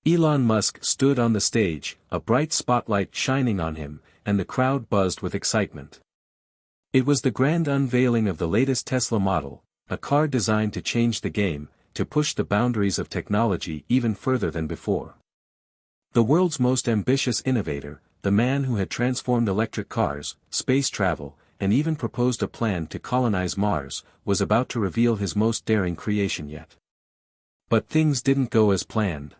Elon Musk stood on the stage, a bright spotlight shining on him, and the crowd buzzed with excitement. It was the grand unveiling of the latest Tesla model, a car designed to change the game, to push the boundaries of technology even further than before. The world's most ambitious innovator, the man who had transformed electric cars, space travel, and even proposed a plan to colonize Mars, was about to reveal his most daring creation yet. But things didn't go as planned.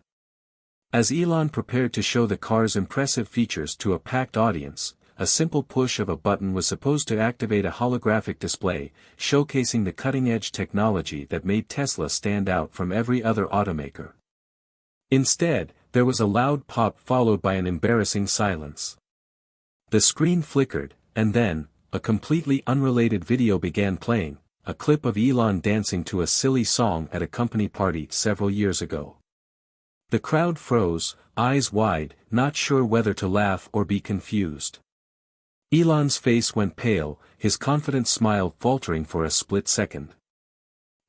As Elon prepared to show the car's impressive features to a packed audience, a simple push of a button was supposed to activate a holographic display, showcasing the cutting-edge technology that made Tesla stand out from every other automaker. Instead, there was a loud pop followed by an embarrassing silence. The screen flickered, and then, a completely unrelated video began playing, a clip of Elon dancing to a silly song at a company party several years ago. The crowd froze, eyes wide, not sure whether to laugh or be confused. Elon's face went pale, his confident smile faltering for a split second.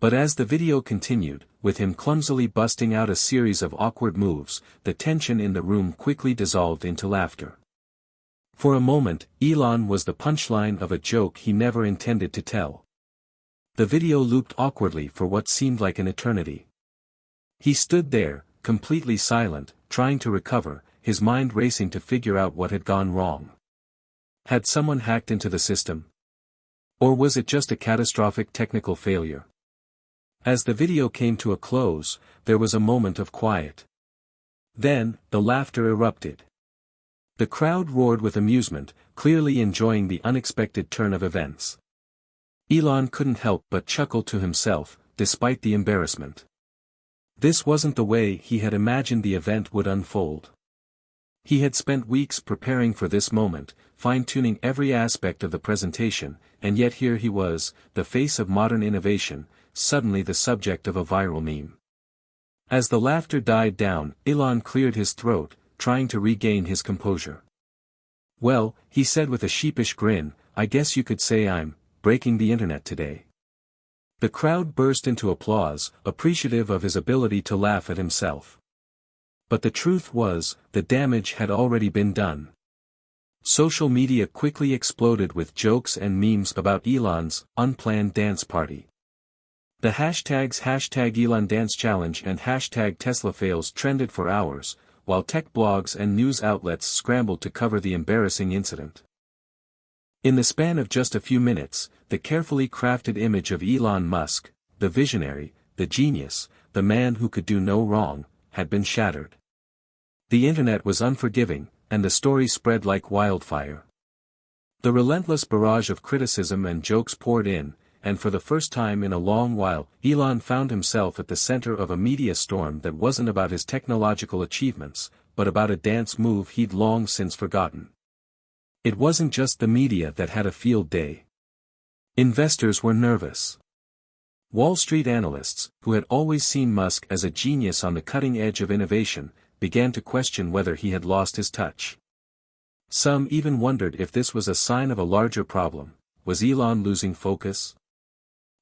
But as the video continued, with him clumsily busting out a series of awkward moves, the tension in the room quickly dissolved into laughter. For a moment, Elon was the punchline of a joke he never intended to tell. The video looped awkwardly for what seemed like an eternity. He stood there, completely silent, trying to recover, his mind racing to figure out what had gone wrong. Had someone hacked into the system? Or was it just a catastrophic technical failure? As the video came to a close, there was a moment of quiet. Then, the laughter erupted. The crowd roared with amusement, clearly enjoying the unexpected turn of events. Elon couldn't help but chuckle to himself, despite the embarrassment. This wasn't the way he had imagined the event would unfold. He had spent weeks preparing for this moment, fine-tuning every aspect of the presentation, and yet here he was, the face of modern innovation, suddenly the subject of a viral meme. As the laughter died down, Elon cleared his throat, trying to regain his composure. "Well," he said with a sheepish grin, "I guess you could say I'm breaking the internet today." The crowd burst into applause, appreciative of his ability to laugh at himself. But the truth was, the damage had already been done. Social media quickly exploded with jokes and memes about Elon's unplanned dance party. The hashtags #ElonDanceChallenge and #TeslaFails trended for hours, while tech blogs and news outlets scrambled to cover the embarrassing incident. In the span of just a few minutes, the carefully crafted image of Elon Musk, the visionary, the genius, the man who could do no wrong, had been shattered. The internet was unforgiving, and the story spread like wildfire. The relentless barrage of criticism and jokes poured in, and for the first time in a long while, Elon found himself at the center of a media storm that wasn't about his technological achievements, but about a dance move he'd long since forgotten. It wasn't just the media that had a field day. Investors were nervous. Wall Street analysts, who had always seen Musk as a genius on the cutting edge of innovation, began to question whether he had lost his touch. Some even wondered if this was a sign of a larger problem. Was Elon losing focus?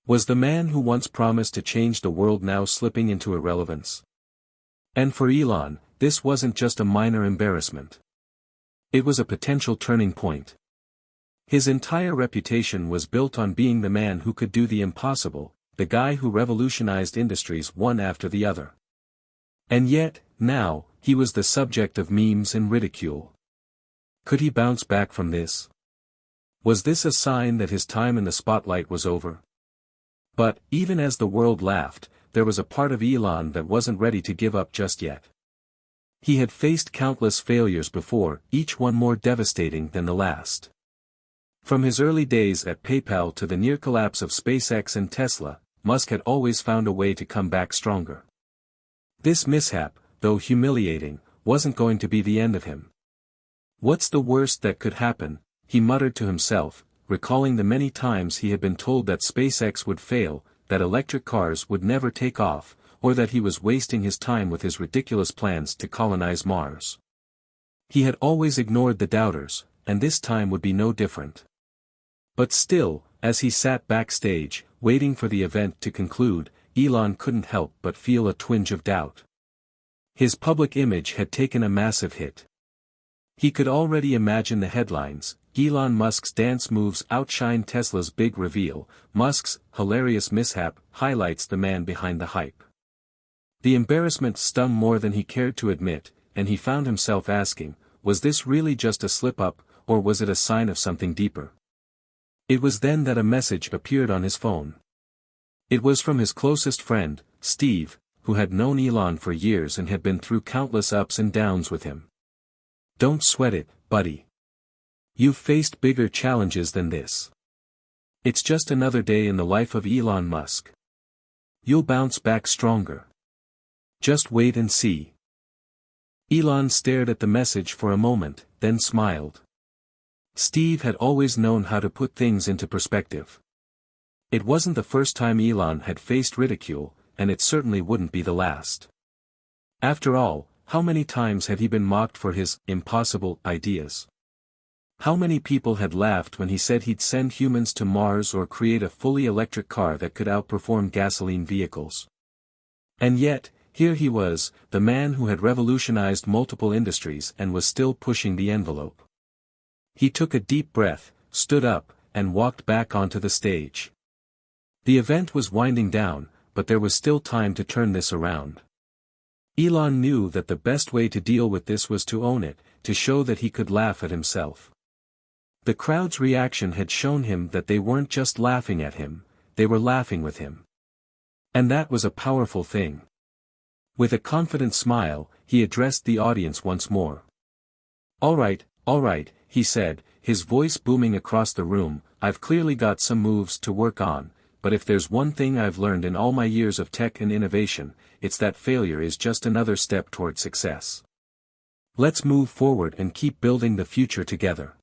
Was the man who once promised to change the world now slipping into irrelevance? And for Elon, this wasn't just a minor embarrassment. It was a potential turning point. His entire reputation was built on being the man who could do the impossible, the guy who revolutionized industries one after the other. And yet, now, he was the subject of memes and ridicule. Could he bounce back from this? Was this a sign that his time in the spotlight was over? But, even as the world laughed, there was a part of Elon that wasn't ready to give up just yet. He had faced countless failures before, each one more devastating than the last. From his early days at PayPal to the near collapse of SpaceX and Tesla, Musk had always found a way to come back stronger. This mishap, though humiliating, wasn't going to be the end of him. "What's the worst that could happen?" he muttered to himself, recalling the many times he had been told that SpaceX would fail, that electric cars would never take off, or that he was wasting his time with his ridiculous plans to colonize Mars. He had always ignored the doubters, and this time would be no different. But still, as he sat backstage, waiting for the event to conclude, Elon couldn't help but feel a twinge of doubt. His public image had taken a massive hit. He could already imagine the headlines: Elon Musk's dance moves outshine Tesla's big reveal, Musk's hilarious mishap highlights the man behind the hype. The embarrassment stung more than he cared to admit, and he found himself asking, was this really just a slip-up, or was it a sign of something deeper? It was then that a message appeared on his phone. It was from his closest friend, Steve, who had known Elon for years and had been through countless ups and downs with him. "Don't sweat it, buddy. You've faced bigger challenges than this. It's just another day in the life of Elon Musk. You'll bounce back stronger. Just wait and see." Elon stared at the message for a moment, then smiled. Steve had always known how to put things into perspective. It wasn't the first time Elon had faced ridicule, and it certainly wouldn't be the last. After all, how many times had he been mocked for his impossible ideas? How many people had laughed when he said he'd send humans to Mars or create a fully electric car that could outperform gasoline vehicles? And yet, here he was, the man who had revolutionized multiple industries and was still pushing the envelope. He took a deep breath, stood up, and walked back onto the stage. The event was winding down, but there was still time to turn this around. Elon knew that the best way to deal with this was to own it, to show that he could laugh at himself. The crowd's reaction had shown him that they weren't just laughing at him, they were laughing with him. And that was a powerful thing. With a confident smile, he addressed the audience once more. All right, he said, his voice booming across the room, "I've clearly got some moves to work on, but if there's one thing I've learned in all my years of tech and innovation, it's that failure is just another step toward success. Let's move forward and keep building the future together."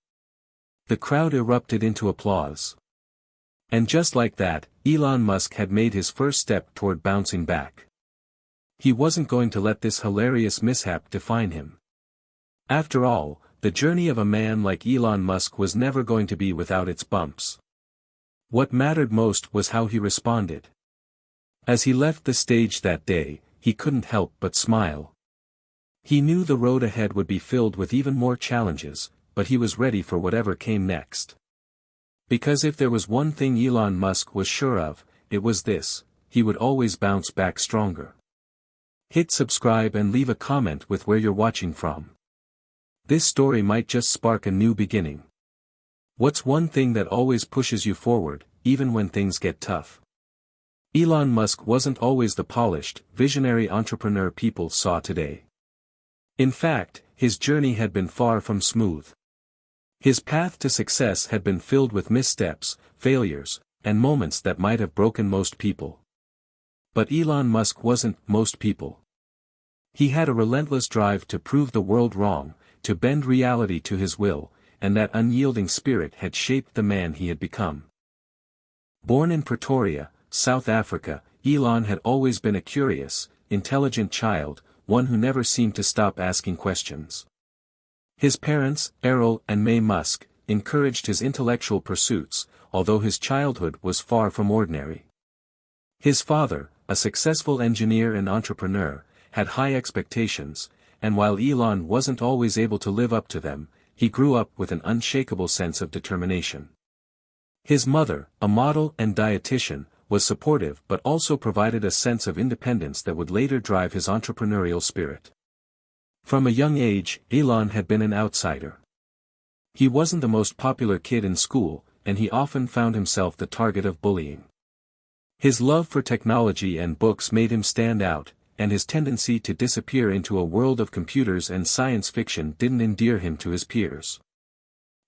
The crowd erupted into applause. And just like that, Elon Musk had made his first step toward bouncing back. He wasn't going to let this hilarious mishap define him. After all, the journey of a man like Elon Musk was never going to be without its bumps. What mattered most was how he responded. As he left the stage that day, he couldn't help but smile. He knew the road ahead would be filled with even more challenges, but he was ready for whatever came next. Because if there was one thing Elon Musk was sure of, it was this: he would always bounce back stronger. Hit subscribe and leave a comment with where you're watching from. This story might just spark a new beginning. What's one thing that always pushes you forward, even when things get tough? Elon Musk wasn't always the polished, visionary entrepreneur people saw today. In fact, his journey had been far from smooth. His path to success had been filled with missteps, failures, and moments that might have broken most people. But Elon Musk wasn't most people. He had a relentless drive to prove the world wrong, to bend reality to his will, and that unyielding spirit had shaped the man he had become. Born in Pretoria, South Africa, Elon had always been a curious, intelligent child, one who never seemed to stop asking questions. His parents, Errol and May Musk, encouraged his intellectual pursuits, although his childhood was far from ordinary. His father, a successful engineer and entrepreneur, had high expectations, and while Elon wasn't always able to live up to them, he grew up with an unshakable sense of determination. His mother, a model and dietitian, was supportive but also provided a sense of independence that would later drive his entrepreneurial spirit. From a young age, Elon had been an outsider. He wasn't the most popular kid in school, and he often found himself the target of bullying. His love for technology and books made him stand out, and his tendency to disappear into a world of computers and science fiction didn't endear him to his peers.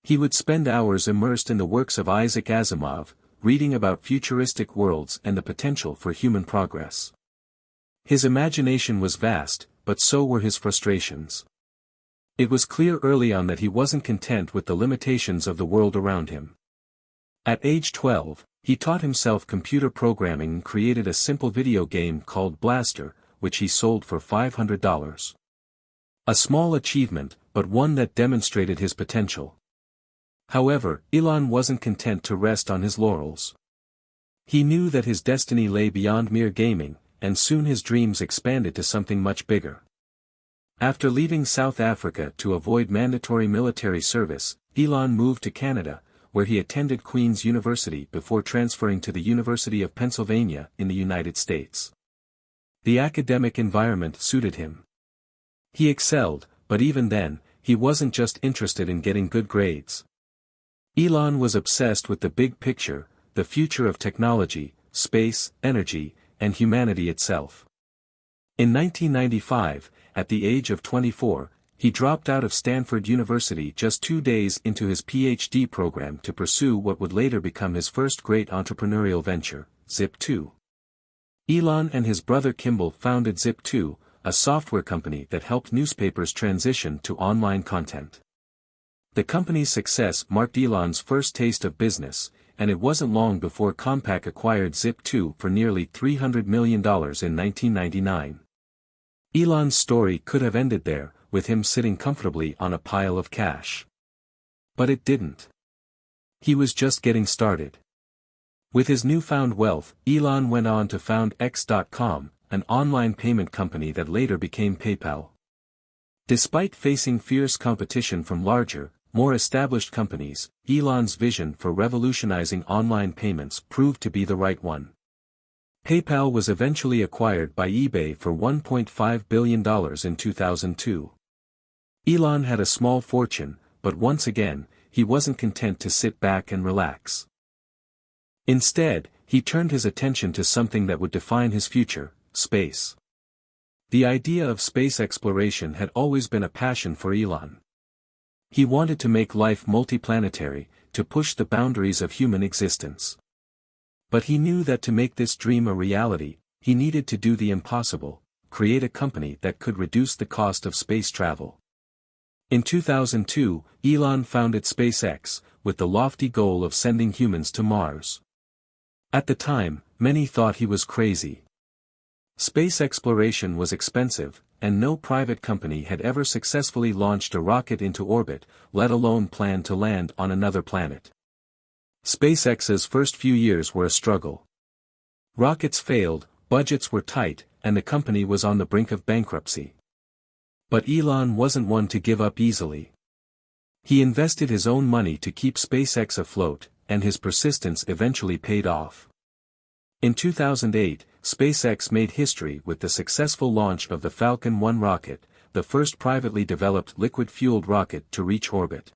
He would spend hours immersed in the works of Isaac Asimov, reading about futuristic worlds and the potential for human progress. His imagination was vast, but so were his frustrations. It was clear early on that he wasn't content with the limitations of the world around him. At age 12, he taught himself computer programming and created a simple video game called Blaster, which he sold for $500. A small achievement, but one that demonstrated his potential. However, Elon wasn't content to rest on his laurels. He knew that his destiny lay beyond mere gaming, and soon his dreams expanded to something much bigger. After leaving South Africa to avoid mandatory military service, Elon moved to Canada, where he attended Queen's University before transferring to the University of Pennsylvania in the United States. The academic environment suited him. He excelled, but even then, he wasn't just interested in getting good grades. Elon was obsessed with the big picture, the future of technology, space, energy, and humanity itself. In 1995, at the age of 24, he dropped out of Stanford University just 2 days into his PhD program to pursue what would later become his first great entrepreneurial venture, Zip2. Elon and his brother Kimball founded Zip2, a software company that helped newspapers transition to online content. The company's success marked Elon's first taste of business, and it wasn't long before Compaq acquired Zip2 for nearly $300 million in 1999. Elon's story could have ended there, with him sitting comfortably on a pile of cash. But it didn't. He was just getting started. With his newfound wealth, Elon went on to found X.com, an online payment company that later became PayPal. Despite facing fierce competition from larger, more established companies, Elon's vision for revolutionizing online payments proved to be the right one. PayPal was eventually acquired by eBay for $1.5 billion in 2002. Elon had a small fortune, but once again, he wasn't content to sit back and relax. Instead, he turned his attention to something that would define his future: space. The idea of space exploration had always been a passion for Elon. He wanted to make life multiplanetary, to push the boundaries of human existence. But he knew that to make this dream a reality, he needed to do the impossible: create a company that could reduce the cost of space travel. In 2002, Elon founded SpaceX, with the lofty goal of sending humans to Mars. At the time, many thought he was crazy. Space exploration was expensive, and no private company had ever successfully launched a rocket into orbit, let alone plan to land on another planet. SpaceX's first few years were a struggle. Rockets failed, budgets were tight, and the company was on the brink of bankruptcy. But Elon wasn't one to give up easily. He invested his own money to keep SpaceX afloat, and his persistence eventually paid off. In 2008, SpaceX made history with the successful launch of the Falcon 1 rocket, the first privately developed liquid-fueled rocket to reach orbit.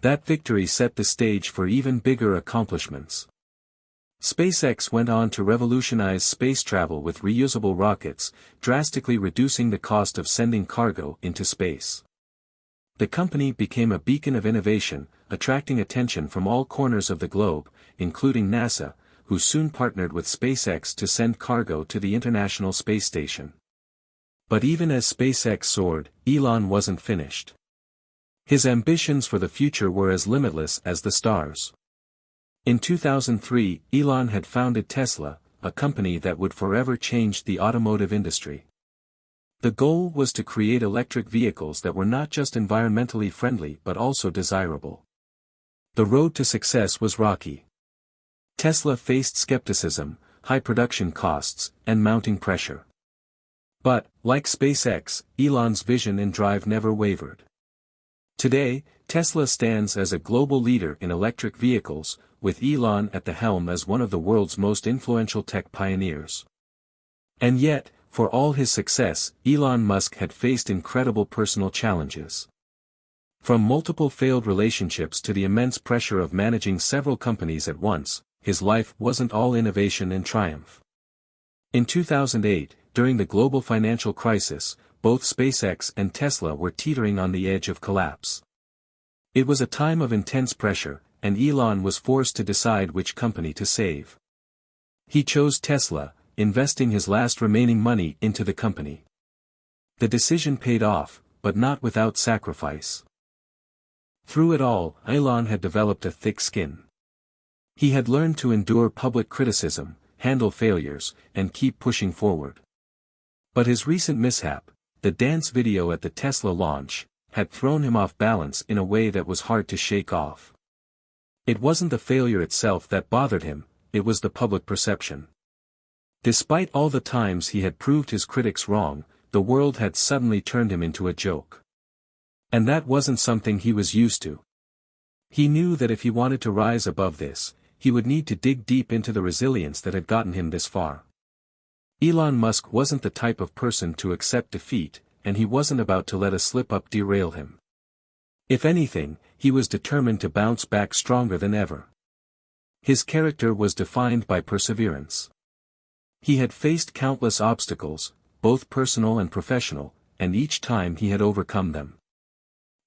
That victory set the stage for even bigger accomplishments. SpaceX went on to revolutionize space travel with reusable rockets, drastically reducing the cost of sending cargo into space. The company became a beacon of innovation, attracting attention from all corners of the globe, including NASA, who soon partnered with SpaceX to send cargo to the International Space Station. But even as SpaceX soared, Elon wasn't finished. His ambitions for the future were as limitless as the stars. In 2003, Elon had founded Tesla, a company that would forever change the automotive industry. The goal was to create electric vehicles that were not just environmentally friendly but also desirable. The road to success was rocky. Tesla faced skepticism, high production costs, and mounting pressure. But, like SpaceX, Elon's vision and drive never wavered. Today, Tesla stands as a global leader in electric vehicles, with Elon at the helm as one of the world's most influential tech pioneers. And yet, for all his success, Elon Musk had faced incredible personal challenges. From multiple failed relationships to the immense pressure of managing several companies at once, his life wasn't all innovation and triumph. In 2008, during the global financial crisis, both SpaceX and Tesla were teetering on the edge of collapse. It was a time of intense pressure, and Elon was forced to decide which company to save. He chose Tesla, investing his last remaining money into the company. The decision paid off, but not without sacrifice. Through it all, Elon had developed a thick skin. He had learned to endure public criticism, handle failures, and keep pushing forward. But his recent mishap, the dance video at the Tesla launch, had thrown him off balance in a way that was hard to shake off. It wasn't the failure itself that bothered him, it was the public perception. Despite all the times he had proved his critics wrong, the world had suddenly turned him into a joke. And that wasn't something he was used to. He knew that if he wanted to rise above this, he would need to dig deep into the resilience that had gotten him this far. Elon Musk wasn't the type of person to accept defeat, and he wasn't about to let a slip-up derail him. If anything, he was determined to bounce back stronger than ever. His character was defined by perseverance. He had faced countless obstacles, both personal and professional, and each time he had overcome them.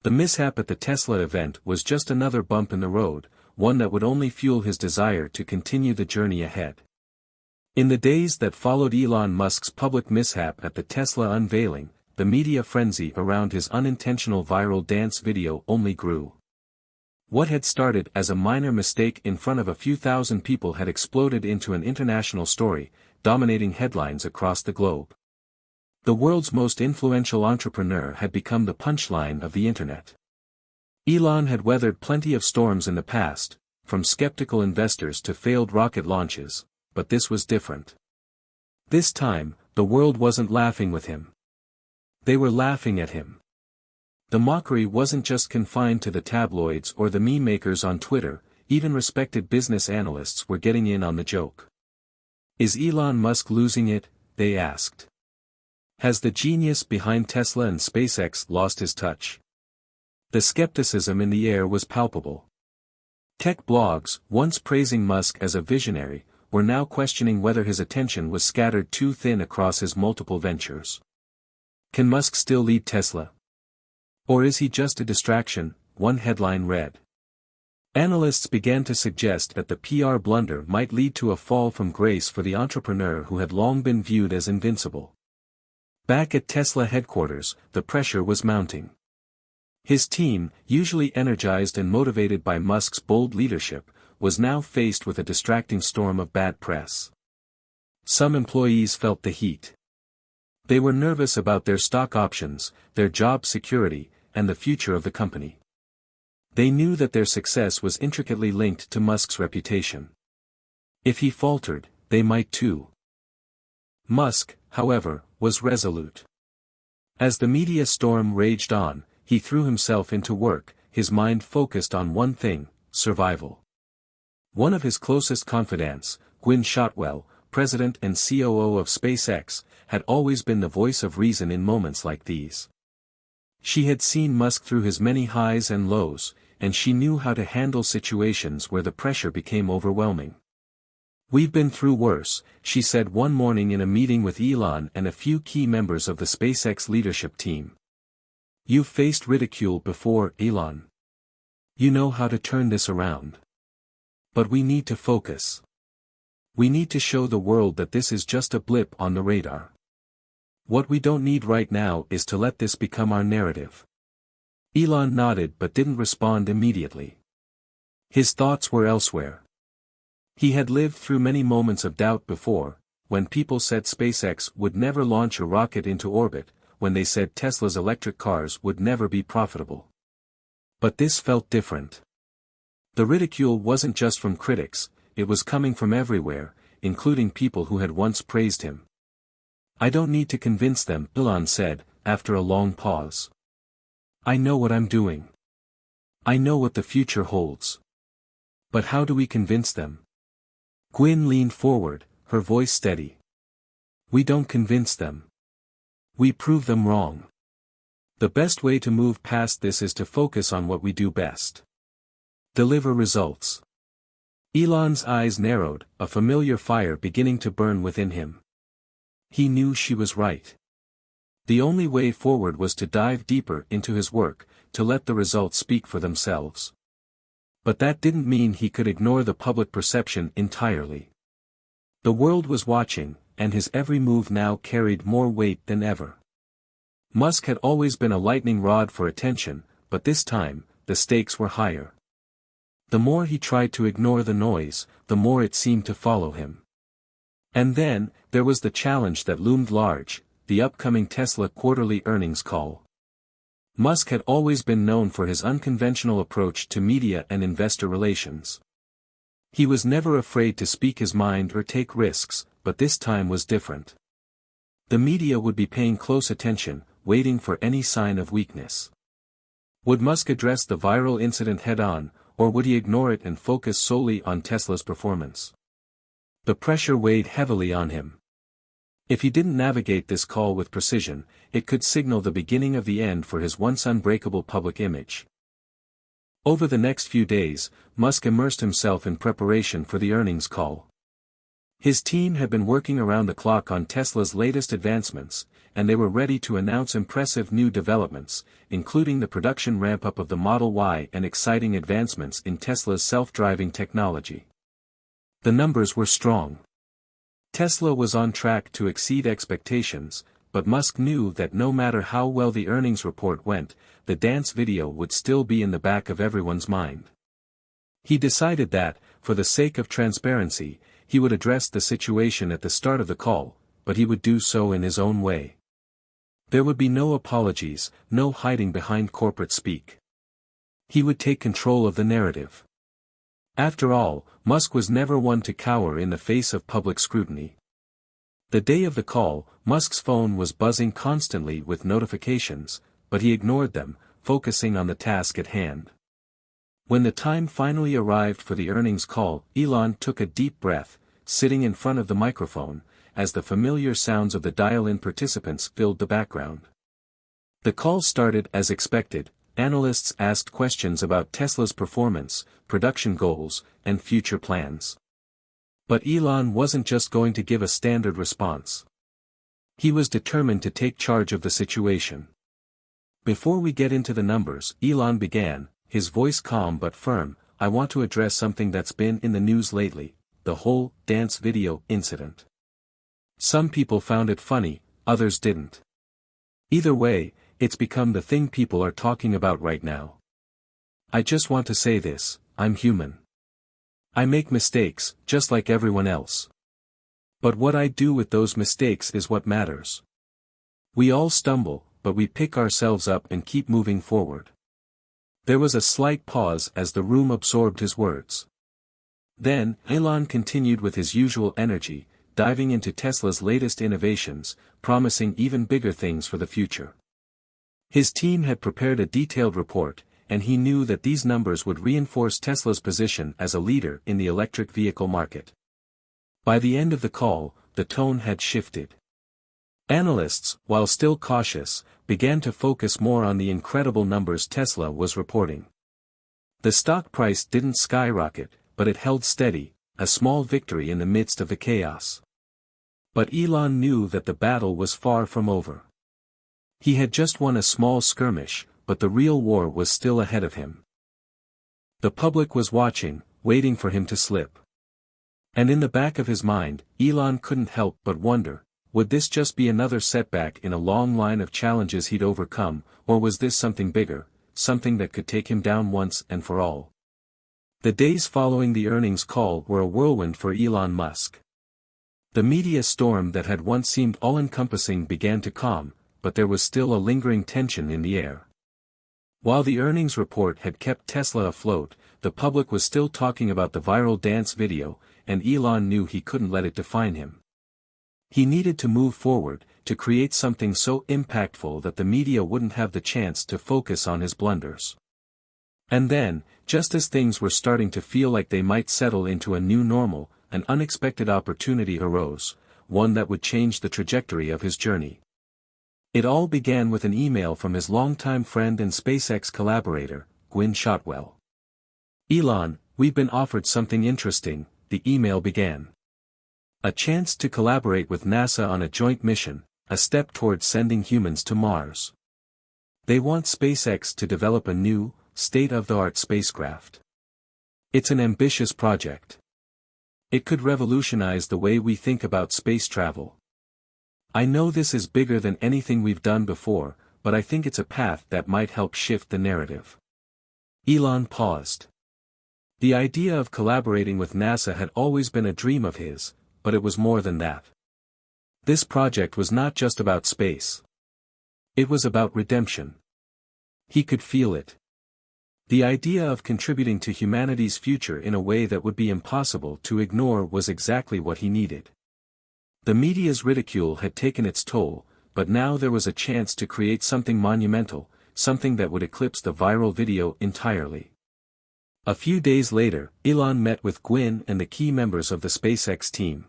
The mishap at the Tesla event was just another bump in the road, one that would only fuel his desire to continue the journey ahead. In the days that followed Elon Musk's public mishap at the Tesla unveiling, the media frenzy around his unintentional viral dance video only grew. What had started as a minor mistake in front of a few thousand people had exploded into an international story, dominating headlines across the globe. The world's most influential entrepreneur had become the punchline of the internet. Elon had weathered plenty of storms in the past, from skeptical investors to failed rocket launches, but this was different. This time, the world wasn't laughing with him. They were laughing at him. The mockery wasn't just confined to the tabloids or the meme makers on Twitter, even respected business analysts were getting in on the joke. Is Elon Musk losing it? They asked. Has the genius behind Tesla and SpaceX lost his touch? The skepticism in the air was palpable. Tech blogs, once praising Musk as a visionary, were now questioning whether his attention was scattered too thin across his multiple ventures. Can Musk still lead Tesla? Or is he just a distraction? One headline read. Analysts began to suggest that the PR blunder might lead to a fall from grace for the entrepreneur who had long been viewed as invincible. Back at Tesla headquarters, the pressure was mounting. His team, usually energized and motivated by Musk's bold leadership, was now faced with a distracting storm of bad press. Some employees felt the heat. They were nervous about their stock options, their job security, and the future of the company. They knew that their success was intricately linked to Musk's reputation. If he faltered, they might too. Musk, however, was resolute. As the media storm raged on, he threw himself into work, his mind focused on one thing: survival. One of his closest confidants, Gwynne Shotwell, president and COO of SpaceX, had always been the voice of reason in moments like these. She had seen Musk through his many highs and lows, and she knew how to handle situations where the pressure became overwhelming. "We've been through worse," she said one morning in a meeting with Elon and a few key members of the SpaceX leadership team. "You've faced ridicule before, Elon. You know how to turn this around. But we need to focus. We need to show the world that this is just a blip on the radar. What we don't need right now is to let this become our narrative." Elon nodded but didn't respond immediately. His thoughts were elsewhere. He had lived through many moments of doubt before, when people said SpaceX would never launch a rocket into orbit, when they said Tesla's electric cars would never be profitable. But this felt different. The ridicule wasn't just from critics, it was coming from everywhere, including people who had once praised him. "I don't need to convince them," Elon said, after a long pause. "I know what I'm doing. I know what the future holds. But how do we convince them?" Gwynne leaned forward, her voice steady. "We don't convince them. We prove them wrong. The best way to move past this is to focus on what we do best. Deliver results." Elon's eyes narrowed, a familiar fire beginning to burn within him. He knew she was right. The only way forward was to dive deeper into his work, to let the results speak for themselves. But that didn't mean he could ignore the public perception entirely. The world was watching, and his every move now carried more weight than ever. Musk had always been a lightning rod for attention, but this time, the stakes were higher. The more he tried to ignore the noise, the more it seemed to follow him. And then, there was the challenge that loomed large, the upcoming Tesla quarterly earnings call. Musk had always been known for his unconventional approach to media and investor relations. He was never afraid to speak his mind or take risks, but this time was different. The media would be paying close attention, waiting for any sign of weakness. Would Musk address the viral incident head-on, or would he ignore it and focus solely on Tesla's performance? The pressure weighed heavily on him. If he didn't navigate this call with precision, it could signal the beginning of the end for his once unbreakable public image. Over the next few days, Musk immersed himself in preparation for the earnings call. His team had been working around the clock on Tesla's latest advancements, and they were ready to announce impressive new developments, including the production ramp-up of the Model Y and exciting advancements in Tesla's self-driving technology. The numbers were strong. Tesla was on track to exceed expectations, but Musk knew that no matter how well the earnings report went, the dance video would still be in the back of everyone's mind. He decided that, for the sake of transparency, he would address the situation at the start of the call, but he would do so in his own way. There would be no apologies, no hiding behind corporate speak. He would take control of the narrative. After all, Musk was never one to cower in the face of public scrutiny. The day of the call, Musk's phone was buzzing constantly with notifications, but he ignored them, focusing on the task at hand. When the time finally arrived for the earnings call, Elon took a deep breath, sitting in front of the microphone, as the familiar sounds of the dial-in participants filled the background. The call started as expected. Analysts asked questions about Tesla's performance, production goals, and future plans. But Elon wasn't just going to give a standard response. He was determined to take charge of the situation. Before we get into the numbers, Elon began, his voice calm but firm, I want to address something that's been in the news lately, the whole dance video incident. Some people found it funny, others didn't. Either way, it's become the thing people are talking about right now. I just want to say this, I'm human. I make mistakes, just like everyone else. But what I do with those mistakes is what matters. We all stumble, but we pick ourselves up and keep moving forward. There was a slight pause as the room absorbed his words. Then, Elon continued with his usual energy, diving into Tesla's latest innovations, promising even bigger things for the future. His team had prepared a detailed report, and he knew that these numbers would reinforce Tesla's position as a leader in the electric vehicle market. By the end of the call, the tone had shifted. Analysts, while still cautious, began to focus more on the incredible numbers Tesla was reporting. The stock price didn't skyrocket, but it held steady, a small victory in the midst of the chaos. But Elon knew that the battle was far from over. He had just won a small skirmish, but the real war was still ahead of him. The public was watching, waiting for him to slip. And in the back of his mind, Elon couldn't help but wonder, would this just be another setback in a long line of challenges he'd overcome, or was this something bigger, something that could take him down once and for all? The days following the earnings call were a whirlwind for Elon Musk. The media storm that had once seemed all-encompassing began to calm, but there was still a lingering tension in the air. While the earnings report had kept Tesla afloat, the public was still talking about the viral dance video, and Elon knew he couldn't let it define him. He needed to move forward, to create something so impactful that the media wouldn't have the chance to focus on his blunders. And then, just as things were starting to feel like they might settle into a new normal, an unexpected opportunity arose, one that would change the trajectory of his journey. It all began with an email from his longtime friend and SpaceX collaborator, Gwynne Shotwell. Elon, we've been offered something interesting, the email began. A chance to collaborate with NASA on a joint mission, a step towards sending humans to Mars. They want SpaceX to develop a new, state-of-the-art spacecraft. It's an ambitious project. It could revolutionize the way we think about space travel. I know this is bigger than anything we've done before, but I think it's a path that might help shift the narrative. Elon paused. The idea of collaborating with NASA had always been a dream of his, but it was more than that. This project was not just about space. It was about redemption. He could feel it. The idea of contributing to humanity's future in a way that would be impossible to ignore was exactly what he needed. The media's ridicule had taken its toll, but now there was a chance to create something monumental, something that would eclipse the viral video entirely. A few days later, Elon met with Gwyn and the key members of the SpaceX team.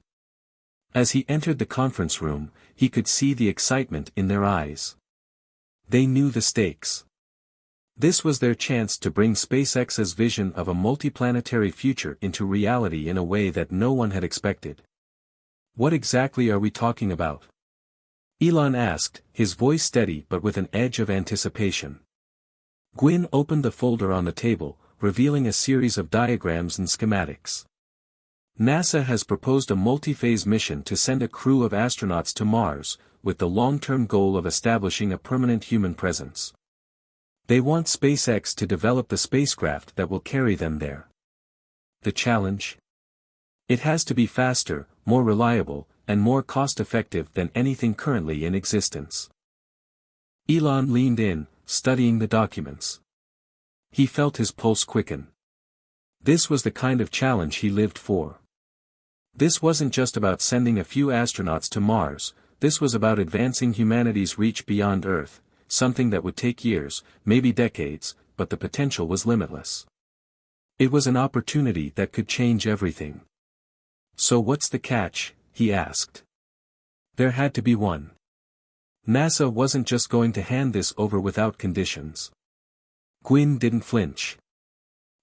As he entered the conference room, he could see the excitement in their eyes. They knew the stakes. This was their chance to bring SpaceX's vision of a multiplanetary future into reality in a way that no one had expected. "What exactly are we talking about?" Elon asked, his voice steady but with an edge of anticipation. Gwyn opened the folder on the table, revealing a series of diagrams and schematics. NASA has proposed a multi-phase mission to send a crew of astronauts to Mars, with the long-term goal of establishing a permanent human presence. They want SpaceX to develop the spacecraft that will carry them there. The challenge? It has to be faster, more reliable, and more cost-effective than anything currently in existence. Elon leaned in, studying the documents. He felt his pulse quicken. This was the kind of challenge he lived for. This wasn't just about sending a few astronauts to Mars, this was about advancing humanity's reach beyond Earth, something that would take years, maybe decades, but the potential was limitless. It was an opportunity that could change everything. "So what's the catch?" he asked. There had to be one. NASA wasn't just going to hand this over without conditions. Gwyn didn't flinch.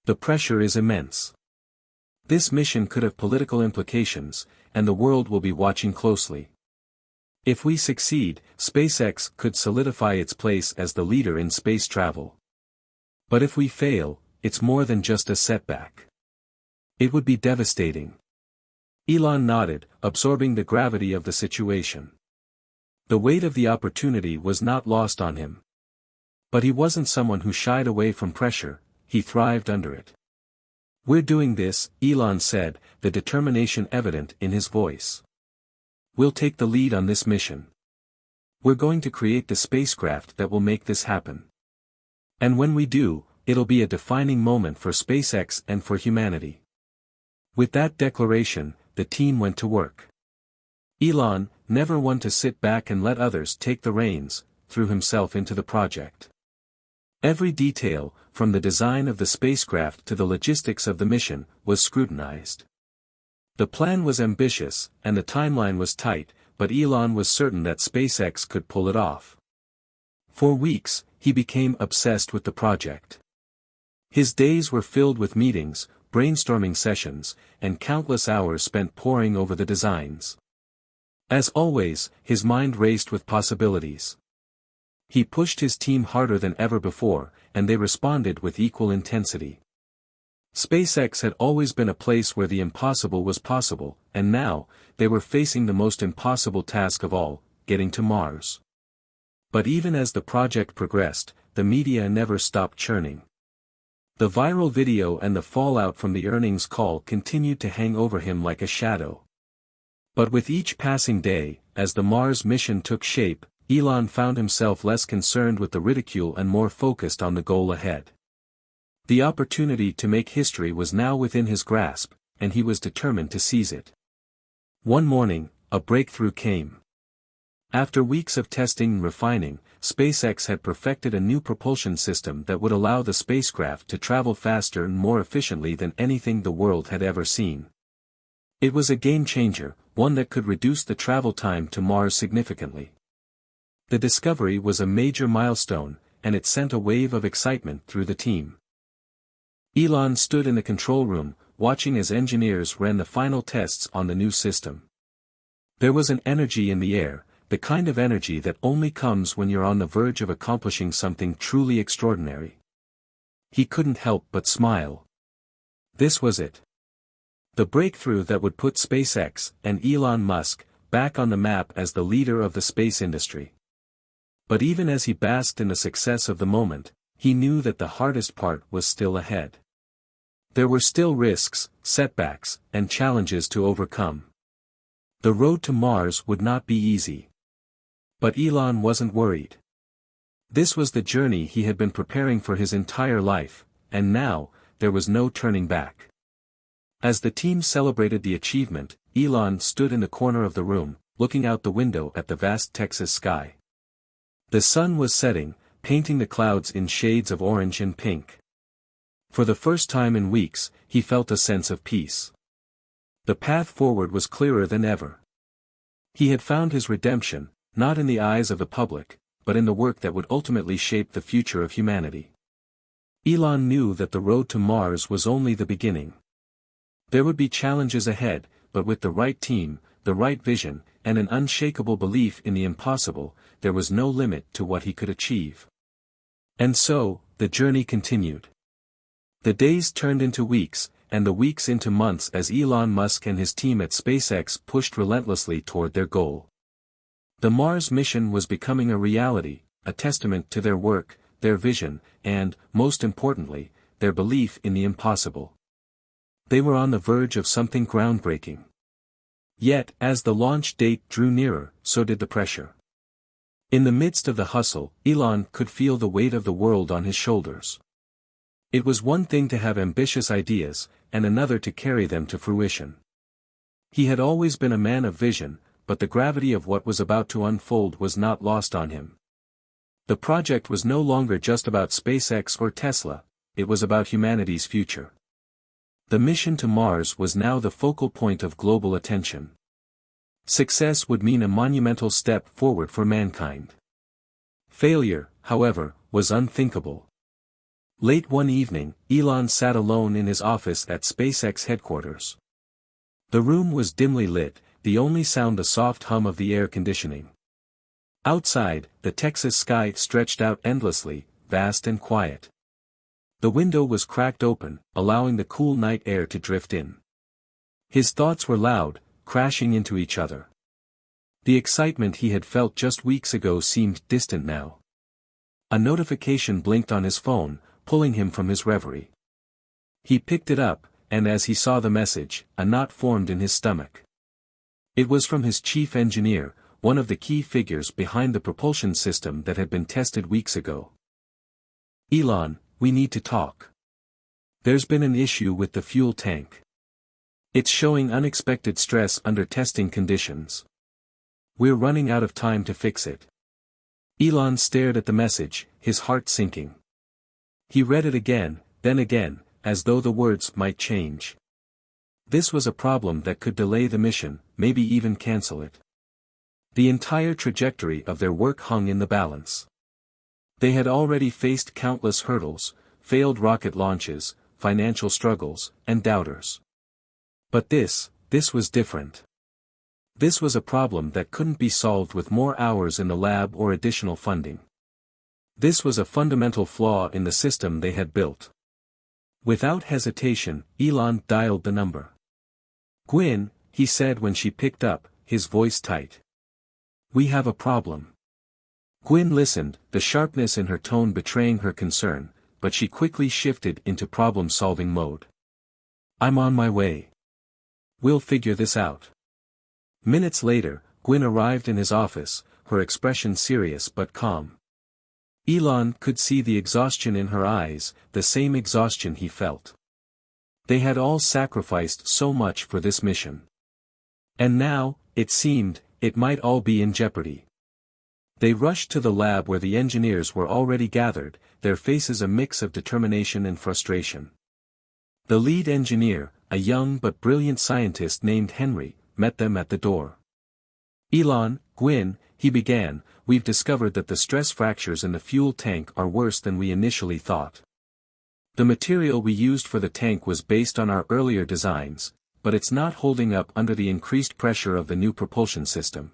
"The pressure is immense. This mission could have political implications, and the world will be watching closely. If we succeed, SpaceX could solidify its place as the leader in space travel. But if we fail, it's more than just a setback. It would be devastating." Elon nodded, absorbing the gravity of the situation. The weight of the opportunity was not lost on him. But he wasn't someone who shied away from pressure, he thrived under it. "We're doing this," Elon said, the determination evident in his voice. "We'll take the lead on this mission. We're going to create the spacecraft that will make this happen. And when we do, it'll be a defining moment for SpaceX and for humanity." With that declaration, the team went to work. Elon, never one to sit back and let others take the reins, threw himself into the project. Every detail, from the design of the spacecraft to the logistics of the mission, was scrutinized. The plan was ambitious, and the timeline was tight, but Elon was certain that SpaceX could pull it off. For weeks, he became obsessed with the project. His days were filled with meetings, brainstorming sessions, and countless hours spent poring over the designs. As always, his mind raced with possibilities. He pushed his team harder than ever before, and they responded with equal intensity. SpaceX had always been a place where the impossible was possible, and now, they were facing the most impossible task of all, getting to Mars. But even as the project progressed, the media never stopped churning. The viral video and the fallout from the earnings call continued to hang over him like a shadow. But with each passing day, as the Mars mission took shape, Elon found himself less concerned with the ridicule and more focused on the goal ahead. The opportunity to make history was now within his grasp, and he was determined to seize it. One morning, a breakthrough came. After weeks of testing and refining, SpaceX had perfected a new propulsion system that would allow the spacecraft to travel faster and more efficiently than anything the world had ever seen. It was a game-changer, one that could reduce the travel time to Mars significantly. The discovery was a major milestone, and it sent a wave of excitement through the team. Elon stood in the control room, watching as engineers ran the final tests on the new system. There was an energy in the air, the kind of energy that only comes when you're on the verge of accomplishing something truly extraordinary. He couldn't help but smile. This was it. The breakthrough that would put SpaceX and Elon Musk back on the map as the leader of the space industry. But even as he basked in the success of the moment, he knew that the hardest part was still ahead. There were still risks, setbacks, and challenges to overcome. The road to Mars would not be easy. But Elon wasn't worried. This was the journey he had been preparing for his entire life, and now, there was no turning back. As the team celebrated the achievement, Elon stood in the corner of the room, looking out the window at the vast Texas sky. The sun was setting, painting the clouds in shades of orange and pink. For the first time in weeks, he felt a sense of peace. The path forward was clearer than ever. He had found his redemption, not in the eyes of the public, but in the work that would ultimately shape the future of humanity. Elon knew that the road to Mars was only the beginning. There would be challenges ahead, but with the right team, the right vision, and an unshakable belief in the impossible, there was no limit to what he could achieve. And so, the journey continued. The days turned into weeks, and the weeks into months as Elon Musk and his team at SpaceX pushed relentlessly toward their goal. The Mars mission was becoming a reality, a testament to their work, their vision, and, most importantly, their belief in the impossible. They were on the verge of something groundbreaking. Yet, as the launch date drew nearer, so did the pressure. In the midst of the hustle, Elon could feel the weight of the world on his shoulders. It was one thing to have ambitious ideas, and another to carry them to fruition. He had always been a man of vision, but the gravity of what was about to unfold was not lost on him. The project was no longer just about SpaceX or Tesla, it was about humanity's future. The mission to Mars was now the focal point of global attention. Success would mean a monumental step forward for mankind. Failure, however, was unthinkable. Late one evening, Elon sat alone in his office at SpaceX headquarters. The room was dimly lit, the only sound the soft hum of the air conditioning. Outside, the Texas sky stretched out endlessly, vast and quiet. The window was cracked open, allowing the cool night air to drift in. His thoughts were loud, crashing into each other. The excitement he had felt just weeks ago seemed distant now. A notification blinked on his phone, pulling him from his reverie. He picked it up, and as he saw the message, a knot formed in his stomach. It was from his chief engineer, one of the key figures behind the propulsion system that had been tested weeks ago. Elon, we need to talk. There's been an issue with the fuel tank. It's showing unexpected stress under testing conditions. We're running out of time to fix it. Elon stared at the message, his heart sinking. He read it again, then again, as though the words might change. This was a problem that could delay the mission, maybe even cancel it. The entire trajectory of their work hung in the balance. They had already faced countless hurdles, failed rocket launches, financial struggles, and doubters. But this was different. This was a problem that couldn't be solved with more hours in the lab or additional funding. This was a fundamental flaw in the system they had built. Without hesitation, Elon dialed the number. "Gwyn," he said when she picked up, his voice tight. "We have a problem." Gwyn listened, the sharpness in her tone betraying her concern, but she quickly shifted into problem-solving mode. "I'm on my way. We'll figure this out." Minutes later, Gwyn arrived in his office, her expression serious but calm. Elon could see the exhaustion in her eyes, the same exhaustion he felt. They had all sacrificed so much for this mission. And now, it seemed, it might all be in jeopardy. They rushed to the lab where the engineers were already gathered, their faces a mix of determination and frustration. The lead engineer, a young but brilliant scientist named Henry, met them at the door. "Elon, Gwyn," he began, "we've discovered that the stress fractures in the fuel tank are worse than we initially thought. The material we used for the tank was based on our earlier designs, but it's not holding up under the increased pressure of the new propulsion system.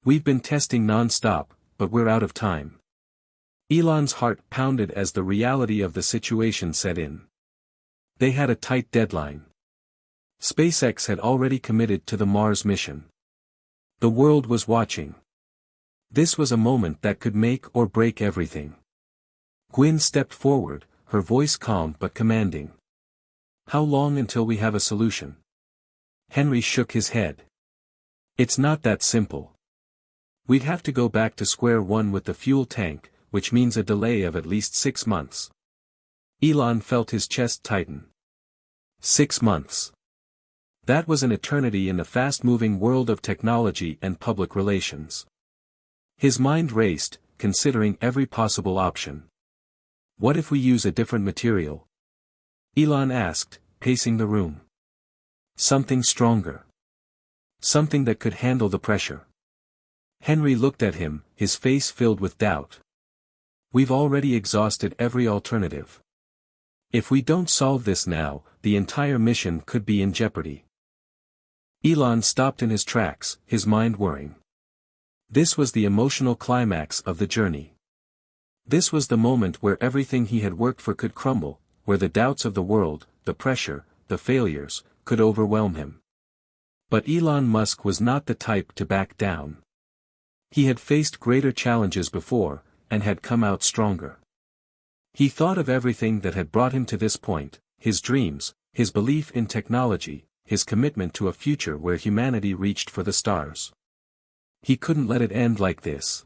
We've been testing non-stop, but we're out of time." Elon's heart pounded as the reality of the situation set in. They had a tight deadline. SpaceX had already committed to the Mars mission. The world was watching. This was a moment that could make or break everything. Gwyn stepped forward, her voice calm but commanding. "How long until we have a solution?" Henry shook his head. "It's not that simple. We'd have to go back to square one with the fuel tank, which means a delay of at least 6 months. Elon felt his chest tighten. 6 months. That was an eternity in the fast-moving world of technology and public relations. His mind raced, considering every possible option. What if we use a different material? Elon asked, pacing the room. Something stronger. Something that could handle the pressure. Henry looked at him, his face filled with doubt. We've already exhausted every alternative. If we don't solve this now, the entire mission could be in jeopardy. Elon stopped in his tracks, his mind whirring. This was the emotional climax of the journey. This was the moment where everything he had worked for could crumble, where the doubts of the world, the pressure, the failures, could overwhelm him. But Elon Musk was not the type to back down. He had faced greater challenges before, and had come out stronger. He thought of everything that had brought him to this point, his dreams, his belief in technology, his commitment to a future where humanity reached for the stars. He couldn't let it end like this.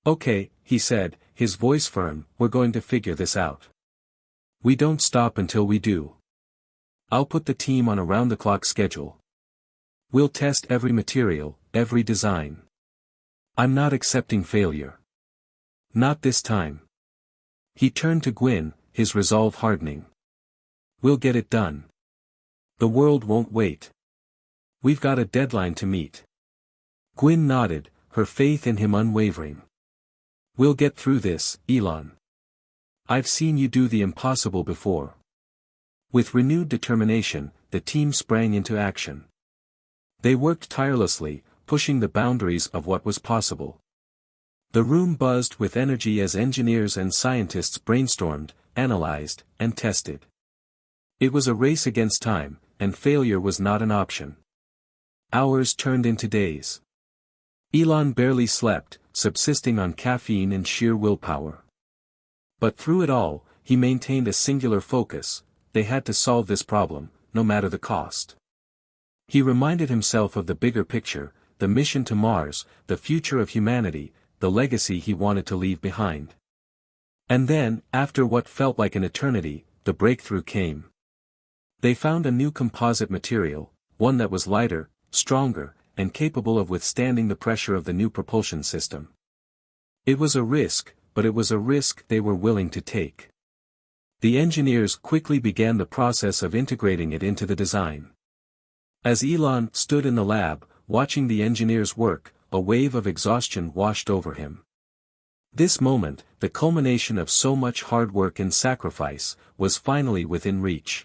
Okay, he said, his voice firm, we're going to figure this out. We don't stop until we do. I'll put the team on a round-the-clock schedule. We'll test every material, every design. I'm not accepting failure. Not this time. He turned to Gwyn, his resolve hardening. We'll get it done. The world won't wait. We've got a deadline to meet. Gwyn nodded, her faith in him unwavering. We'll get through this, Elon. I've seen you do the impossible before. With renewed determination, the team sprang into action. They worked tirelessly, pushing the boundaries of what was possible. The room buzzed with energy as engineers and scientists brainstormed, analyzed, and tested. It was a race against time, and failure was not an option. Hours turned into days. Elon barely slept, subsisting on caffeine and sheer willpower. But through it all, he maintained a singular focus: they had to solve this problem, no matter the cost. He reminded himself of the bigger picture, the mission to Mars, the future of humanity, the legacy he wanted to leave behind. And then, after what felt like an eternity, the breakthrough came. They found a new composite material, one that was lighter, stronger, and capable of withstanding the pressure of the new propulsion system. It was a risk, but it was a risk they were willing to take. The engineers quickly began the process of integrating it into the design. As Elon stood in the lab, watching the engineers work, a wave of exhaustion washed over him. This moment, the culmination of so much hard work and sacrifice, was finally within reach.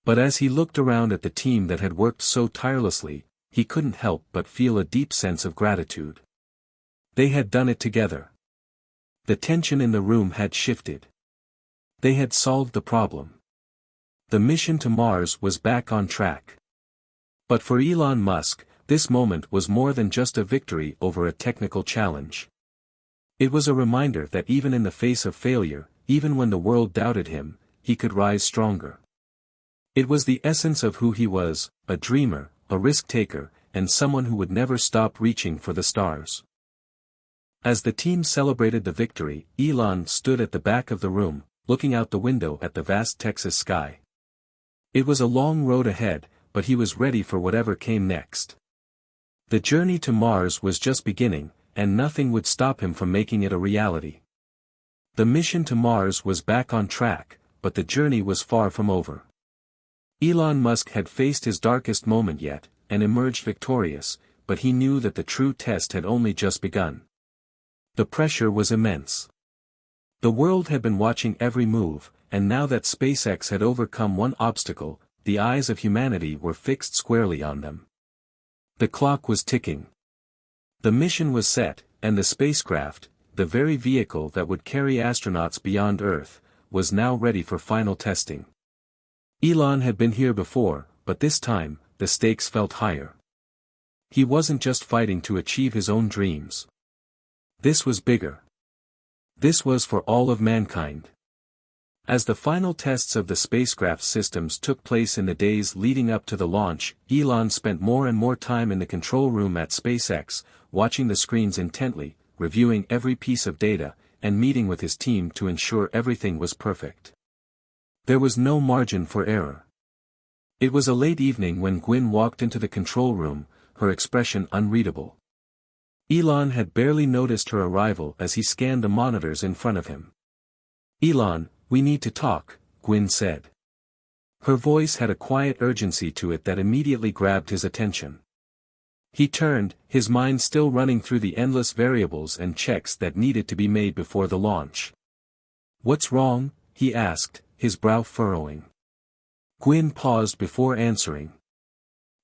But as he looked around at the team that had worked so tirelessly, he couldn't help but feel a deep sense of gratitude. They had done it together. The tension in the room had shifted. They had solved the problem. The mission to Mars was back on track. But for Elon Musk, this moment was more than just a victory over a technical challenge. It was a reminder that even in the face of failure, even when the world doubted him, he could rise stronger. It was the essence of who he was, a dreamer, a risk-taker, and someone who would never stop reaching for the stars. As the team celebrated the victory, Elon stood at the back of the room, looking out the window at the vast Texas sky. It was a long road ahead, but he was ready for whatever came next. The journey to Mars was just beginning, and nothing would stop him from making it a reality. The mission to Mars was back on track, but the journey was far from over. Elon Musk had faced his darkest moment yet, and emerged victorious, but he knew that the true test had only just begun. The pressure was immense. The world had been watching every move, and now that SpaceX had overcome one obstacle, the eyes of humanity were fixed squarely on them. The clock was ticking. The mission was set, and the spacecraft, the very vehicle that would carry astronauts beyond Earth, was now ready for final testing. Elon had been here before, but this time, the stakes felt higher. He wasn't just fighting to achieve his own dreams. This was bigger. This was for all of mankind. As the final tests of the spacecraft systems took place in the days leading up to the launch, Elon spent more and more time in the control room at SpaceX, watching the screens intently, reviewing every piece of data, and meeting with his team to ensure everything was perfect. There was no margin for error. It was a late evening when Gwyn walked into the control room, her expression unreadable. Elon had barely noticed her arrival as he scanned the monitors in front of him. "Elon, we need to talk," Gwyn said. Her voice had a quiet urgency to it that immediately grabbed his attention. He turned, his mind still running through the endless variables and checks that needed to be made before the launch. "What's wrong?" he asked, his brow furrowing. Gwyn paused before answering.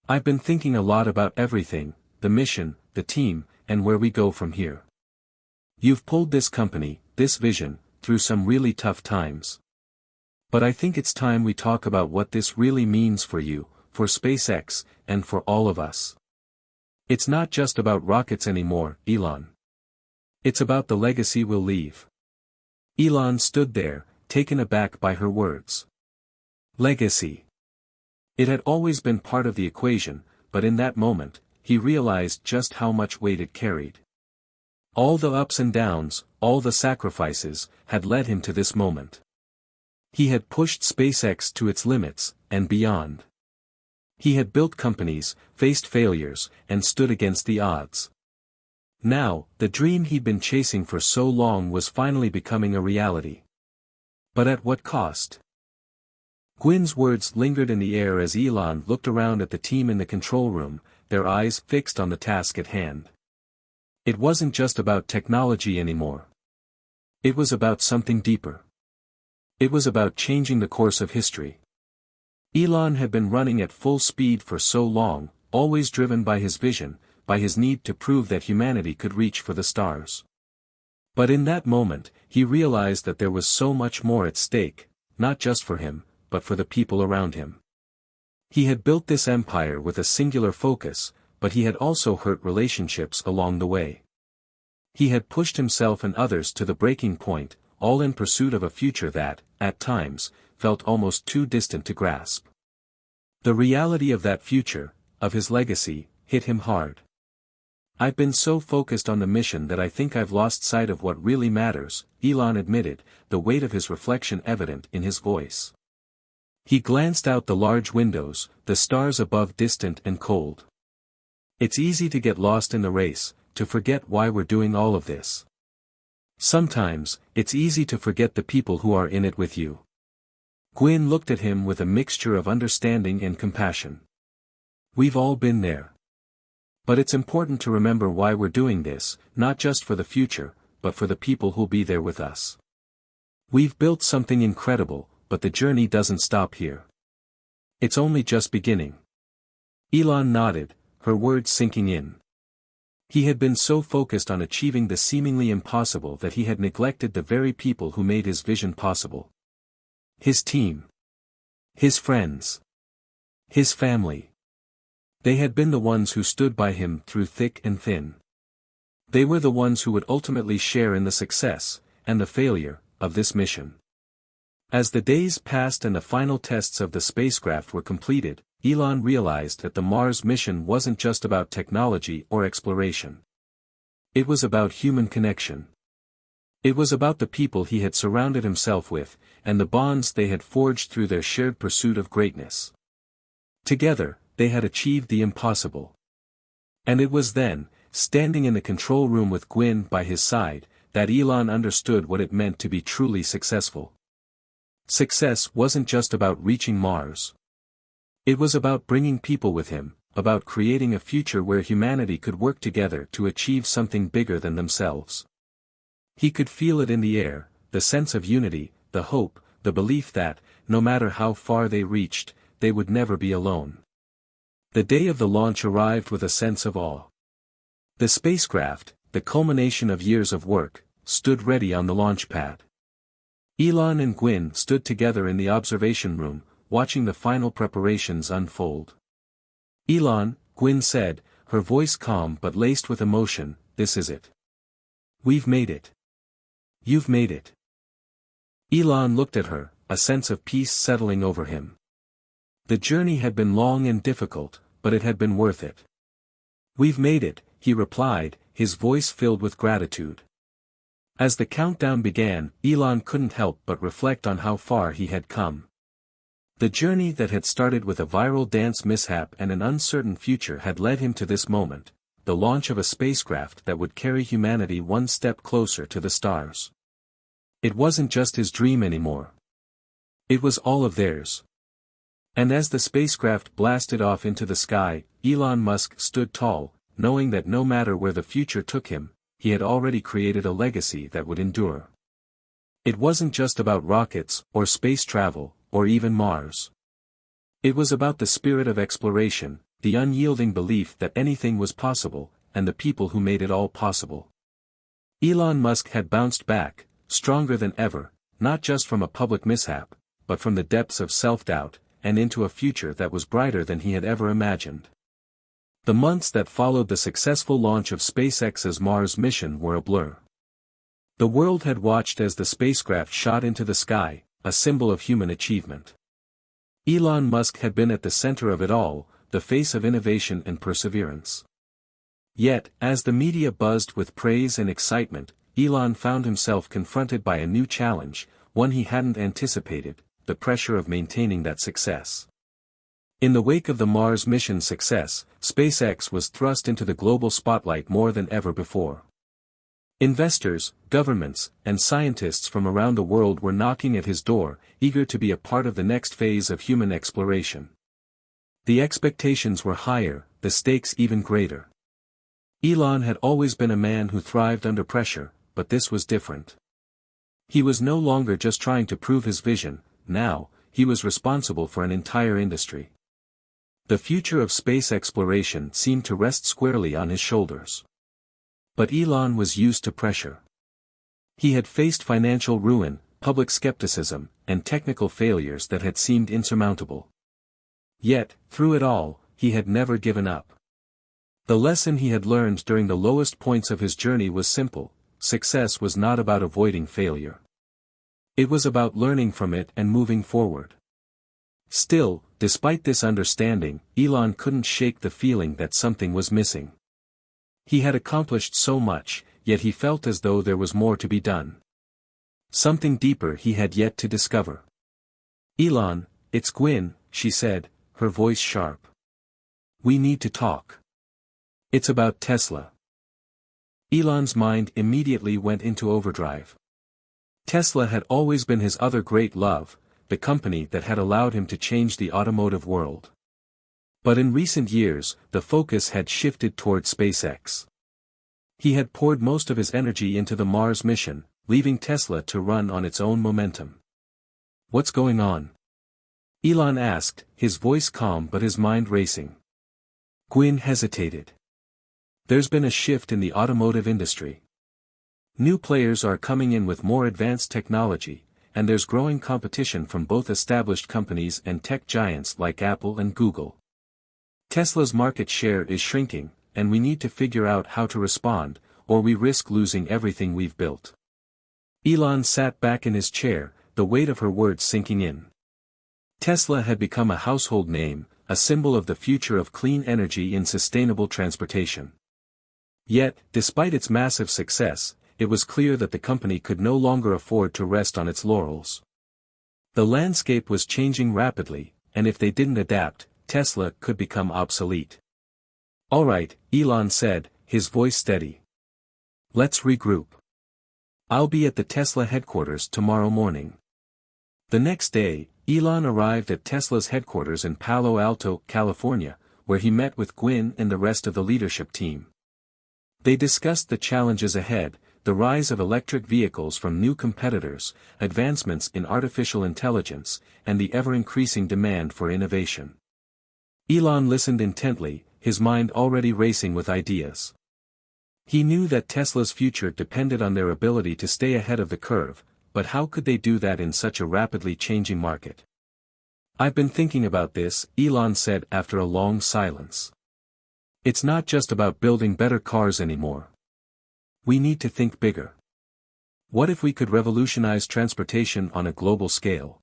"I've been thinking a lot about everything, the mission, the team, and where we go from here. You've pulled this company, this vision, through some really tough times. But I think it's time we talk about what this really means for you, for SpaceX, and for all of us. It's not just about rockets anymore, Elon. It's about the legacy we'll leave." Elon stood there, taken aback by her words. Legacy. It had always been part of the equation, but in that moment, he realized just how much weight it carried. All the ups and downs, all the sacrifices, had led him to this moment. He had pushed SpaceX to its limits, and beyond. He had built companies, faced failures, and stood against the odds. Now, the dream he'd been chasing for so long was finally becoming a reality. But at what cost? Gwyn's words lingered in the air as Elon looked around at the team in the control room, their eyes fixed on the task at hand. It wasn't just about technology anymore. It was about something deeper. It was about changing the course of history. Elon had been running at full speed for so long, always driven by his vision, by his need to prove that humanity could reach for the stars. But in that moment, he realized that there was so much more at stake, not just for him, but for the people around him. He had built this empire with a singular focus, but he had also hurt relationships along the way. He had pushed himself and others to the breaking point, all in pursuit of a future that, at times, felt almost too distant to grasp. The reality of that future, of his legacy, hit him hard. "I've been so focused on the mission that I think I've lost sight of what really matters," Elon admitted, the weight of his reflection evident in his voice. He glanced out the large windows, the stars above distant and cold. "It's easy to get lost in the race, to forget why we're doing all of this. Sometimes, it's easy to forget the people who are in it with you." Gwyn looked at him with a mixture of understanding and compassion. "We've all been there. But it's important to remember why we're doing this, not just for the future, but for the people who'll be there with us. We've built something incredible, but the journey doesn't stop here. It's only just beginning." Elon nodded, her words sinking in. He had been so focused on achieving the seemingly impossible that he had neglected the very people who made his vision possible. His team. His friends. His family. They had been the ones who stood by him through thick and thin. They were the ones who would ultimately share in the success, and the failure, of this mission. As the days passed and the final tests of the spacecraft were completed, Elon realized that the Mars mission wasn't just about technology or exploration. It was about human connection. It was about the people he had surrounded himself with, and the bonds they had forged through their shared pursuit of greatness. Together, they had achieved the impossible. And it was then, standing in the control room with Gwyn by his side, that Elon understood what it meant to be truly successful. Success wasn't just about reaching Mars. It was about bringing people with him, about creating a future where humanity could work together to achieve something bigger than themselves. He could feel it in the air, the sense of unity, the hope, the belief that, no matter how far they reached, they would never be alone. The day of the launch arrived with a sense of awe. The spacecraft, the culmination of years of work, stood ready on the launch pad. Elon and Gwyn stood together in the observation room, watching the final preparations unfold. "Elon," Gwyn said, her voice calm but laced with emotion, "this is it. We've made it. You've made it." Elon looked at her, a sense of peace settling over him. The journey had been long and difficult, but it had been worth it. "We've made it," he replied, his voice filled with gratitude. As the countdown began, Elon couldn't help but reflect on how far he had come. The journey that had started with a viral dance mishap and an uncertain future had led him to this moment, the launch of a spacecraft that would carry humanity one step closer to the stars. It wasn't just his dream anymore. It was all of theirs. And as the spacecraft blasted off into the sky, Elon Musk stood tall, knowing that no matter where the future took him, he had already created a legacy that would endure. It wasn't just about rockets, or space travel, or even Mars. It was about the spirit of exploration, the unyielding belief that anything was possible, and the people who made it all possible. Elon Musk had bounced back, stronger than ever, not just from a public mishap, but from the depths of self-doubt, and into a future that was brighter than he had ever imagined. The months that followed the successful launch of SpaceX's Mars mission were a blur. The world had watched as the spacecraft shot into the sky, a symbol of human achievement. Elon Musk had been at the center of it all, the face of innovation and perseverance. Yet, as the media buzzed with praise and excitement, Elon found himself confronted by a new challenge, one he hadn't anticipated, the pressure of maintaining that success. In the wake of the Mars mission's success, SpaceX was thrust into the global spotlight more than ever before. Investors, governments, and scientists from around the world were knocking at his door, eager to be a part of the next phase of human exploration. The expectations were higher, the stakes even greater. Elon had always been a man who thrived under pressure, but this was different. He was no longer just trying to prove his vision, now, he was responsible for an entire industry. The future of space exploration seemed to rest squarely on his shoulders. But Elon was used to pressure. He had faced financial ruin, public skepticism, and technical failures that had seemed insurmountable. Yet, through it all, he had never given up. The lesson he had learned during the lowest points of his journey was simple: success was not about avoiding failure. It was about learning from it and moving forward. Still, despite this understanding, Elon couldn't shake the feeling that something was missing. He had accomplished so much, yet he felt as though there was more to be done. Something deeper he had yet to discover. "Elon, it's Gwyn," she said, her voice sharp. "We need to talk. It's about Tesla." Elon's mind immediately went into overdrive. Tesla had always been his other great love, the company that had allowed him to change the automotive world. But in recent years, the focus had shifted toward SpaceX. He had poured most of his energy into the Mars mission, leaving Tesla to run on its own momentum. "What's going on?" Elon asked, his voice calm but his mind racing. Gwyn hesitated. "There's been a shift in the automotive industry. New players are coming in with more advanced technology, and there's growing competition from both established companies and tech giants like Apple and Google. Tesla's market share is shrinking, and we need to figure out how to respond, or we risk losing everything we've built." Elon sat back in his chair, the weight of her words sinking in. Tesla had become a household name, a symbol of the future of clean energy in sustainable transportation. Yet, despite its massive success, it was clear that the company could no longer afford to rest on its laurels. The landscape was changing rapidly, and if they didn't adapt, Tesla could become obsolete. "All right," Elon said, his voice steady. "Let's regroup. I'll be at the Tesla headquarters tomorrow morning." The next day, Elon arrived at Tesla's headquarters in Palo Alto, California, where he met with Gwyn and the rest of the leadership team. They discussed the challenges ahead, the rise of electric vehicles from new competitors, advancements in artificial intelligence, and the ever-increasing demand for innovation. Elon listened intently, his mind already racing with ideas. He knew that Tesla's future depended on their ability to stay ahead of the curve, but how could they do that in such a rapidly changing market? "I've been thinking about this," Elon said after a long silence. "It's not just about building better cars anymore. We need to think bigger. What if we could revolutionize transportation on a global scale?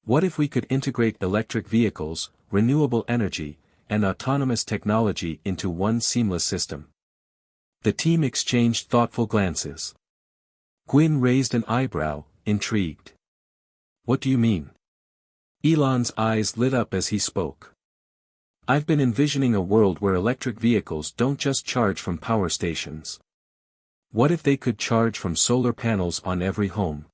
What if we could integrate electric vehicles, renewable energy, and autonomous technology into one seamless system?" The team exchanged thoughtful glances. Gwyn raised an eyebrow, intrigued. "What do you mean?" Elon's eyes lit up as he spoke. I've been envisioning a world where electric vehicles don't just charge from power stations. What if they could charge from solar panels on every home?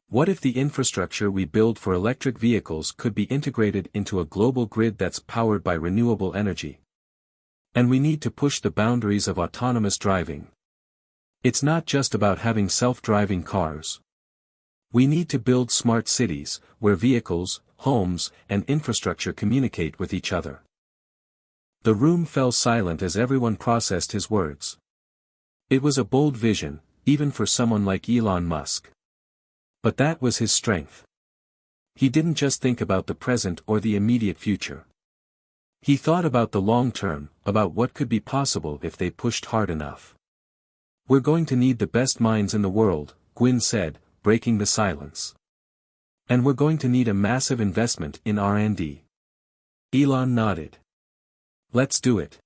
What if the infrastructure we build for electric vehicles could be integrated into a global grid that's powered by renewable energy? And we need to push the boundaries of autonomous driving. It's not just about having self-driving cars. We need to build smart cities, where vehicles, homes, and infrastructure communicate with each other. The room fell silent as everyone processed his words. It was a bold vision, even for someone like Elon Musk. But that was his strength. He didn't just think about the present or the immediate future. He thought about the long term, about what could be possible if they pushed hard enough. We're going to need the best minds in the world, Gwyn said, breaking the silence. And we're going to need a massive investment in R&D. Elon nodded. Let's do it.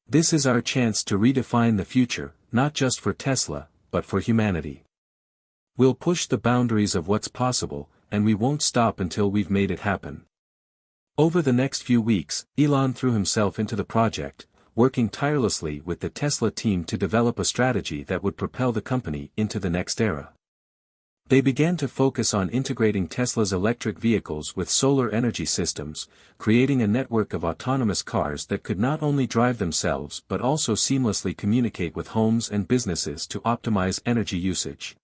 This is our chance to redefine the future, not just for Tesla, but for humanity. We'll push the boundaries of what's possible, and we won't stop until we've made it happen. Over the next few weeks, Elon threw himself into the project, working tirelessly with the Tesla team to develop a strategy that would propel the company into the next era. They began to focus on integrating Tesla's electric vehicles with solar energy systems, creating a network of autonomous cars that could not only drive themselves but also seamlessly communicate with homes and businesses to optimize energy usage.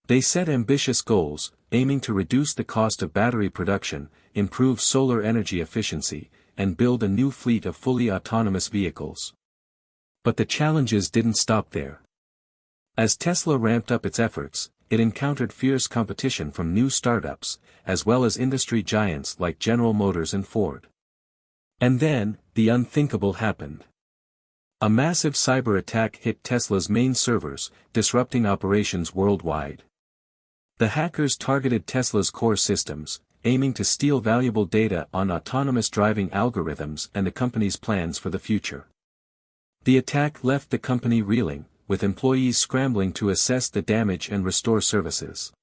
They set ambitious goals, aiming to reduce the cost of battery production, improve solar energy efficiency, and build a new fleet of fully autonomous vehicles. But the challenges didn't stop there. As Tesla ramped up its efforts, it encountered fierce competition from new startups, as well as industry giants like General Motors and Ford. And then, the unthinkable happened. A massive cyber attack hit Tesla's main servers, disrupting operations worldwide. The hackers targeted Tesla's core systems, aiming to steal valuable data on autonomous driving algorithms and the company's plans for the future. The attack left the company reeling, with employees scrambling to assess the damage and restore services.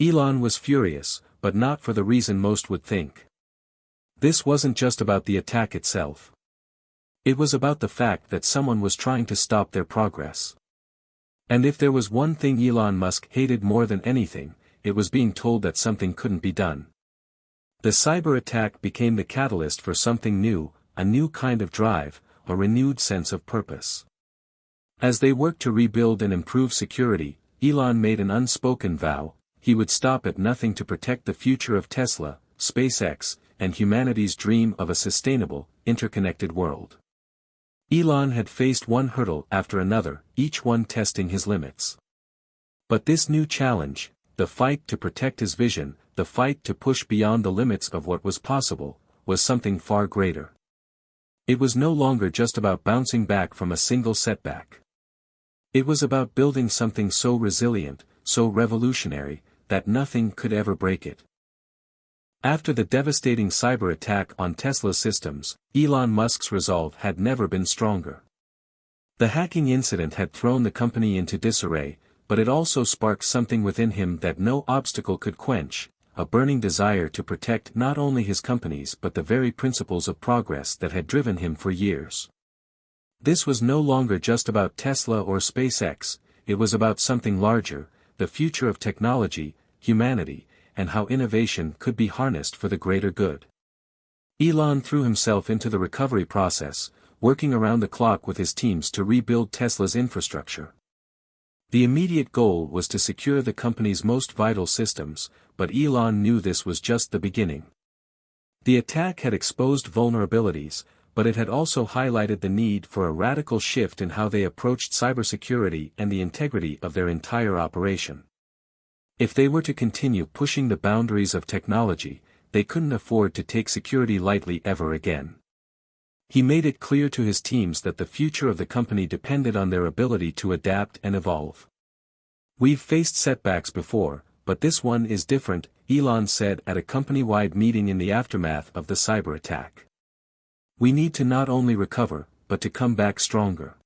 Elon was furious, but not for the reason most would think. This wasn't just about the attack itself. It was about the fact that someone was trying to stop their progress. And if there was one thing Elon Musk hated more than anything, it was being told that something couldn't be done. The cyber attack became the catalyst for something new, a new kind of drive, a renewed sense of purpose. As they worked to rebuild and improve security, Elon made an unspoken vow: he would stop at nothing to protect the future of Tesla, SpaceX, and humanity's dream of a sustainable, interconnected world. Elon had faced one hurdle after another, each one testing his limits. But this new challenge, the fight to protect his vision, the fight to push beyond the limits of what was possible, was something far greater. It was no longer just about bouncing back from a single setback. It was about building something so resilient, so revolutionary, that nothing could ever break it. After the devastating cyber attack on Tesla's systems, Elon Musk's resolve had never been stronger. The hacking incident had thrown the company into disarray, but it also sparked something within him that no obstacle could quench, a burning desire to protect not only his companies but the very principles of progress that had driven him for years. This was no longer just about Tesla or SpaceX, it was about something larger, the future of technology, humanity, and how innovation could be harnessed for the greater good. Elon threw himself into the recovery process, working around the clock with his teams to rebuild Tesla's infrastructure. The immediate goal was to secure the company's most vital systems, but Elon knew this was just the beginning. The attack had exposed vulnerabilities, but it had also highlighted the need for a radical shift in how they approached cybersecurity and the integrity of their entire operation. If they were to continue pushing the boundaries of technology, they couldn't afford to take security lightly ever again. He made it clear to his teams that the future of the company depended on their ability to adapt and evolve. "We've faced setbacks before, but this one is different," Elon said at a company-wide meeting in the aftermath of the cyber attack. "We need to not only recover, but to come back stronger.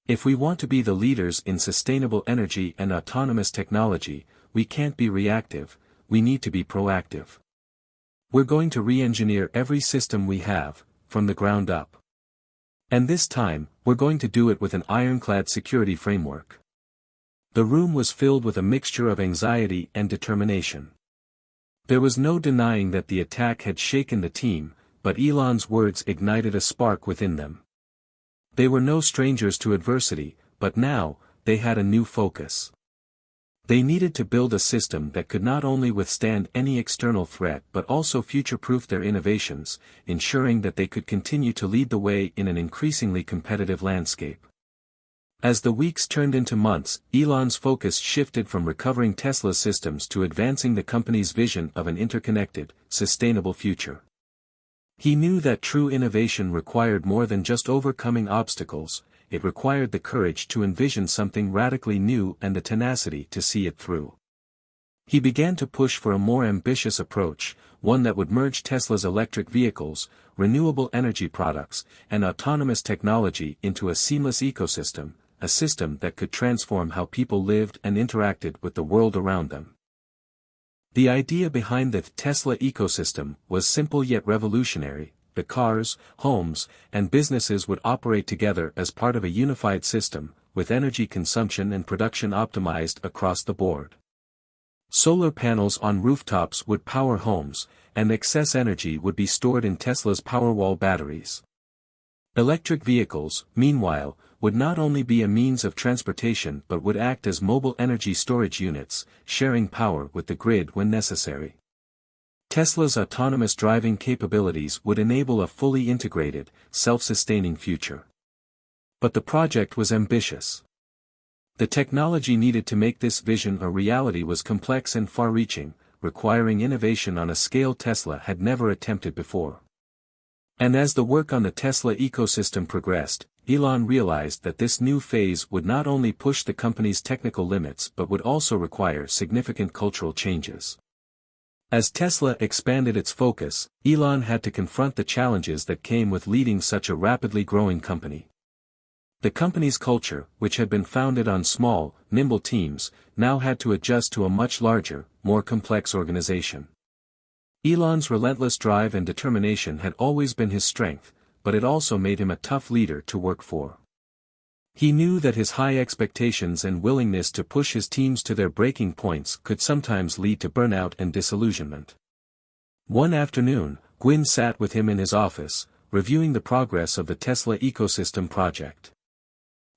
If we want to be the leaders in sustainable energy and autonomous technology, we can't be reactive, we need to be proactive." We're going to re-engineer every system we have, from the ground up. And this time, we're going to do it with an ironclad security framework. The room was filled with a mixture of anxiety and determination. There was no denying that the attack had shaken the team, but Elon's words ignited a spark within them. They were no strangers to adversity, but now, they had a new focus. They needed to build a system that could not only withstand any external threat but also future-proof their innovations, ensuring that they could continue to lead the way in an increasingly competitive landscape. As the weeks turned into months, Elon's focus shifted from recovering Tesla's systems to advancing the company's vision of an interconnected, sustainable future. He knew that true innovation required more than just overcoming obstacles, it required the courage to envision something radically new and the tenacity to see it through. He began to push for a more ambitious approach, one that would merge Tesla's electric vehicles, renewable energy products, and autonomous technology into a seamless ecosystem, a system that could transform how people lived and interacted with the world around them. The idea behind the Tesla ecosystem was simple yet revolutionary. The cars, homes, and businesses would operate together as part of a unified system, with energy consumption and production optimized across the board. Solar panels on rooftops would power homes, and excess energy would be stored in Tesla's Powerwall batteries. Electric vehicles, meanwhile, would not only be a means of transportation but would act as mobile energy storage units, sharing power with the grid when necessary. Tesla's autonomous driving capabilities would enable a fully integrated, self-sustaining future. But the project was ambitious. The technology needed to make this vision a reality was complex and far-reaching, requiring innovation on a scale Tesla had never attempted before. And as the work on the Tesla ecosystem progressed, Elon realized that this new phase would not only push the company's technical limits but would also require significant cultural changes. As Tesla expanded its focus, Elon had to confront the challenges that came with leading such a rapidly growing company. The company's culture, which had been founded on small, nimble teams, now had to adjust to a much larger, more complex organization. Elon's relentless drive and determination had always been his strength, but it also made him a tough leader to work for. He knew that his high expectations and willingness to push his teams to their breaking points could sometimes lead to burnout and disillusionment. One afternoon, Gwyn sat with him in his office, reviewing the progress of the Tesla ecosystem project.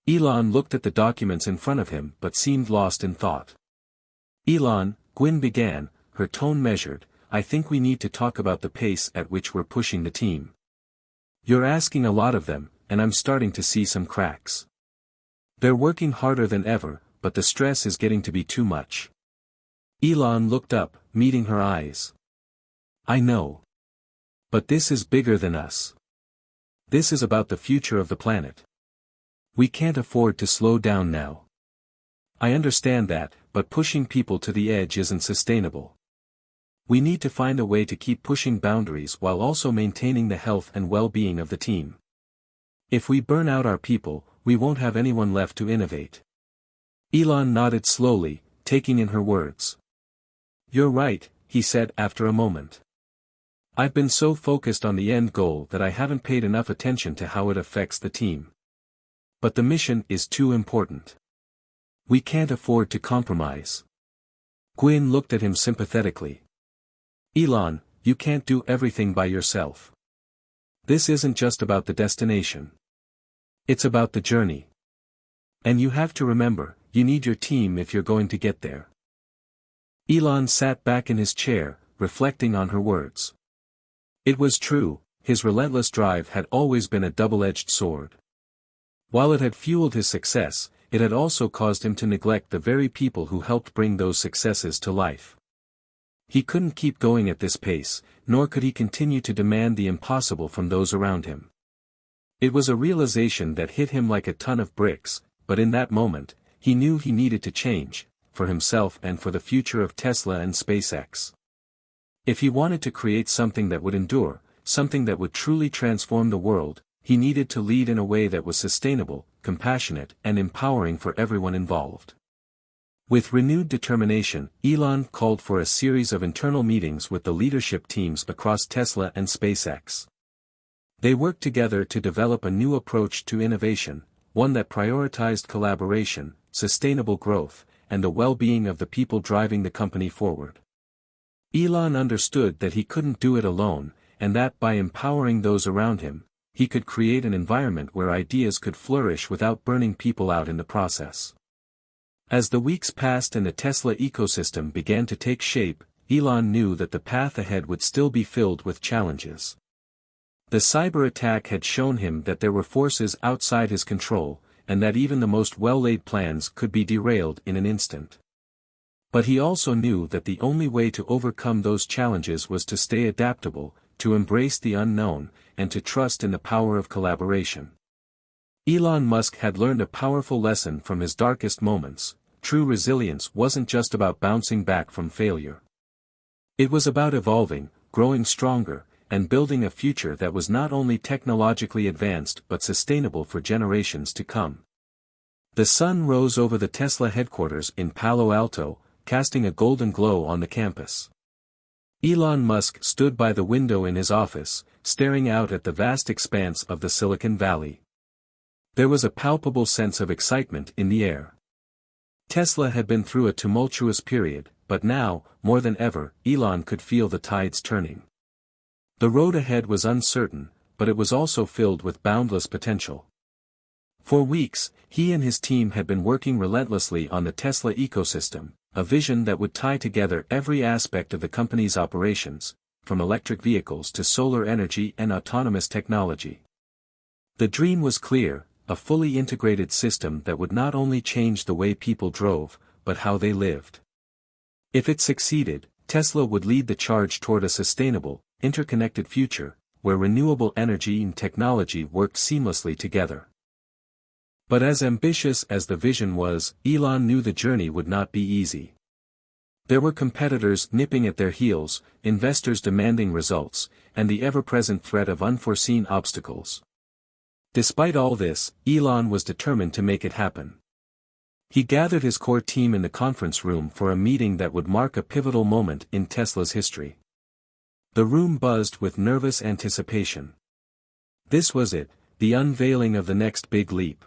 Elon looked at the documents in front of him but seemed lost in thought. "Elon," Gwyn began, her tone measured, "I think we need to talk about the pace at which we're pushing the team. You're asking a lot of them, and I'm starting to see some cracks. They're working harder than ever, but the stress is getting to be too much." Elon looked up, meeting her eyes. "I know. But this is bigger than us. This is about the future of the planet. We can't afford to slow down now. I understand that, but pushing people to the edge isn't sustainable. We need to find a way to keep pushing boundaries while also maintaining the health and well-being of the team. If we burn out our people, we won't have anyone left to innovate." Elon nodded slowly, taking in her words. "You're right," he said after a moment. "I've been so focused on the end goal that I haven't paid enough attention to how it affects the team. But the mission is too important. We can't afford to compromise." Gwyn looked at him sympathetically. "Elon, you can't do everything by yourself. This isn't just about the destination. It's about the journey. And you have to remember, you need your team if you're going to get there." Elon sat back in his chair, reflecting on her words. It was true, his relentless drive had always been a double-edged sword. While it had fueled his success, it had also caused him to neglect the very people who helped bring those successes to life. He couldn't keep going at this pace, nor could he continue to demand the impossible from those around him. It was a realization that hit him like a ton of bricks, but in that moment, he knew he needed to change, for himself and for the future of Tesla and SpaceX. If he wanted to create something that would endure, something that would truly transform the world, he needed to lead in a way that was sustainable, compassionate, and empowering for everyone involved. With renewed determination, Elon called for a series of internal meetings with the leadership teams across Tesla and SpaceX. They worked together to develop a new approach to innovation, one that prioritized collaboration, sustainable growth, and the well-being of the people driving the company forward. Elon understood that he couldn't do it alone, and that by empowering those around him, he could create an environment where ideas could flourish without burning people out in the process. As the weeks passed and the Tesla ecosystem began to take shape, Elon knew that the path ahead would still be filled with challenges. The cyber attack had shown him that there were forces outside his control, and that even the most well-laid plans could be derailed in an instant. But he also knew that the only way to overcome those challenges was to stay adaptable, to embrace the unknown, and to trust in the power of collaboration. Elon Musk had learned a powerful lesson from his darkest moments. True resilience wasn't just about bouncing back from failure. It was about evolving, growing stronger, and building a future that was not only technologically advanced but sustainable for generations to come. The sun rose over the Tesla headquarters in Palo Alto, casting a golden glow on the campus. Elon Musk stood by the window in his office, staring out at the vast expanse of the Silicon Valley. There was a palpable sense of excitement in the air. Tesla had been through a tumultuous period, but now, more than ever, Elon could feel the tides turning. The road ahead was uncertain, but it was also filled with boundless potential. For weeks, he and his team had been working relentlessly on the Tesla ecosystem, a vision that would tie together every aspect of the company's operations, from electric vehicles to solar energy and autonomous technology. The dream was clear, a fully integrated system that would not only change the way people drove, but how they lived. If it succeeded, Tesla would lead the charge toward a sustainable, interconnected future, where renewable energy and technology worked seamlessly together. But as ambitious as the vision was, Elon knew the journey would not be easy. There were competitors nipping at their heels, investors demanding results, and the ever-present threat of unforeseen obstacles. Despite all this, Elon was determined to make it happen. He gathered his core team in the conference room for a meeting that would mark a pivotal moment in Tesla's history. The room buzzed with nervous anticipation. This was it, the unveiling of the next big leap.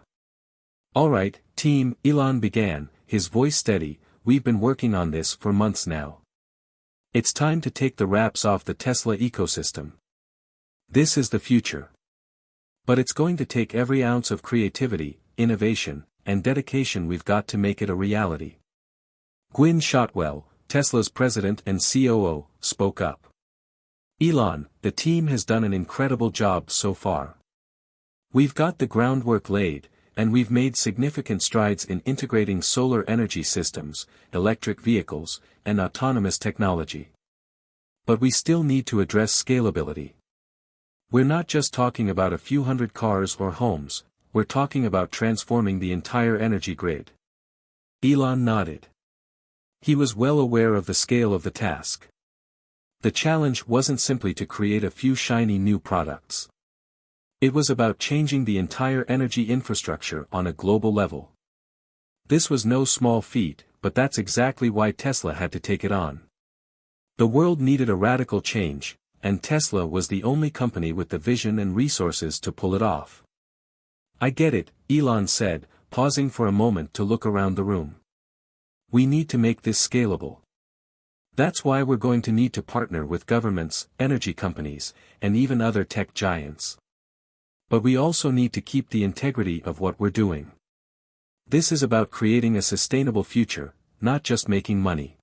"All right, team," Elon began, his voice steady, "we've been working on this for months now. It's time to take the wraps off the Tesla ecosystem. This is the future. But it's going to take every ounce of creativity, innovation, and dedication we've got to make it a reality." Gwynne Shotwell, Tesla's president and COO, spoke up. "Elon, the team has done an incredible job so far. We've got the groundwork laid, and we've made significant strides in integrating solar energy systems, electric vehicles, and autonomous technology. But we still need to address scalability. We're not just talking about a few hundred cars or homes, we're talking about transforming the entire energy grid." Elon nodded. He was well aware of the scale of the task. The challenge wasn't simply to create a few shiny new products. It was about changing the entire energy infrastructure on a global level. This was no small feat, but that's exactly why Tesla had to take it on. The world needed a radical change, and Tesla was the only company with the vision and resources to pull it off. "I get it," Elon said, pausing for a moment to look around the room. "We need to make this scalable. That's why we're going to need to partner with governments, energy companies, and even other tech giants. But we also need to keep the integrity of what we're doing. This is about creating a sustainable future, not just making money.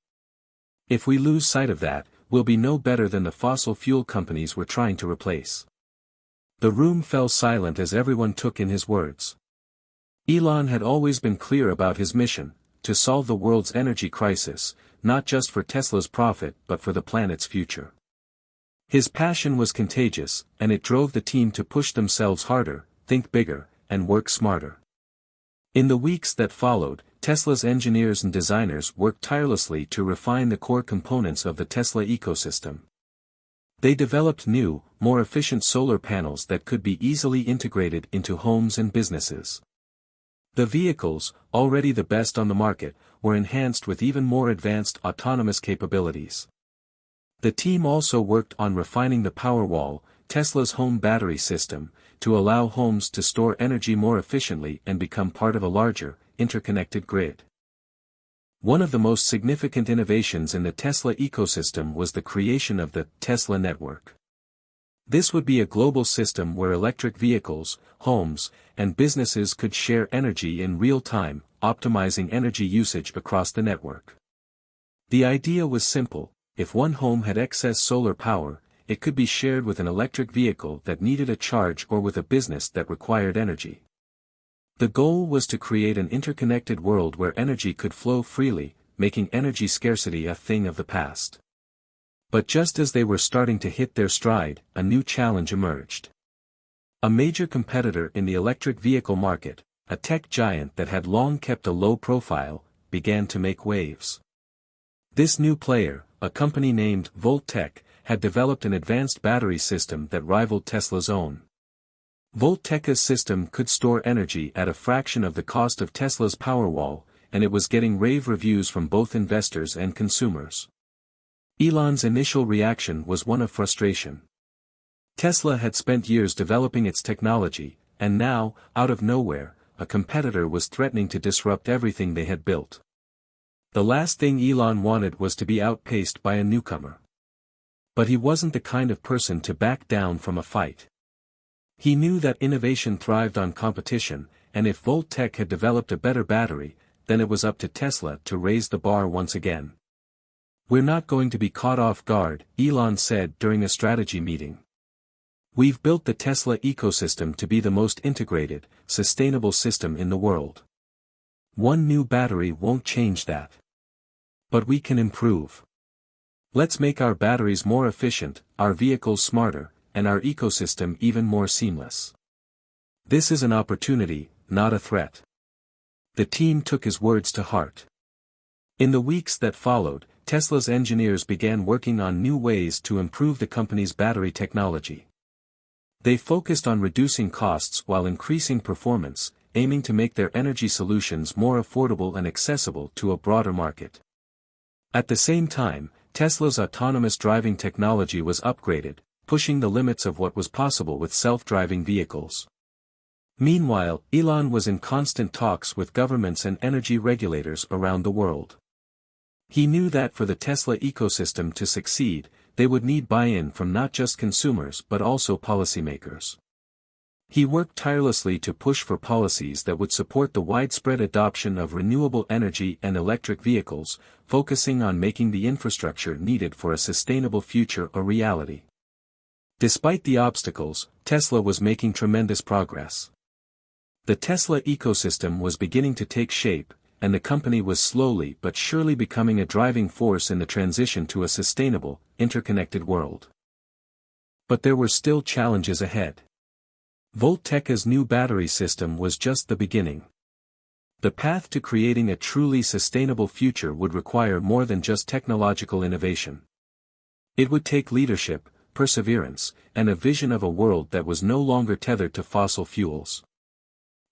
If we lose sight of that, we'll be no better than the fossil fuel companies we're trying to replace." The room fell silent as everyone took in his words. Elon had always been clear about his mission, to solve the world's energy crisis, not just for Tesla's profit but for the planet's future. His passion was contagious, and it drove the team to push themselves harder, think bigger, and work smarter. In the weeks that followed, Tesla's engineers and designers worked tirelessly to refine the core components of the Tesla ecosystem. They developed new, more efficient solar panels that could be easily integrated into homes and businesses. The vehicles, already the best on the market, were enhanced with even more advanced autonomous capabilities. The team also worked on refining the Powerwall, Tesla's home battery system, to allow homes to store energy more efficiently and become part of a larger, interconnected grid. One of the most significant innovations in the Tesla ecosystem was the creation of the Tesla network. This would be a global system where electric vehicles, homes, and businesses could share energy in real time, optimizing energy usage across the network. The idea was simple: if one home had excess solar power, it could be shared with an electric vehicle that needed a charge or with a business that required energy. The goal was to create an interconnected world where energy could flow freely, making energy scarcity a thing of the past. But just as they were starting to hit their stride, a new challenge emerged. A major competitor in the electric vehicle market, a tech giant that had long kept a low profile, began to make waves. This new player, a company named Voltec, had developed an advanced battery system that rivaled Tesla's own. Voltec's system could store energy at a fraction of the cost of Tesla's Powerwall, and it was getting rave reviews from both investors and consumers. Elon's initial reaction was one of frustration. Tesla had spent years developing its technology, and now, out of nowhere, a competitor was threatening to disrupt everything they had built. The last thing Elon wanted was to be outpaced by a newcomer. But he wasn't the kind of person to back down from a fight. He knew that innovation thrived on competition, and if Voltec had developed a better battery, then it was up to Tesla to raise the bar once again. "We're not going to be caught off guard," Elon said during a strategy meeting. "We've built the Tesla ecosystem to be the most integrated, sustainable system in the world. One new battery won't change that. But we can improve. Let's make our batteries more efficient, our vehicles smarter, and our ecosystem even more seamless. This is an opportunity, not a threat." The team took his words to heart. In the weeks that followed, Tesla's engineers began working on new ways to improve the company's battery technology. They focused on reducing costs while increasing performance, aiming to make their energy solutions more affordable and accessible to a broader market. At the same time, Tesla's autonomous driving technology was upgraded, pushing the limits of what was possible with self-driving vehicles. Meanwhile, Elon was in constant talks with governments and energy regulators around the world. He knew that for the Tesla ecosystem to succeed, they would need buy-in from not just consumers but also policymakers. He worked tirelessly to push for policies that would support the widespread adoption of renewable energy and electric vehicles, focusing on making the infrastructure needed for a sustainable future a reality. Despite the obstacles, Tesla was making tremendous progress. The Tesla ecosystem was beginning to take shape, and the company was slowly but surely becoming a driving force in the transition to a sustainable, interconnected world. But there were still challenges ahead. Voltec's new battery system was just the beginning. The path to creating a truly sustainable future would require more than just technological innovation. It would take leadership, perseverance, and a vision of a world that was no longer tethered to fossil fuels.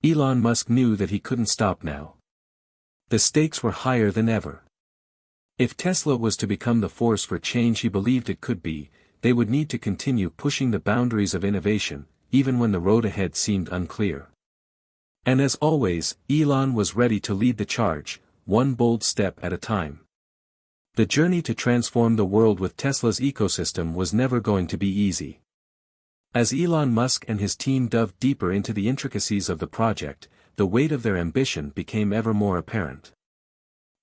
Elon Musk knew that he couldn't stop now. The stakes were higher than ever. If Tesla was to become the force for change he believed it could be, they would need to continue pushing the boundaries of innovation, even when the road ahead seemed unclear. And as always, Elon was ready to lead the charge, one bold step at a time. The journey to transform the world with Tesla's ecosystem was never going to be easy. As Elon Musk and his team dove deeper into the intricacies of the project, the weight of their ambition became ever more apparent.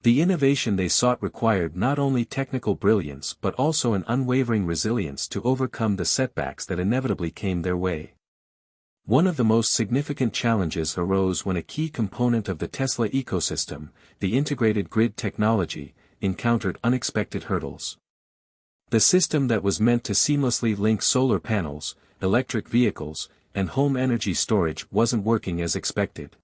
The innovation they sought required not only technical brilliance but also an unwavering resilience to overcome the setbacks that inevitably came their way. One of the most significant challenges arose when a key component of the Tesla ecosystem, the integrated grid technology, encountered unexpected hurdles. The system that was meant to seamlessly link solar panels, electric vehicles, and home energy storage wasn't working as expected.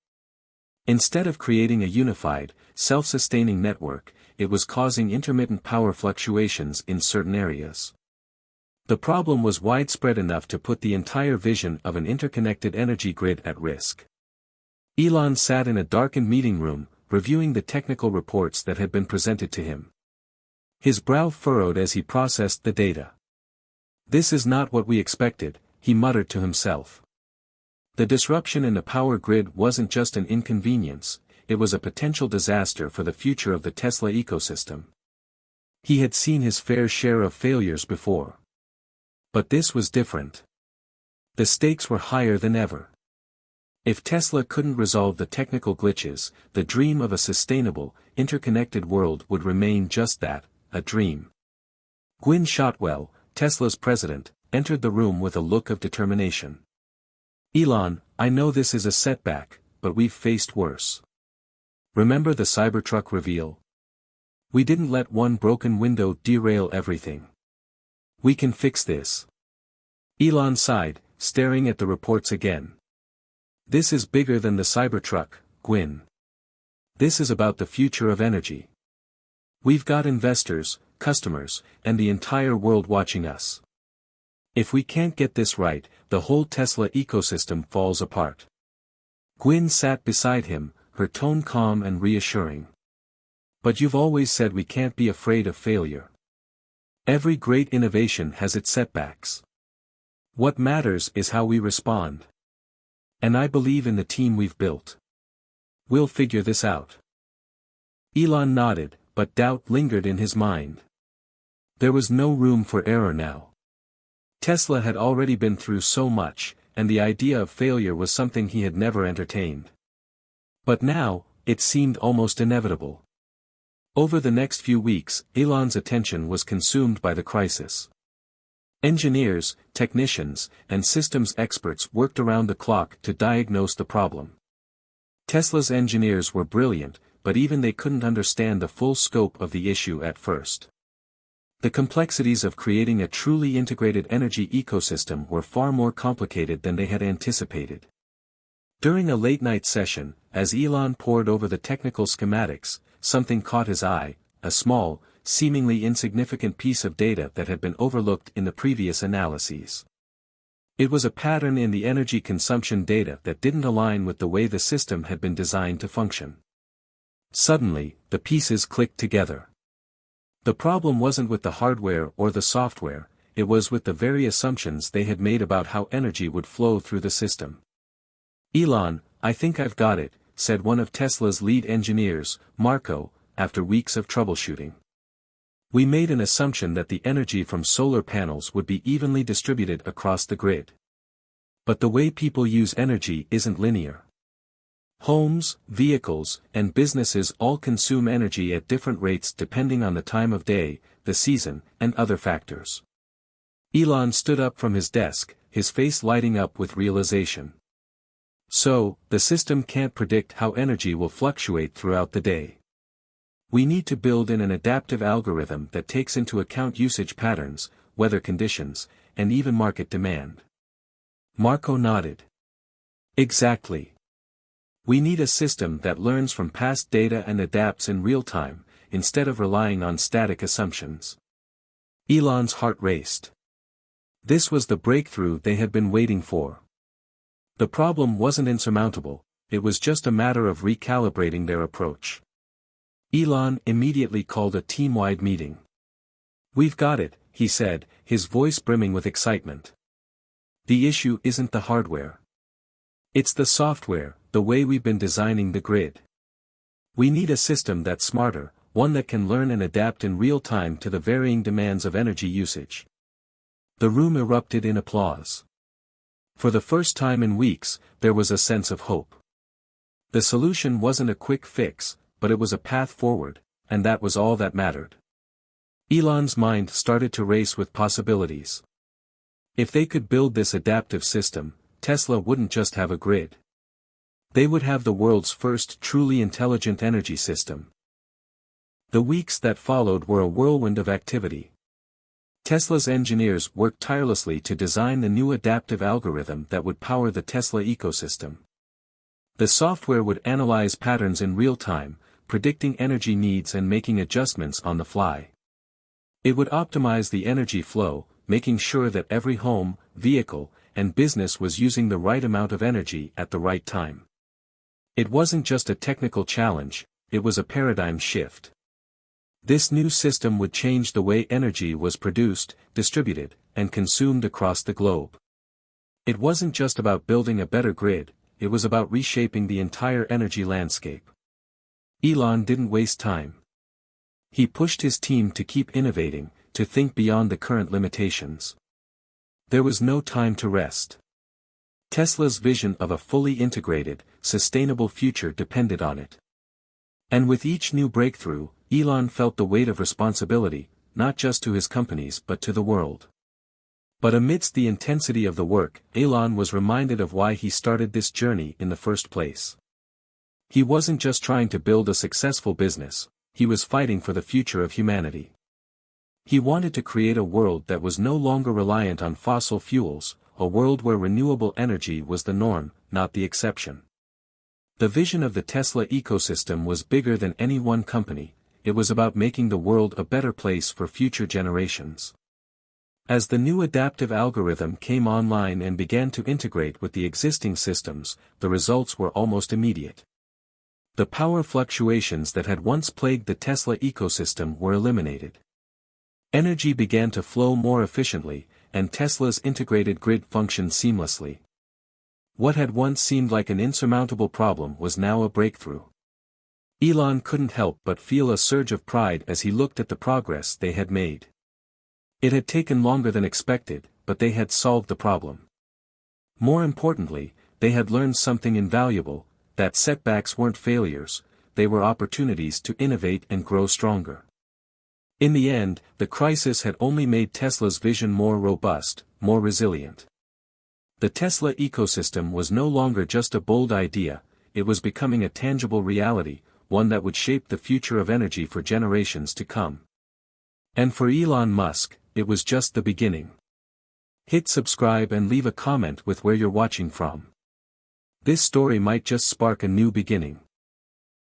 Instead of creating a unified, self-sustaining network, it was causing intermittent power fluctuations in certain areas. The problem was widespread enough to put the entire vision of an interconnected energy grid at risk. Elon sat in a darkened meeting room, reviewing the technical reports that had been presented to him. His brow furrowed as he processed the data. "This is not what we expected," he muttered to himself. The disruption in the power grid wasn't just an inconvenience, it was a potential disaster for the future of the Tesla ecosystem. He had seen his fair share of failures before. But this was different. The stakes were higher than ever. If Tesla couldn't resolve the technical glitches, the dream of a sustainable, interconnected world would remain just that, a dream. Gwynne Shotwell, Tesla's president, entered the room with a look of determination. "Elon, I know this is a setback, but we've faced worse. Remember the Cybertruck reveal? We didn't let one broken window derail everything. We can fix this." Elon sighed, staring at the reports again. "This is bigger than the Cybertruck, Gwynne. This is about the future of energy. We've got investors, customers, and the entire world watching us. If we can't get this right, the whole Tesla ecosystem falls apart." Gwynne sat beside him, her tone calm and reassuring. "But you've always said we can't be afraid of failure. Every great innovation has its setbacks. What matters is how we respond. And I believe in the team we've built. We'll figure this out." Elon nodded, but doubt lingered in his mind. There was no room for error now. Tesla had already been through so much, and the idea of failure was something he had never entertained. But now, it seemed almost inevitable. Over the next few weeks, Elon's attention was consumed by the crisis. Engineers, technicians, and systems experts worked around the clock to diagnose the problem. Tesla's engineers were brilliant, but even they couldn't understand the full scope of the issue at first. The complexities of creating a truly integrated energy ecosystem were far more complicated than they had anticipated. During a late-night session, as Elon pored over the technical schematics, something caught his eye, a small, seemingly insignificant piece of data that had been overlooked in the previous analyses. It was a pattern in the energy consumption data that didn't align with the way the system had been designed to function. Suddenly, the pieces clicked together. The problem wasn't with the hardware or the software, it was with the very assumptions they had made about how energy would flow through the system. "Elon, I think I've got it," said one of Tesla's lead engineers, Marco, after weeks of troubleshooting. "We made an assumption that the energy from solar panels would be evenly distributed across the grid. But the way people use energy isn't linear. Homes, vehicles, and businesses all consume energy at different rates depending on the time of day, the season, and other factors." Elon stood up from his desk, his face lighting up with realization. "So, the system can't predict how energy will fluctuate throughout the day. We need to build in an adaptive algorithm that takes into account usage patterns, weather conditions, and even market demand." Marco nodded. "Exactly. We need a system that learns from past data and adapts in real time, instead of relying on static assumptions." Elon's heart raced. This was the breakthrough they had been waiting for. The problem wasn't insurmountable, it was just a matter of recalibrating their approach. Elon immediately called a team-wide meeting. "We've got it," he said, his voice brimming with excitement. "The issue isn't the hardware. It's the software, the way we've been designing the grid. We need a system that's smarter, one that can learn and adapt in real time to the varying demands of energy usage." The room erupted in applause. For the first time in weeks, there was a sense of hope. The solution wasn't a quick fix, but it was a path forward, and that was all that mattered. Elon's mind started to race with possibilities. If they could build this adaptive system, Tesla wouldn't just have a grid. They would have the world's first truly intelligent energy system. The weeks that followed were a whirlwind of activity. Tesla's engineers worked tirelessly to design the new adaptive algorithm that would power the Tesla ecosystem. The software would analyze patterns in real time, predicting energy needs and making adjustments on the fly. It would optimize the energy flow, making sure that every home, vehicle, and business was using the right amount of energy at the right time. It wasn't just a technical challenge, it was a paradigm shift. This new system would change the way energy was produced, distributed, and consumed across the globe. It wasn't just about building a better grid, it was about reshaping the entire energy landscape. Elon didn't waste time. He pushed his team to keep innovating, to think beyond the current limitations. There was no time to rest. Tesla's vision of a fully integrated, sustainable future depended on it. And with each new breakthrough, Elon felt the weight of responsibility, not just to his companies but to the world. But amidst the intensity of the work, Elon was reminded of why he started this journey in the first place. He wasn't just trying to build a successful business, he was fighting for the future of humanity. He wanted to create a world that was no longer reliant on fossil fuels, a world where renewable energy was the norm, not the exception. The vision of the Tesla ecosystem was bigger than any one company, it was about making the world a better place for future generations. As the new adaptive algorithm came online and began to integrate with the existing systems, the results were almost immediate. The power fluctuations that had once plagued the Tesla ecosystem were eliminated. Energy began to flow more efficiently, and Tesla's integrated grid functioned seamlessly. What had once seemed like an insurmountable problem was now a breakthrough. Elon couldn't help but feel a surge of pride as he looked at the progress they had made. It had taken longer than expected, but they had solved the problem. More importantly, they had learned something invaluable, that setbacks weren't failures, they were opportunities to innovate and grow stronger. In the end, the crisis had only made Tesla's vision more robust, more resilient. The Tesla ecosystem was no longer just a bold idea, it was becoming a tangible reality, one that would shape the future of energy for generations to come. And for Elon Musk, it was just the beginning. Hit subscribe and leave a comment with where you're watching from. This story might just spark a new beginning.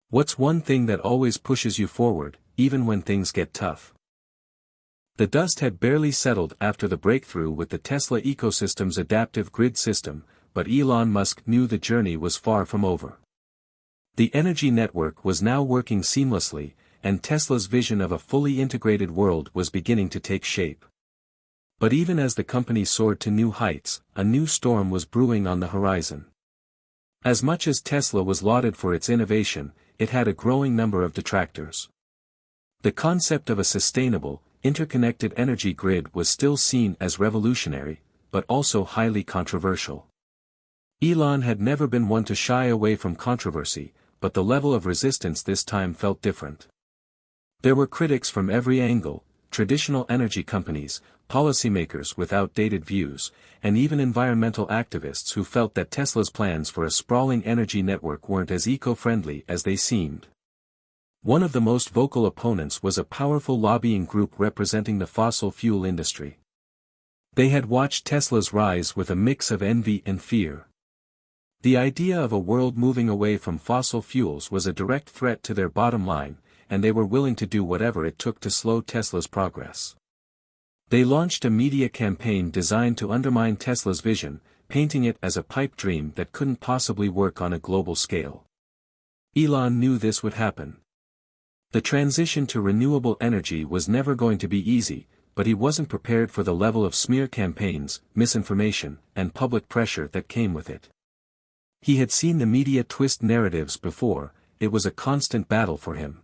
What's one thing that always pushes you forward, even when things get tough? The dust had barely settled after the breakthrough with the Tesla ecosystem's adaptive grid system, but Elon Musk knew the journey was far from over. The energy network was now working seamlessly, and Tesla's vision of a fully integrated world was beginning to take shape. But even as the company soared to new heights, a new storm was brewing on the horizon. As much as Tesla was lauded for its innovation, it had a growing number of detractors. The concept of a sustainable, interconnected energy grid was still seen as revolutionary, but also highly controversial. Elon had never been one to shy away from controversy, but the level of resistance this time felt different. There were critics from every angle, traditional energy companies, policymakers with outdated views, and even environmental activists who felt that Tesla's plans for a sprawling energy network weren't as eco-friendly as they seemed. One of the most vocal opponents was a powerful lobbying group representing the fossil fuel industry. They had watched Tesla's rise with a mix of envy and fear. The idea of a world moving away from fossil fuels was a direct threat to their bottom line, and they were willing to do whatever it took to slow Tesla's progress. They launched a media campaign designed to undermine Tesla's vision, painting it as a pipe dream that couldn't possibly work on a global scale. Elon knew this would happen. The transition to renewable energy was never going to be easy, but he wasn't prepared for the level of smear campaigns, misinformation, and public pressure that came with it. He had seen the media twist narratives before, it was a constant battle for him.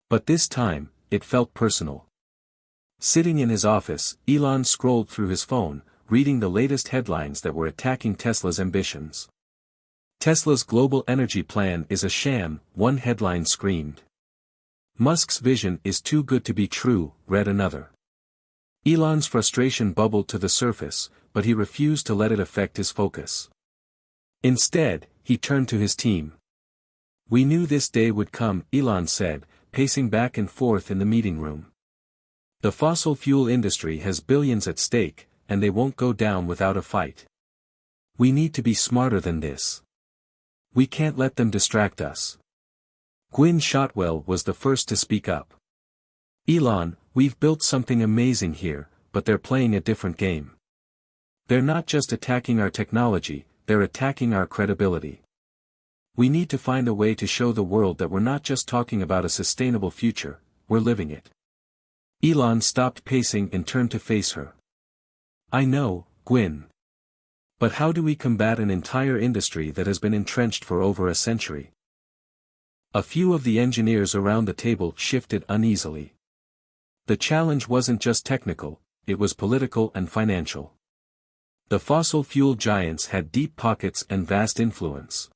But this time, it felt personal. Sitting in his office, Elon scrolled through his phone, reading the latest headlines that were attacking Tesla's ambitions. Tesla's global energy plan is a sham, one headline screamed. Musk's vision is too good to be true, read another. Elon's frustration bubbled to the surface, but he refused to let it affect his focus. Instead, he turned to his team. We knew this day would come, Elon said, pacing back and forth in the meeting room. The fossil fuel industry has billions at stake, and they won't go down without a fight. We need to be smarter than this. We can't let them distract us. Gwynne Shotwell was the first to speak up. Elon, we've built something amazing here, but they're playing a different game. They're not just attacking our technology, they're attacking our credibility. We need to find a way to show the world that we're not just talking about a sustainable future, we're living it. Elon stopped pacing and turned to face her. I know, Gwyn. But how do we combat an entire industry that has been entrenched for over a century? A few of the engineers around the table shifted uneasily. The challenge wasn't just technical, it was political and financial. The fossil fuel giants had deep pockets and vast influence.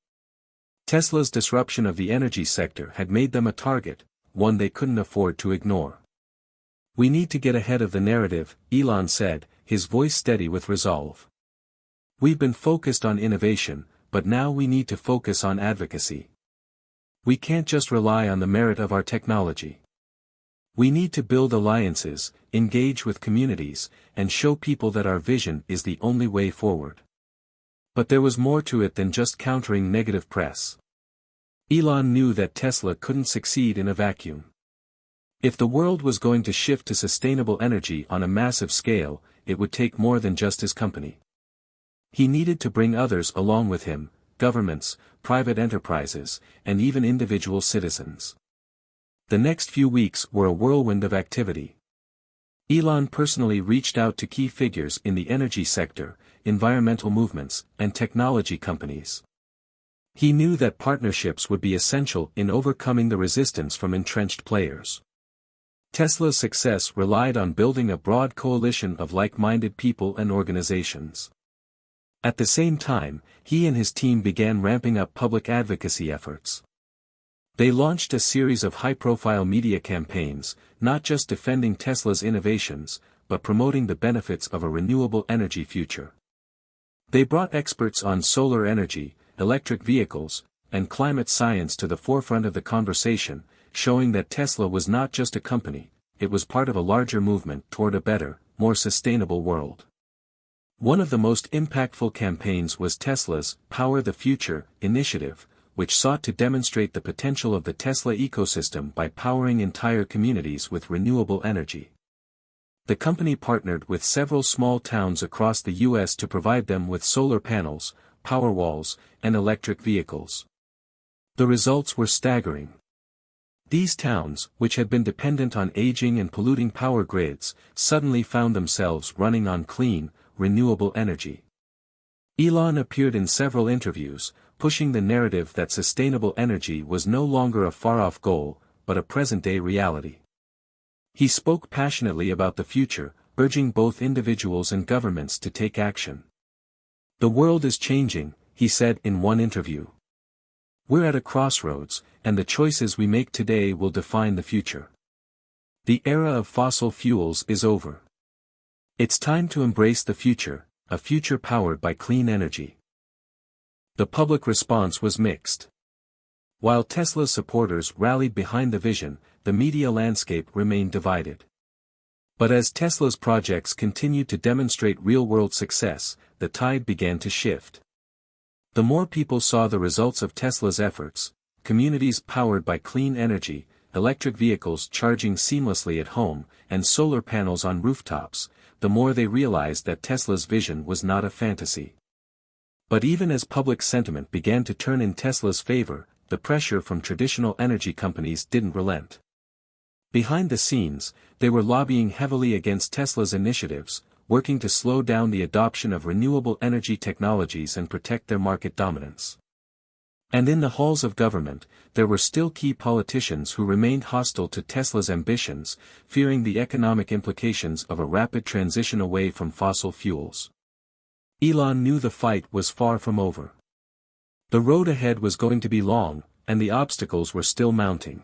Tesla's disruption of the energy sector had made them a target, one they couldn't afford to ignore. We need to get ahead of the narrative, Elon said, his voice steady with resolve. We've been focused on innovation, but now we need to focus on advocacy. We can't just rely on the merit of our technology. We need to build alliances, engage with communities, and show people that our vision is the only way forward. But there was more to it than just countering negative press. Elon knew that Tesla couldn't succeed in a vacuum. If the world was going to shift to sustainable energy on a massive scale, it would take more than just his company. He needed to bring others along with him, governments, private enterprises, and even individual citizens. The next few weeks were a whirlwind of activity. Elon personally reached out to key figures in the energy sector, environmental movements, and technology companies. He knew that partnerships would be essential in overcoming the resistance from entrenched players. Tesla's success relied on building a broad coalition of like-minded people and organizations. At the same time, he and his team began ramping up public advocacy efforts. They launched a series of high-profile media campaigns, not just defending Tesla's innovations, but promoting the benefits of a renewable energy future. They brought experts on solar energy, electric vehicles, and climate science to the forefront of the conversation, showing that Tesla was not just a company, it was part of a larger movement toward a better, more sustainable world. One of the most impactful campaigns was Tesla's Power the Future initiative, which sought to demonstrate the potential of the Tesla ecosystem by powering entire communities with renewable energy. The company partnered with several small towns across the U.S. to provide them with solar panels, power walls, and electric vehicles. The results were staggering. These towns, which had been dependent on aging and polluting power grids, suddenly found themselves running on clean, renewable energy. Elon appeared in several interviews, pushing the narrative that sustainable energy was no longer a far-off goal, but a present-day reality. He spoke passionately about the future, urging both individuals and governments to take action. The world is changing, he said in one interview. We're at a crossroads, and the choices we make today will define the future. The era of fossil fuels is over. It's time to embrace the future, a future powered by clean energy. The public response was mixed. While Tesla's supporters rallied behind the vision, the media landscape remained divided. But as Tesla's projects continued to demonstrate real-world success, the tide began to shift. The more people saw the results of Tesla's efforts, communities powered by clean energy, electric vehicles charging seamlessly at home, and solar panels on rooftops, the more they realized that Tesla's vision was not a fantasy. But even as public sentiment began to turn in Tesla's favor, the pressure from traditional energy companies didn't relent. Behind the scenes, they were lobbying heavily against Tesla's initiatives, working to slow down the adoption of renewable energy technologies and protect their market dominance. And in the halls of government, there were still key politicians who remained hostile to Tesla's ambitions, fearing the economic implications of a rapid transition away from fossil fuels. Elon knew the fight was far from over. The road ahead was going to be long, and the obstacles were still mounting.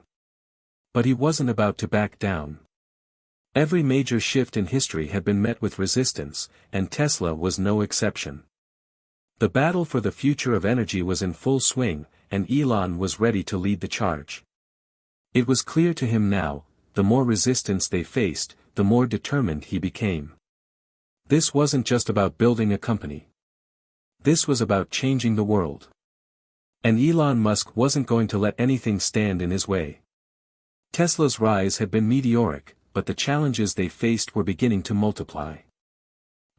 But he wasn't about to back down. Every major shift in history had been met with resistance, and Tesla was no exception. The battle for the future of energy was in full swing, and Elon was ready to lead the charge. It was clear to him now, the more resistance they faced, the more determined he became. This wasn't just about building a company. This was about changing the world. And Elon Musk wasn't going to let anything stand in his way. Tesla's rise had been meteoric, but the challenges they faced were beginning to multiply.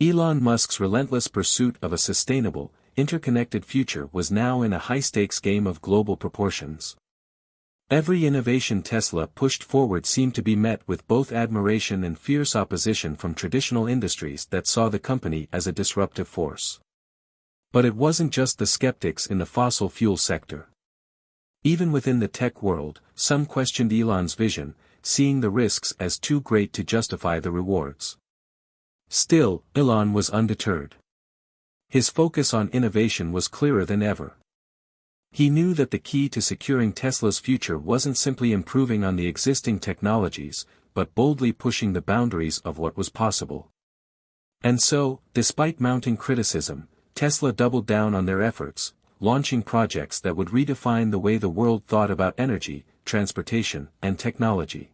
Elon Musk's relentless pursuit of a sustainable, interconnected future was now in a high-stakes game of global proportions. Every innovation Tesla pushed forward seemed to be met with both admiration and fierce opposition from traditional industries that saw the company as a disruptive force. But it wasn't just the skeptics in the fossil fuel sector. Even within the tech world, some questioned Elon's vision, seeing the risks as too great to justify the rewards. Still, Elon was undeterred. His focus on innovation was clearer than ever. He knew that the key to securing Tesla's future wasn't simply improving on the existing technologies, but boldly pushing the boundaries of what was possible. And so, despite mounting criticism, Tesla doubled down on their efforts, launching projects that would redefine the way the world thought about energy, transportation, and technology.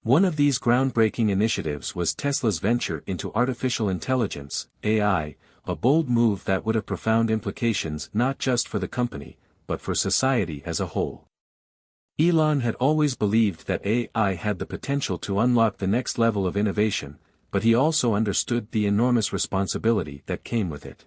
One of these groundbreaking initiatives was Tesla's venture into artificial intelligence, AI, a bold move that would have profound implications not just for the company, but for society as a whole. Elon had always believed that AI had the potential to unlock the next level of innovation, but he also understood the enormous responsibility that came with it.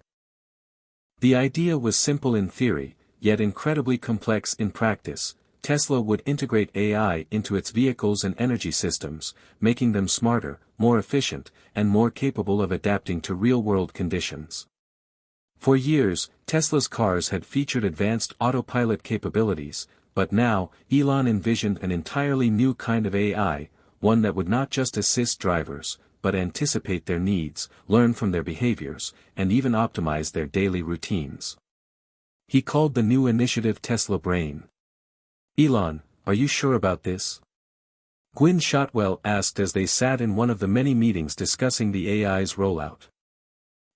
The idea was simple in theory, yet incredibly complex in practice. Tesla would integrate AI into its vehicles and energy systems, making them smarter, more efficient, and more capable of adapting to real-world conditions. For years, Tesla's cars had featured advanced autopilot capabilities, but now, Elon envisioned an entirely new kind of AI, one that would not just assist drivers, but anticipate their needs, learn from their behaviors, and even optimize their daily routines. He called the new initiative Tesla Brain. "Elon, are you sure about this?" Gwynne Shotwell asked as they sat in one of the many meetings discussing the AI's rollout.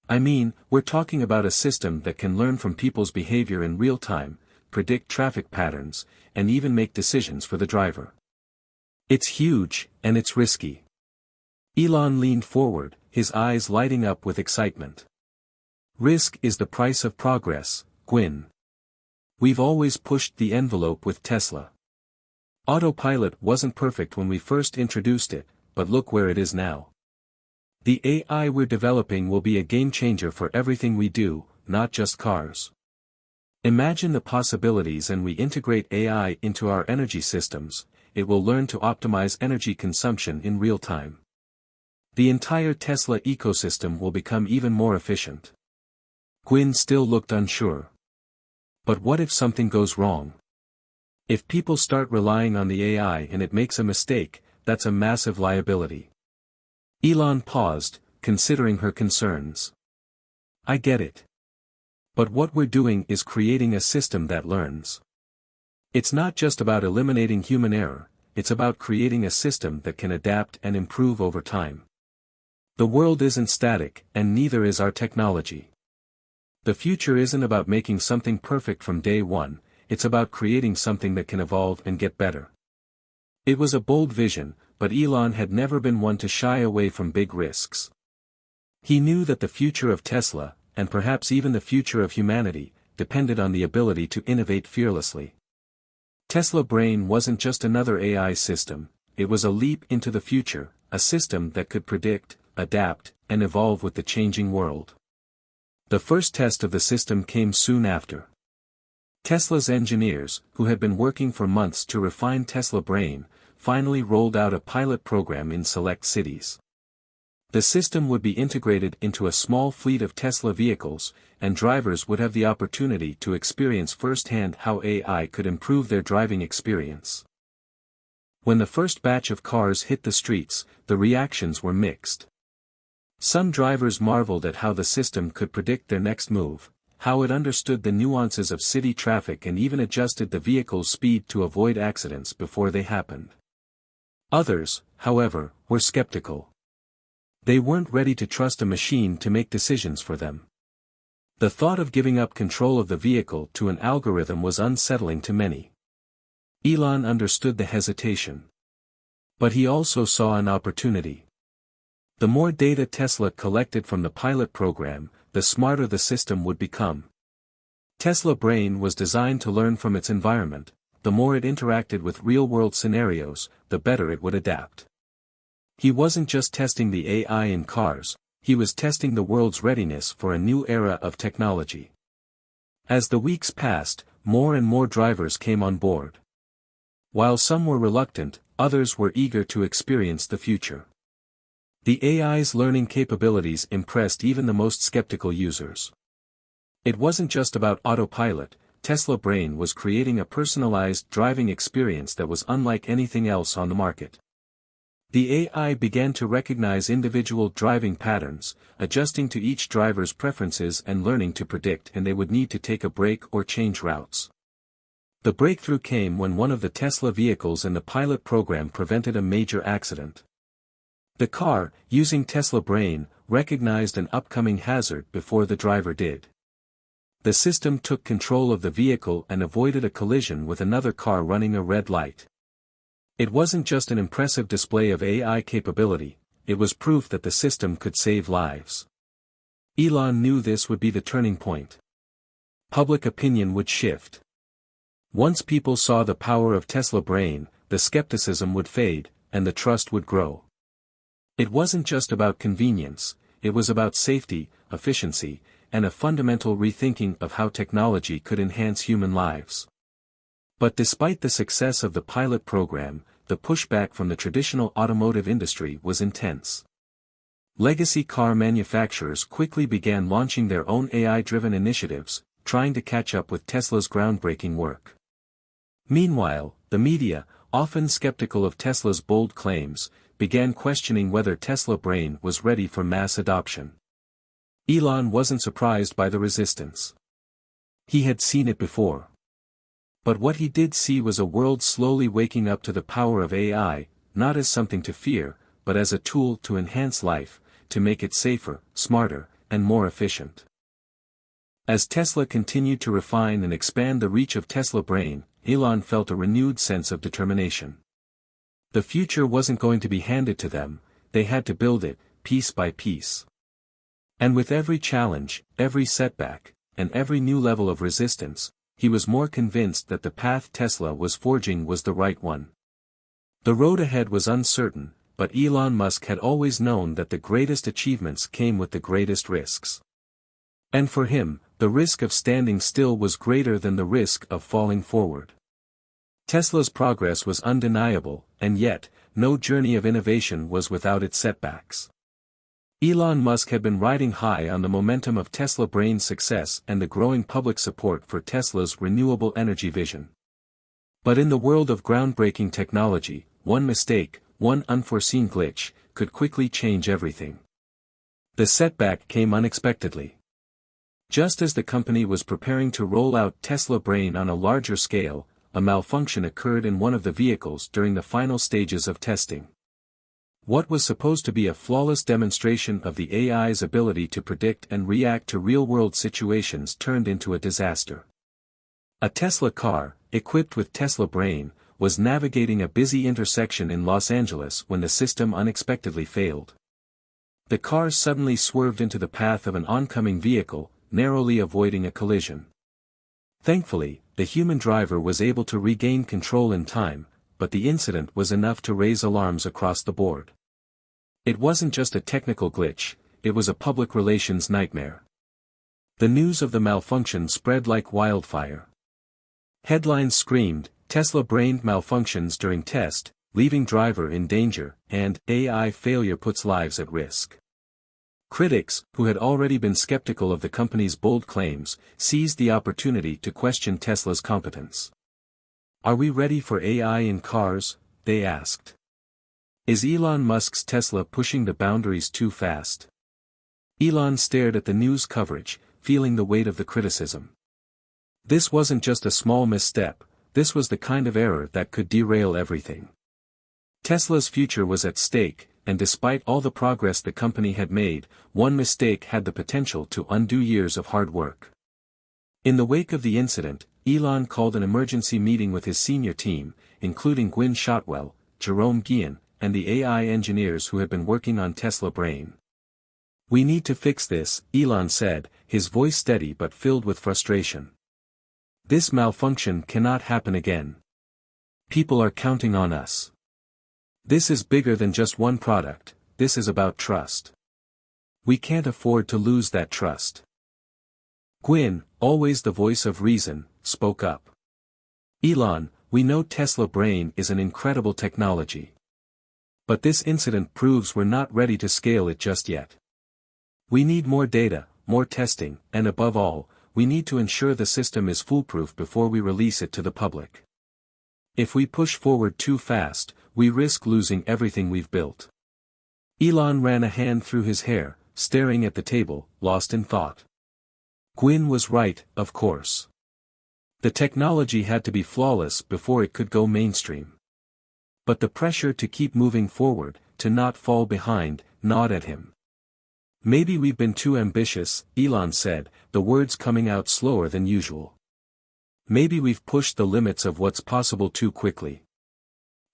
"I mean, we're talking about a system that can learn from people's behavior in real time, predict traffic patterns, and even make decisions for the driver. It's huge, and it's risky." Elon leaned forward, his eyes lighting up with excitement. "Risk is the price of progress, Gwynne. We've always pushed the envelope with Tesla. Autopilot wasn't perfect when we first introduced it, but look where it is now. The AI we're developing will be a game-changer for everything we do, not just cars. Imagine the possibilities, and we integrate AI into our energy systems, it will learn to optimize energy consumption in real time. The entire Tesla ecosystem will become even more efficient." Gwynne still looked unsure. "But what if something goes wrong? If people start relying on the AI and it makes a mistake, that's a massive liability." Elon paused, considering her concerns. "I get it. But what we're doing is creating a system that learns. It's not just about eliminating human error, it's about creating a system that can adapt and improve over time. The world isn't static, and neither is our technology. The future isn't about making something perfect from day one, it's about creating something that can evolve and get better." It was a bold vision, but Elon had never been one to shy away from big risks. He knew that the future of Tesla, and perhaps even the future of humanity, depended on the ability to innovate fearlessly. Tesla Brain wasn't just another AI system, it was a leap into the future, a system that could predict, adapt, and evolve with the changing world. The first test of the system came soon after. Tesla's engineers, who had been working for months to refine Tesla Brain, finally rolled out a pilot program in select cities. The system would be integrated into a small fleet of Tesla vehicles, and drivers would have the opportunity to experience firsthand how AI could improve their driving experience. When the first batch of cars hit the streets, the reactions were mixed. Some drivers marveled at how the system could predict their next move, how it understood the nuances of city traffic and even adjusted the vehicle's speed to avoid accidents before they happened. Others, however, were skeptical. They weren't ready to trust a machine to make decisions for them. The thought of giving up control of the vehicle to an algorithm was unsettling to many. Elon understood the hesitation. But he also saw an opportunity. The more data Tesla collected from the pilot program, the smarter the system would become. Tesla Brain was designed to learn from its environment. The more it interacted with real-world scenarios, the better it would adapt. He wasn't just testing the AI in cars, he was testing the world's readiness for a new era of technology. As the weeks passed, more and more drivers came on board. While some were reluctant, others were eager to experience the future. The AI's learning capabilities impressed even the most skeptical users. It wasn't just about autopilot. Tesla Brain was creating a personalized driving experience that was unlike anything else on the market. The AI began to recognize individual driving patterns, adjusting to each driver's preferences and learning to predict when they would need to take a break or change routes. The breakthrough came when one of the Tesla vehicles in the pilot program prevented a major accident. The car, using Tesla Brain, recognized an upcoming hazard before the driver did. The system took control of the vehicle and avoided a collision with another car running a red light. It wasn't just an impressive display of AI capability, it was proof that the system could save lives. Elon knew this would be the turning point. Public opinion would shift. Once people saw the power of Tesla Brain, the skepticism would fade, and the trust would grow. It wasn't just about convenience, it was about safety, efficiency, and a fundamental rethinking of how technology could enhance human lives. But despite the success of the pilot program, the pushback from the traditional automotive industry was intense. Legacy car manufacturers quickly began launching their own AI-driven initiatives, trying to catch up with Tesla's groundbreaking work. Meanwhile, the media, often skeptical of Tesla's bold claims, began questioning whether Tesla Brain was ready for mass adoption. Elon wasn't surprised by the resistance. He had seen it before. But what he did see was a world slowly waking up to the power of AI, not as something to fear, but as a tool to enhance life, to make it safer, smarter, and more efficient. As Tesla continued to refine and expand the reach of Tesla Brain, Elon felt a renewed sense of determination. The future wasn't going to be handed to them, they had to build it, piece by piece. And with every challenge, every setback, and every new level of resistance, he was more convinced that the path Tesla was forging was the right one. The road ahead was uncertain, but Elon Musk had always known that the greatest achievements came with the greatest risks. And for him, the risk of standing still was greater than the risk of falling forward. Tesla's progress was undeniable, and yet, no journey of innovation was without its setbacks. Elon Musk had been riding high on the momentum of Tesla Brain's success and the growing public support for Tesla's renewable energy vision. But in the world of groundbreaking technology, one mistake, one unforeseen glitch, could quickly change everything. The setback came unexpectedly. Just as the company was preparing to roll out Tesla Brain on a larger scale, a malfunction occurred in one of the vehicles during the final stages of testing. What was supposed to be a flawless demonstration of the AI's ability to predict and react to real-world situations turned into a disaster. A Tesla car, equipped with Tesla Brain, was navigating a busy intersection in Los Angeles when the system unexpectedly failed. The car suddenly swerved into the path of an oncoming vehicle, narrowly avoiding a collision. Thankfully, the human driver was able to regain control in time, but the incident was enough to raise alarms across the board. It wasn't just a technical glitch, it was a public relations nightmare. The news of the malfunction spread like wildfire. Headlines screamed, "Tesla Brain malfunctions during test, leaving driver in danger," and "AI failure puts lives at risk." Critics, who had already been skeptical of the company's bold claims, seized the opportunity to question Tesla's competence. "Are we ready for AI in cars?" they asked. "Is Elon Musk's Tesla pushing the boundaries too fast?" Elon stared at the news coverage, feeling the weight of the criticism. This wasn't just a small misstep, this was the kind of error that could derail everything. Tesla's future was at stake, and despite all the progress the company had made, one mistake had the potential to undo years of hard work. In the wake of the incident, Elon called an emergency meeting with his senior team, including Gwynne Shotwell, Jerome Guillen, and the AI engineers who had been working on Tesla Brain. "We need to fix this," Elon said, his voice steady but filled with frustration. "This malfunction cannot happen again. People are counting on us. This is bigger than just one product, this is about trust. We can't afford to lose that trust." Gwyn, always the voice of reason, spoke up. Elon, we know Tesla Brain is an incredible technology. But this incident proves we're not ready to scale it just yet. We need more data, more testing, and above all, we need to ensure the system is foolproof before we release it to the public. If we push forward too fast, we risk losing everything we've built. Elon ran a hand through his hair, staring at the table, lost in thought. Gwyn was right, of course. The technology had to be flawless before it could go mainstream. But the pressure to keep moving forward, to not fall behind, gnawed at him. Maybe we've been too ambitious, Elon said, the words coming out slower than usual. Maybe we've pushed the limits of what's possible too quickly.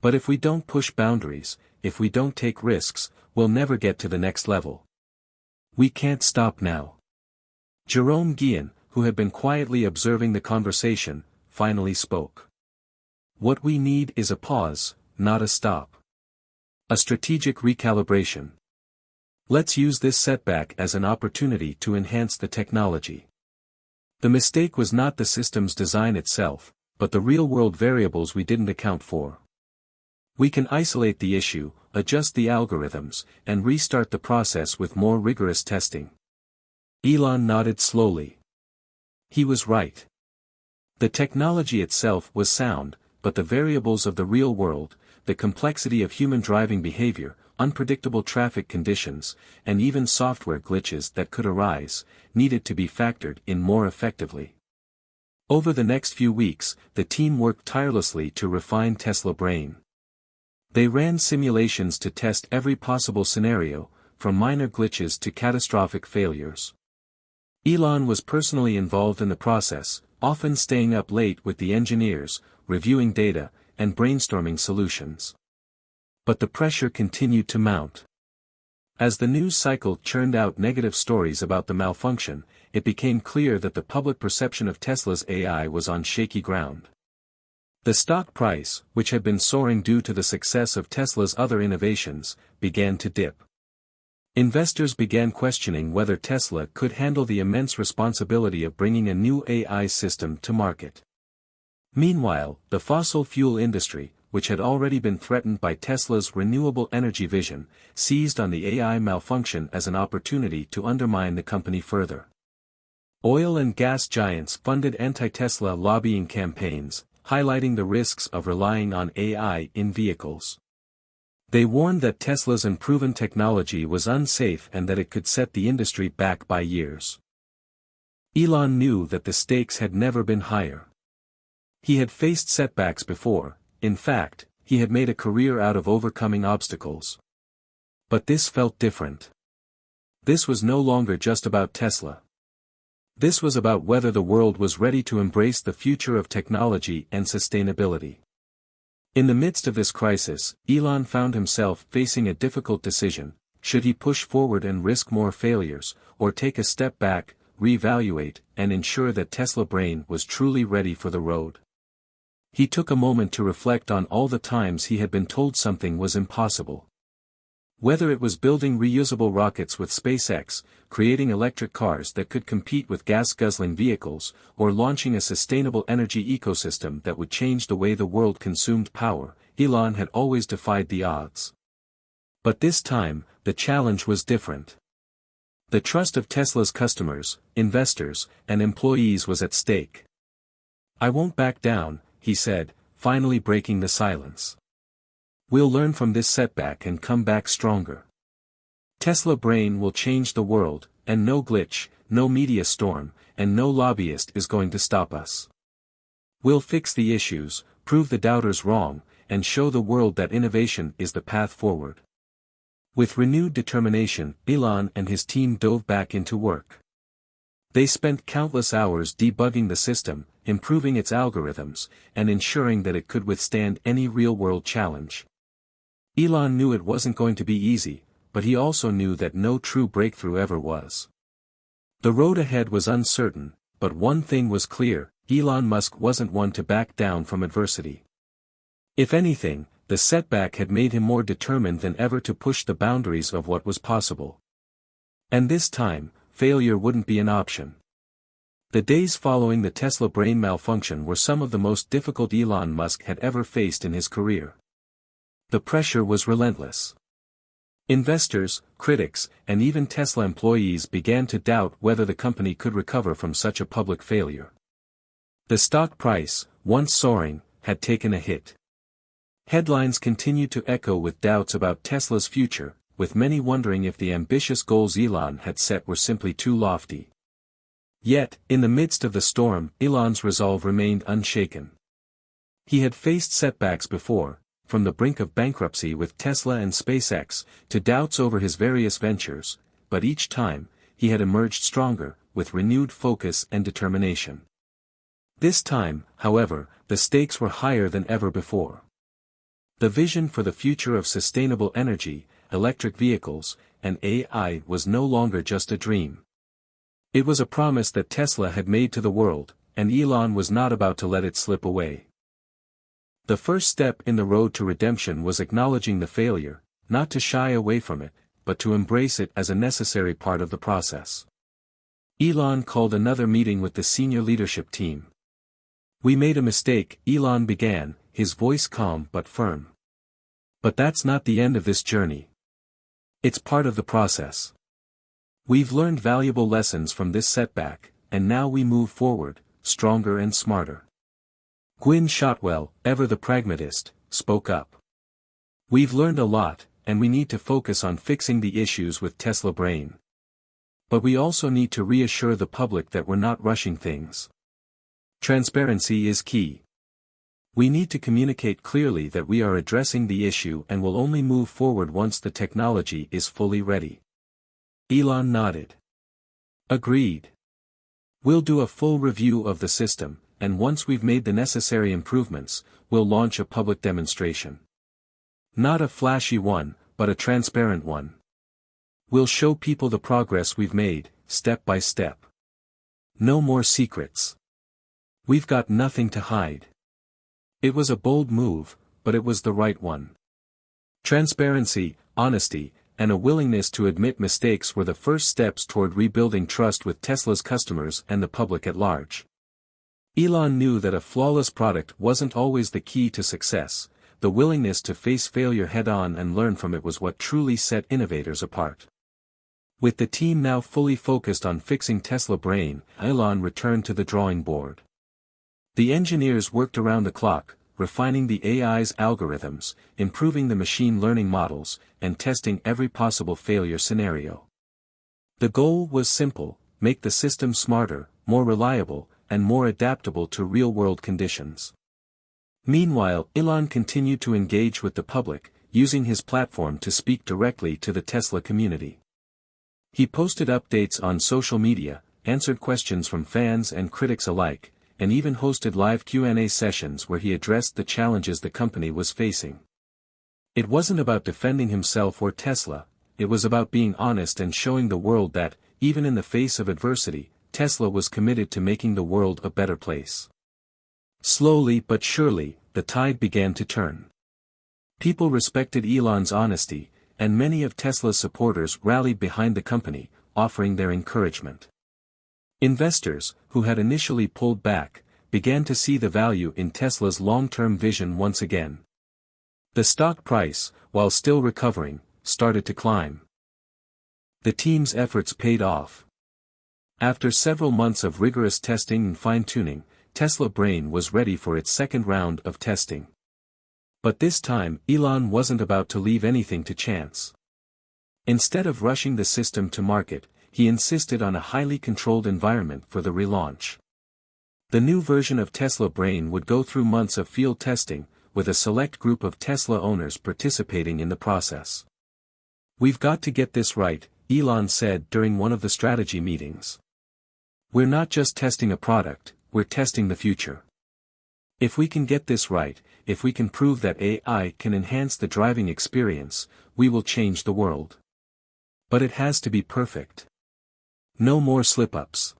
But if we don't push boundaries, if we don't take risks, we'll never get to the next level. We can't stop now. Jerome Guillen, who had been quietly observing the conversation, finally spoke. What we need is a pause, not a stop. A strategic recalibration. Let's use this setback as an opportunity to enhance the technology. The mistake was not the system's design itself, but the real-world variables we didn't account for. We can isolate the issue, adjust the algorithms, and restart the process with more rigorous testing. Elon nodded slowly. He was right. The technology itself was sound, but the variables of the real world, the complexity of human driving behavior, unpredictable traffic conditions, and even software glitches that could arise, needed to be factored in more effectively. Over the next few weeks, the team worked tirelessly to refine Tesla Brain. They ran simulations to test every possible scenario, from minor glitches to catastrophic failures. Elon was personally involved in the process, often staying up late with the engineers, reviewing data, and brainstorming solutions. But the pressure continued to mount. As the news cycle churned out negative stories about the malfunction, it became clear that the public perception of Tesla's AI was on shaky ground. The stock price, which had been soaring due to the success of Tesla's other innovations, began to dip. Investors began questioning whether Tesla could handle the immense responsibility of bringing a new AI system to market. Meanwhile, the fossil fuel industry, which had already been threatened by Tesla's renewable energy vision, seized on the AI malfunction as an opportunity to undermine the company further. Oil and gas giants funded anti-Tesla lobbying campaigns, highlighting the risks of relying on AI in vehicles. They warned that Tesla's unproven technology was unsafe and that it could set the industry back by years. Elon knew that the stakes had never been higher. He had faced setbacks before. In fact, he had made a career out of overcoming obstacles. But this felt different. This was no longer just about Tesla. This was about whether the world was ready to embrace the future of technology and sustainability. In the midst of this crisis, Elon found himself facing a difficult decision: should he push forward and risk more failures, or take a step back, reevaluate, and ensure that Tesla Brain was truly ready for the road? He took a moment to reflect on all the times he had been told something was impossible. Whether it was building reusable rockets with SpaceX, creating electric cars that could compete with gas-guzzling vehicles, or launching a sustainable energy ecosystem that would change the way the world consumed power, Elon had always defied the odds. But this time, the challenge was different. The trust of Tesla's customers, investors, and employees was at stake. "I won't back down," he said, finally breaking the silence. "We'll learn from this setback and come back stronger. Tesla Brain will change the world, and no glitch, no media storm, and no lobbyist is going to stop us. We'll fix the issues, prove the doubters wrong, and show the world that innovation is the path forward." With renewed determination, Elon and his team dove back into work. They spent countless hours debugging the system, improving its algorithms, and ensuring that it could withstand any real-world challenge. Elon knew it wasn't going to be easy, but he also knew that no true breakthrough ever was. The road ahead was uncertain, but one thing was clear: Elon Musk wasn't one to back down from adversity. If anything, the setback had made him more determined than ever to push the boundaries of what was possible. And this time, failure wouldn't be an option. The days following the Tesla brain malfunction were some of the most difficult Elon Musk had ever faced in his career. The pressure was relentless. Investors, critics, and even Tesla employees began to doubt whether the company could recover from such a public failure. The stock price, once soaring, had taken a hit. Headlines continued to echo with doubts about Tesla's future, with many wondering if the ambitious goals Elon had set were simply too lofty. Yet, in the midst of the storm, Elon's resolve remained unshaken. He had faced setbacks before, from the brink of bankruptcy with Tesla and SpaceX, to doubts over his various ventures, but each time, he had emerged stronger, with renewed focus and determination. This time, however, the stakes were higher than ever before. The vision for the future of sustainable energy, electric vehicles, and AI was no longer just a dream. It was a promise that Tesla had made to the world, and Elon was not about to let it slip away. The first step in the road to redemption was acknowledging the failure, not to shy away from it, but to embrace it as a necessary part of the process. Elon called another meeting with the senior leadership team. "We made a mistake," Elon began, his voice calm but firm. "But that's not the end of this journey. It's part of the process. We've learned valuable lessons from this setback, and now we move forward, stronger and smarter." Gwynne Shotwell, ever the pragmatist, spoke up. "We've learned a lot, and we need to focus on fixing the issues with Tesla Brain. But we also need to reassure the public that we're not rushing things. Transparency is key. We need to communicate clearly that we are addressing the issue and will only move forward once the technology is fully ready." Elon nodded. "Agreed. We'll do a full review of the system, and once we've made the necessary improvements, we'll launch a public demonstration. Not a flashy one, but a transparent one. We'll show people the progress we've made, step by step. No more secrets. We've got nothing to hide." It was a bold move, but it was the right one. Transparency, honesty, and a willingness to admit mistakes were the first steps toward rebuilding trust with Tesla's customers and the public at large. Elon knew that a flawless product wasn't always the key to success. The willingness to face failure head-on and learn from it was what truly set innovators apart. With the team now fully focused on fixing Tesla Brain, Elon returned to the drawing board. The engineers worked around the clock, refining the AI's algorithms, improving the machine learning models, and testing every possible failure scenario. The goal was simple: make the system smarter, more reliable, and more adaptable to real-world conditions. Meanwhile, Elon continued to engage with the public, using his platform to speak directly to the Tesla community. He posted updates on social media, answered questions from fans and critics alike, and even hosted live Q&A sessions where he addressed the challenges the company was facing. It wasn't about defending himself or Tesla, it was about being honest and showing the world that, even in the face of adversity, Tesla was committed to making the world a better place. Slowly but surely, the tide began to turn. People respected Elon's honesty, and many of Tesla's supporters rallied behind the company, offering their encouragement. Investors, who had initially pulled back, began to see the value in Tesla's long-term vision once again. The stock price, while still recovering, started to climb. The team's efforts paid off. After several months of rigorous testing and fine-tuning, Tesla Brain was ready for its second round of testing. But this time, Elon wasn't about to leave anything to chance. Instead of rushing the system to market, he insisted on a highly controlled environment for the relaunch. The new version of Tesla Brain would go through months of field testing, with a select group of Tesla owners participating in the process. "We've got to get this right," Elon said during one of the strategy meetings. "We're not just testing a product, we're testing the future. If we can get this right, if we can prove that AI can enhance the driving experience, we will change the world. But it has to be perfect. No more slip-ups."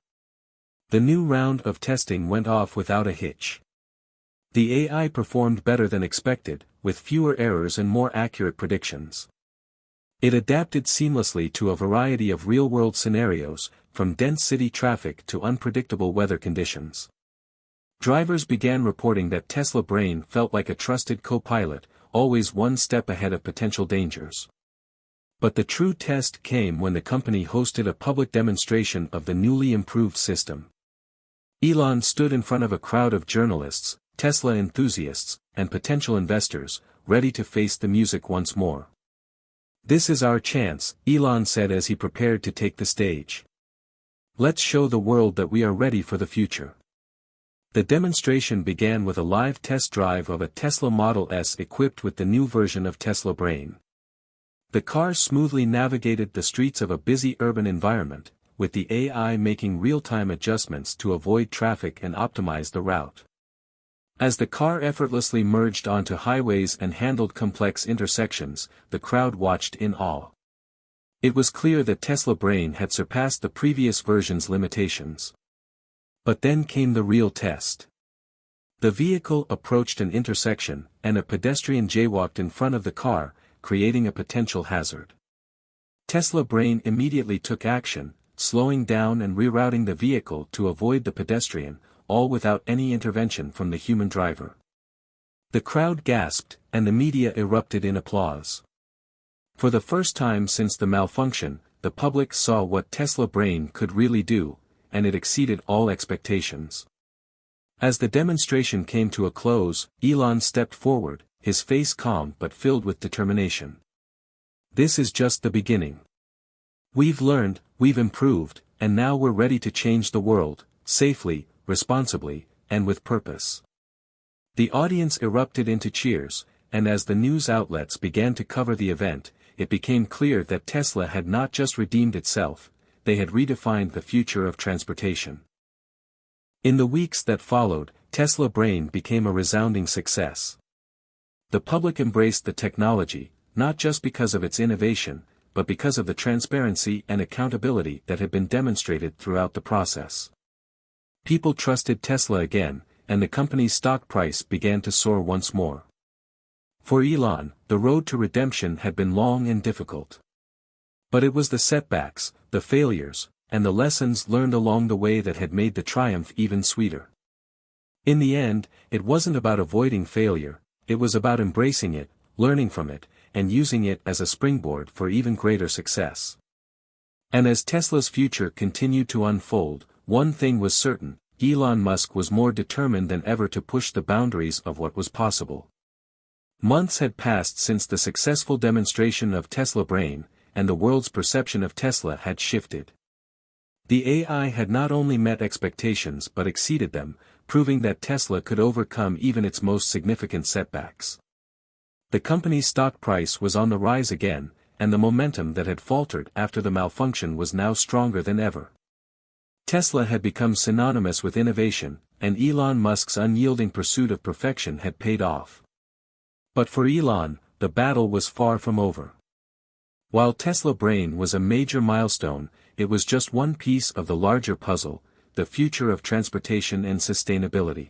The new round of testing went off without a hitch. The AI performed better than expected, with fewer errors and more accurate predictions. It adapted seamlessly to a variety of real-world scenarios, from dense city traffic to unpredictable weather conditions. Drivers began reporting that Tesla Brain felt like a trusted co-pilot, always one step ahead of potential dangers. But the true test came when the company hosted a public demonstration of the newly improved system. Elon stood in front of a crowd of journalists, Tesla enthusiasts, and potential investors, ready to face the music once more. "This is our chance," Elon said as he prepared to take the stage. "Let's show the world that we are ready for the future." The demonstration began with a live test drive of a Tesla Model S equipped with the new version of Tesla Brain. The car smoothly navigated the streets of a busy urban environment, with the AI making real-time adjustments to avoid traffic and optimize the route. As the car effortlessly merged onto highways and handled complex intersections, the crowd watched in awe. It was clear that Tesla Brain had surpassed the previous version's limitations. But then came the real test. The vehicle approached an intersection, and a pedestrian jaywalked in front of the car, creating a potential hazard. Tesla Brain immediately took action, slowing down and rerouting the vehicle to avoid the pedestrian, all without any intervention from the human driver. The crowd gasped, and the media erupted in applause. For the first time since the malfunction, the public saw what Tesla Brain could really do, and it exceeded all expectations. As the demonstration came to a close, Elon stepped forward, his face calm but filled with determination. "This is just the beginning. We've learned, we've improved, and now we're ready to change the world, safely, responsibly, and with purpose." The audience erupted into cheers, and as the news outlets began to cover the event, it became clear that Tesla had not just redeemed itself, they had redefined the future of transportation. In the weeks that followed, Tesla Brain became a resounding success. The public embraced the technology, not just because of its innovation, but because of the transparency and accountability that had been demonstrated throughout the process. People trusted Tesla again, and the company's stock price began to soar once more. For Elon, the road to redemption had been long and difficult. But it was the setbacks, the failures, and the lessons learned along the way that had made the triumph even sweeter. In the end, it wasn't about avoiding failure, it was about embracing it, learning from it, and using it as a springboard for even greater success. And as Tesla's future continued to unfold, one thing was certain: Elon Musk was more determined than ever to push the boundaries of what was possible. Months had passed since the successful demonstration of Tesla Brain, and the world's perception of Tesla had shifted. The AI had not only met expectations but exceeded them, proving that Tesla could overcome even its most significant setbacks. The company's stock price was on the rise again, and the momentum that had faltered after the malfunction was now stronger than ever. Tesla had become synonymous with innovation, and Elon Musk's unyielding pursuit of perfection had paid off. But for Elon, the battle was far from over. While Tesla Brain was a major milestone, it was just one piece of the larger puzzle, the future of transportation and sustainability.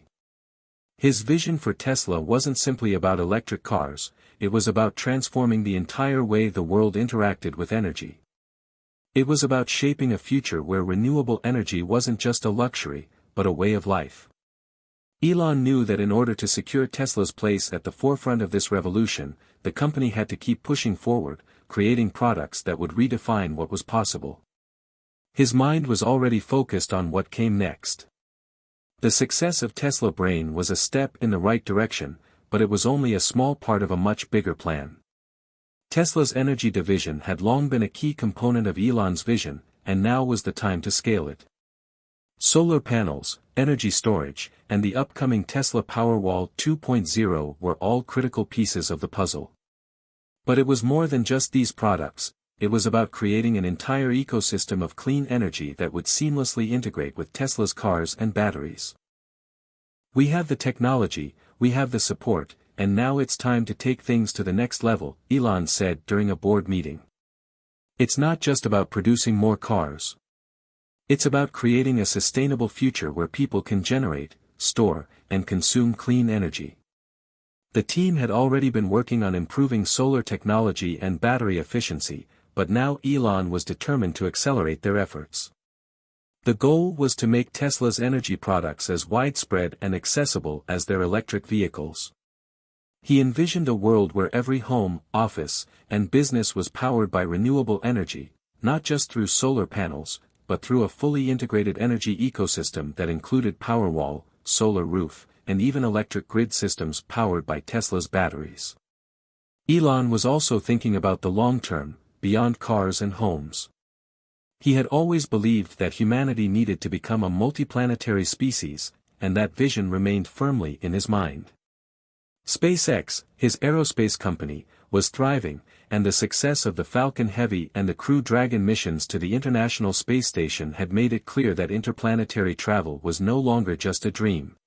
His vision for Tesla wasn't simply about electric cars, it was about transforming the entire way the world interacted with energy. It was about shaping a future where renewable energy wasn't just a luxury, but a way of life. Elon knew that in order to secure Tesla's place at the forefront of this revolution, the company had to keep pushing forward, creating products that would redefine what was possible. His mind was already focused on what came next. The success of Tesla Brain was a step in the right direction, but it was only a small part of a much bigger plan. Tesla's energy division had long been a key component of Elon's vision, and now was the time to scale it. Solar panels, energy storage, and the upcoming Tesla Powerwall 2.0 were all critical pieces of the puzzle. But it was more than just these products, it was about creating an entire ecosystem of clean energy that would seamlessly integrate with Tesla's cars and batteries. "We have the technology, we have the support, and now it's time to take things to the next level," Elon said during a board meeting. "It's not just about producing more cars. It's about creating a sustainable future where people can generate, store, and consume clean energy." The team had already been working on improving solar technology and battery efficiency, but now Elon was determined to accelerate their efforts. The goal was to make Tesla's energy products as widespread and accessible as their electric vehicles. He envisioned a world where every home, office, and business was powered by renewable energy, not just through solar panels, but through a fully integrated energy ecosystem that included Powerwall, solar roof, and even electric grid systems powered by Tesla's batteries. Elon was also thinking about the long term, beyond cars and homes. He had always believed that humanity needed to become a multiplanetary species, and that vision remained firmly in his mind. SpaceX, his aerospace company, was thriving, and the success of the Falcon Heavy and the Crew Dragon missions to the International Space Station had made it clear that interplanetary travel was no longer just a dream.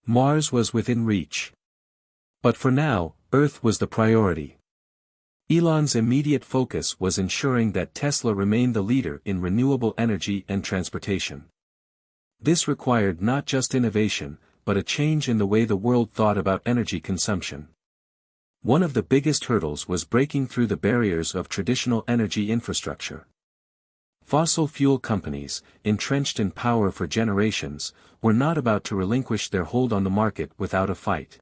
Mars was within reach. But for now, Earth was the priority. Elon's immediate focus was ensuring that Tesla remained the leader in renewable energy and transportation. This required not just innovation, but a change in the way the world thought about energy consumption. One of the biggest hurdles was breaking through the barriers of traditional energy infrastructure. Fossil fuel companies, entrenched in power for generations, were not about to relinquish their hold on the market without a fight.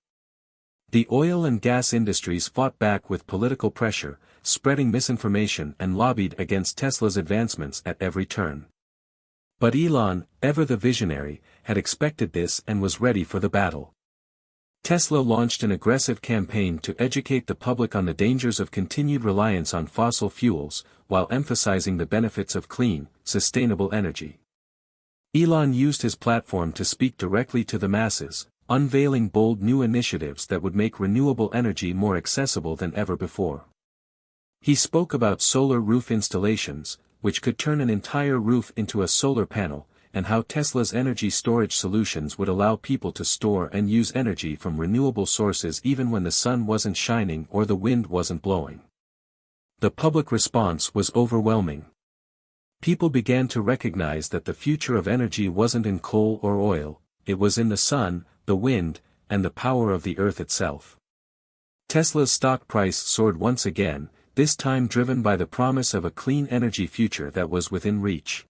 The oil and gas industries fought back with political pressure, spreading misinformation and lobbied against Tesla's advancements at every turn. But Elon, ever the visionary, had expected this and was ready for the battle. Tesla launched an aggressive campaign to educate the public on the dangers of continued reliance on fossil fuels, while emphasizing the benefits of clean, sustainable energy. Elon used his platform to speak directly to the masses, unveiling bold new initiatives that would make renewable energy more accessible than ever before. He spoke about solar roof installations, which could turn an entire roof into a solar panel, and how Tesla's energy storage solutions would allow people to store and use energy from renewable sources even when the sun wasn't shining or the wind wasn't blowing. The public response was overwhelming. People began to recognize that the future of energy wasn't in coal or oil, it was in the sun, the wind, and the power of the earth itself. Tesla's stock price soared once again, this time driven by the promise of a clean energy future that was within reach.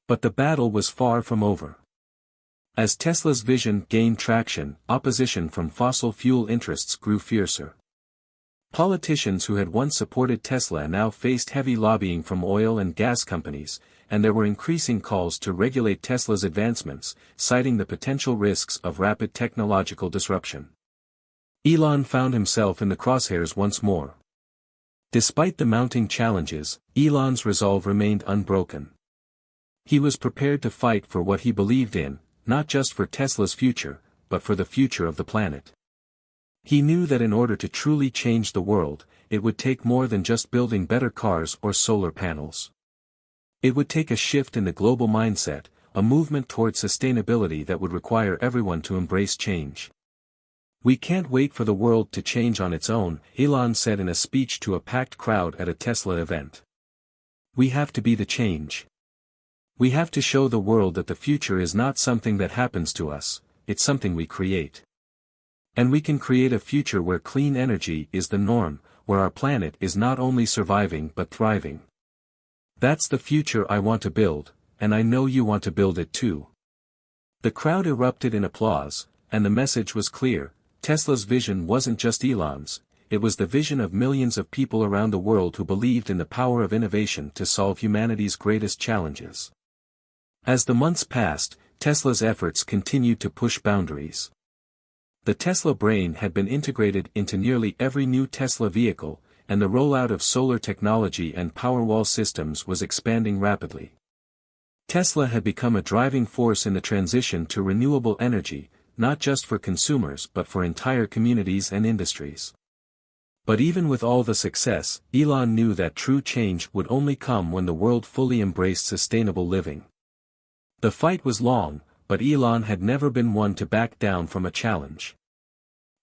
But the battle was far from over. As Tesla's vision gained traction, opposition from fossil fuel interests grew fiercer. Politicians who had once supported Tesla now faced heavy lobbying from oil and gas companies, and there were increasing calls to regulate Tesla's advancements, citing the potential risks of rapid technological disruption. Elon found himself in the crosshairs once more. Despite the mounting challenges, Elon's resolve remained unbroken. He was prepared to fight for what he believed in, not just for Tesla's future, but for the future of the planet. He knew that in order to truly change the world, it would take more than just building better cars or solar panels. It would take a shift in the global mindset, a movement toward sustainability that would require everyone to embrace change. "We can't wait for the world to change on its own," Elon said in a speech to a packed crowd at a Tesla event. "We have to be the change. We have to show the world that the future is not something that happens to us, it's something we create. And we can create a future where clean energy is the norm, where our planet is not only surviving but thriving. That's the future I want to build, and I know you want to build it too." The crowd erupted in applause, and the message was clear: Tesla's vision wasn't just Elon's, it was the vision of millions of people around the world who believed in the power of innovation to solve humanity's greatest challenges. As the months passed, Tesla's efforts continued to push boundaries. The Tesla brain had been integrated into nearly every new Tesla vehicle, and the rollout of solar technology and Powerwall systems was expanding rapidly. Tesla had become a driving force in the transition to renewable energy, not just for consumers but for entire communities and industries. But even with all the success, Elon knew that true change would only come when the world fully embraced sustainable living. The fight was long, but Elon had never been one to back down from a challenge.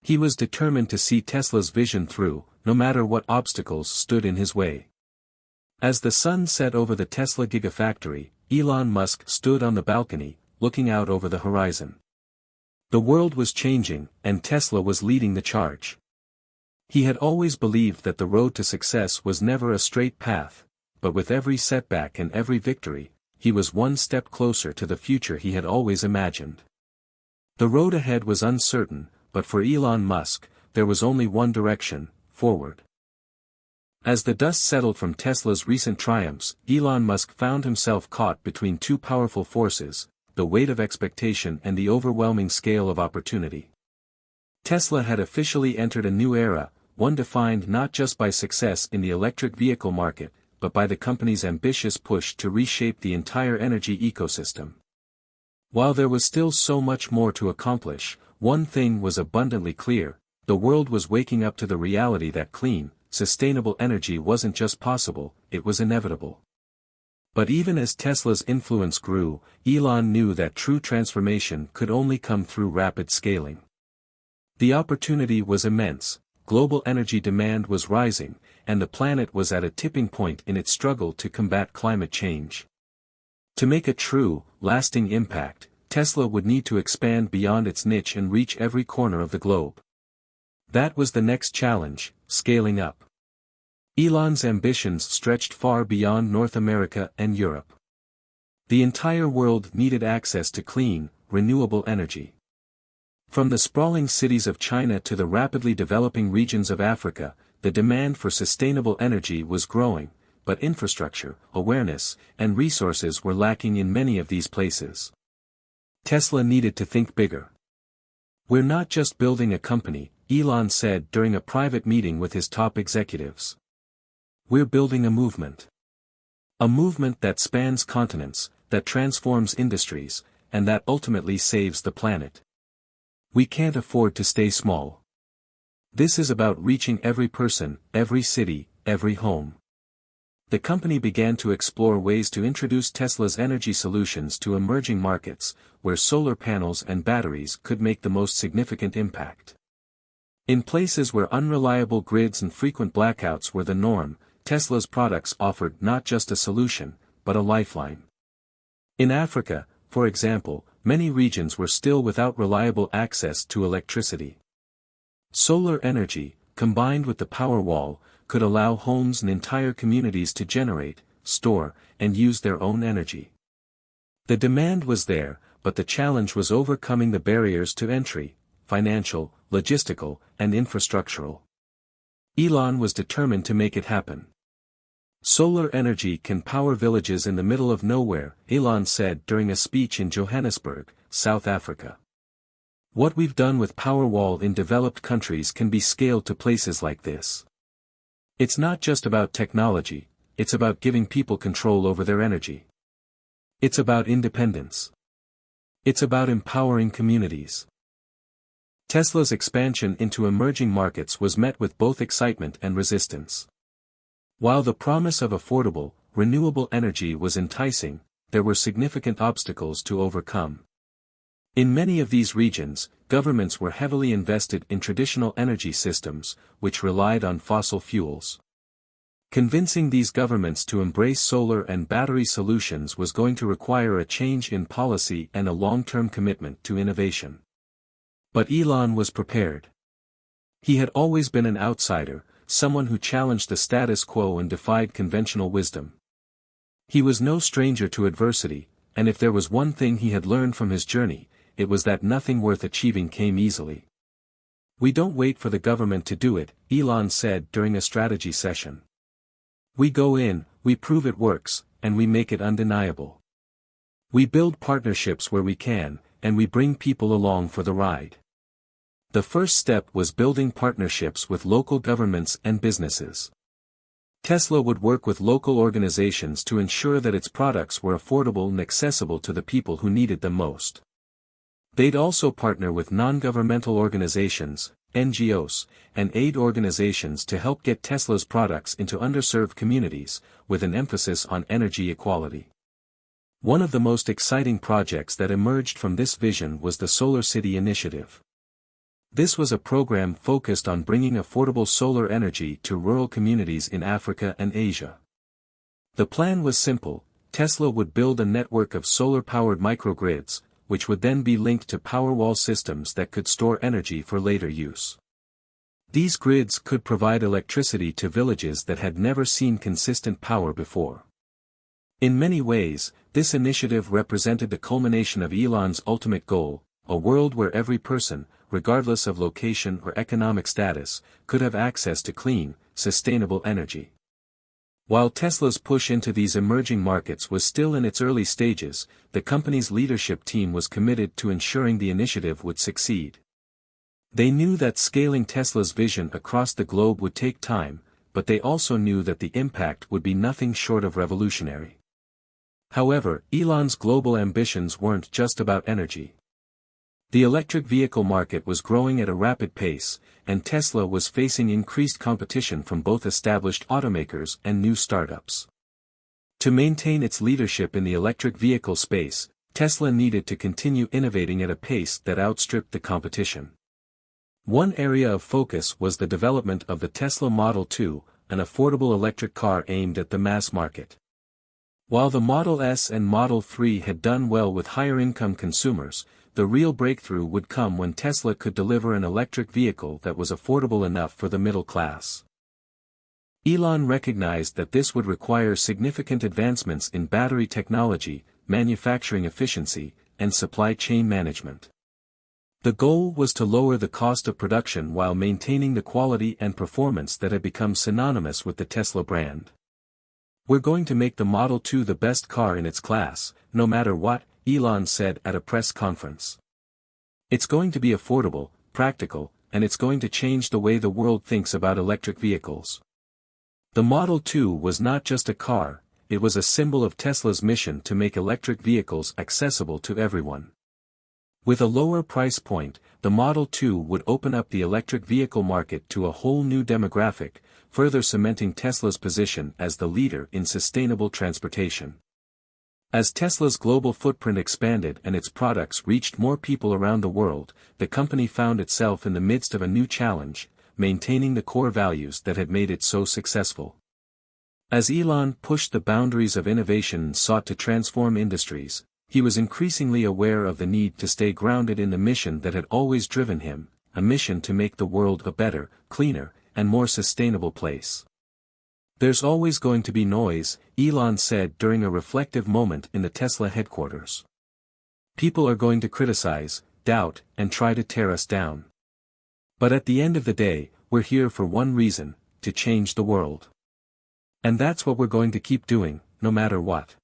He was determined to see Tesla's vision through, no matter what obstacles stood in his way. As the sun set over the Tesla Gigafactory, Elon Musk stood on the balcony, looking out over the horizon. The world was changing, and Tesla was leading the charge. He had always believed that the road to success was never a straight path, but with every setback and every victory, he was one step closer to the future he had always imagined. The road ahead was uncertain, but for Elon Musk, there was only one direction: forward. As the dust settled from Tesla's recent triumphs, Elon Musk found himself caught between two powerful forces: the weight of expectation and the overwhelming scale of opportunity. Tesla had officially entered a new era, one defined not just by success in the electric vehicle market, but by the company's ambitious push to reshape the entire energy ecosystem. While there was still so much more to accomplish, one thing was abundantly clear: the world was waking up to the reality that clean, sustainable energy wasn't just possible, it was inevitable. But even as Tesla's influence grew, Elon knew that true transformation could only come through rapid scaling. The opportunity was immense, global energy demand was rising, and the planet was at a tipping point in its struggle to combat climate change. To make a true, lasting impact, Tesla would need to expand beyond its niche and reach every corner of the globe. That was the next challenge: scaling up. Elon's ambitions stretched far beyond North America and Europe. The entire world needed access to clean, renewable energy. From the sprawling cities of China to the rapidly developing regions of Africa, the demand for sustainable energy was growing, but infrastructure, awareness, and resources were lacking in many of these places. Tesla needed to think bigger. "We're not just building a company," Elon said during a private meeting with his top executives. "We're building a movement. A movement that spans continents, that transforms industries, and that ultimately saves the planet. We can't afford to stay small. This is about reaching every person, every city, every home." The company began to explore ways to introduce Tesla's energy solutions to emerging markets, where solar panels and batteries could make the most significant impact. In places where unreliable grids and frequent blackouts were the norm, Tesla's products offered not just a solution, but a lifeline. In Africa, for example, many regions were still without reliable access to electricity. Solar energy, combined with the Powerwall, could allow homes and entire communities to generate, store, and use their own energy. The demand was there, but the challenge was overcoming the barriers to entry: financial, logistical, and infrastructural. Elon was determined to make it happen. "Solar energy can power villages in the middle of nowhere," Elon said during a speech in Johannesburg, South Africa. "What we've done with Powerwall in developed countries can be scaled to places like this. It's not just about technology, it's about giving people control over their energy. It's about independence. It's about empowering communities." Tesla's expansion into emerging markets was met with both excitement and resistance. While the promise of affordable, renewable energy was enticing, there were significant obstacles to overcome. In many of these regions, governments were heavily invested in traditional energy systems, which relied on fossil fuels. Convincing these governments to embrace solar and battery solutions was going to require a change in policy and a long-term commitment to innovation. But Elon was prepared. He had always been an outsider, someone who challenged the status quo and defied conventional wisdom. He was no stranger to adversity, and if there was one thing he had learned from his journey, it was that nothing worth achieving came easily. "We don't wait for the government to do it," Elon said during a strategy session. "We go in, we prove it works, and we make it undeniable. We build partnerships where we can, and we bring people along for the ride." The first step was building partnerships with local governments and businesses. Tesla would work with local organizations to ensure that its products were affordable and accessible to the people who needed them most. They'd also partner with non-governmental organizations, NGOs, and aid organizations to help get Tesla's products into underserved communities, with an emphasis on energy equality. One of the most exciting projects that emerged from this vision was the Solar City Initiative. This was a program focused on bringing affordable solar energy to rural communities in Africa and Asia. The plan was simple: Tesla would build a network of solar-powered microgrids, which would then be linked to Powerwall systems that could store energy for later use. These grids could provide electricity to villages that had never seen consistent power before. In many ways, this initiative represented the culmination of Elon's ultimate goal, a world where every person, regardless of location or economic status, could have access to clean, sustainable energy. While Tesla's push into these emerging markets was still in its early stages, the company's leadership team was committed to ensuring the initiative would succeed. They knew that scaling Tesla's vision across the globe would take time, but they also knew that the impact would be nothing short of revolutionary. However, Elon's global ambitions weren't just about energy. The electric vehicle market was growing at a rapid pace, and Tesla was facing increased competition from both established automakers and new startups. To maintain its leadership in the electric vehicle space, Tesla needed to continue innovating at a pace that outstripped the competition. One area of focus was the development of the Tesla Model 2, an affordable electric car aimed at the mass market. While the Model S and Model 3 had done well with higher-income consumers, the real breakthrough would come when Tesla could deliver an electric vehicle that was affordable enough for the middle class. Elon recognized that this would require significant advancements in battery technology, manufacturing efficiency, and supply chain management. The goal was to lower the cost of production while maintaining the quality and performance that had become synonymous with the Tesla brand. "We're going to make the Model 2 the best car in its class, no matter what," Elon said at a press conference. "It's going to be affordable, practical, and it's going to change the way the world thinks about electric vehicles." The Model 2 was not just a car, it was a symbol of Tesla's mission to make electric vehicles accessible to everyone. With a lower price point, the Model 2 would open up the electric vehicle market to a whole new demographic, further cementing Tesla's position as the leader in sustainable transportation. As Tesla's global footprint expanded and its products reached more people around the world, the company found itself in the midst of a new challenge, maintaining the core values that had made it so successful. As Elon pushed the boundaries of innovation and sought to transform industries, he was increasingly aware of the need to stay grounded in the mission that had always driven him, a mission to make the world a better, cleaner, and more sustainable place. "There's always going to be noise," Elon said during a reflective moment in the Tesla headquarters. "People are going to criticize, doubt, and try to tear us down. But at the end of the day, we're here for one reason, to change the world. And that's what we're going to keep doing, no matter what."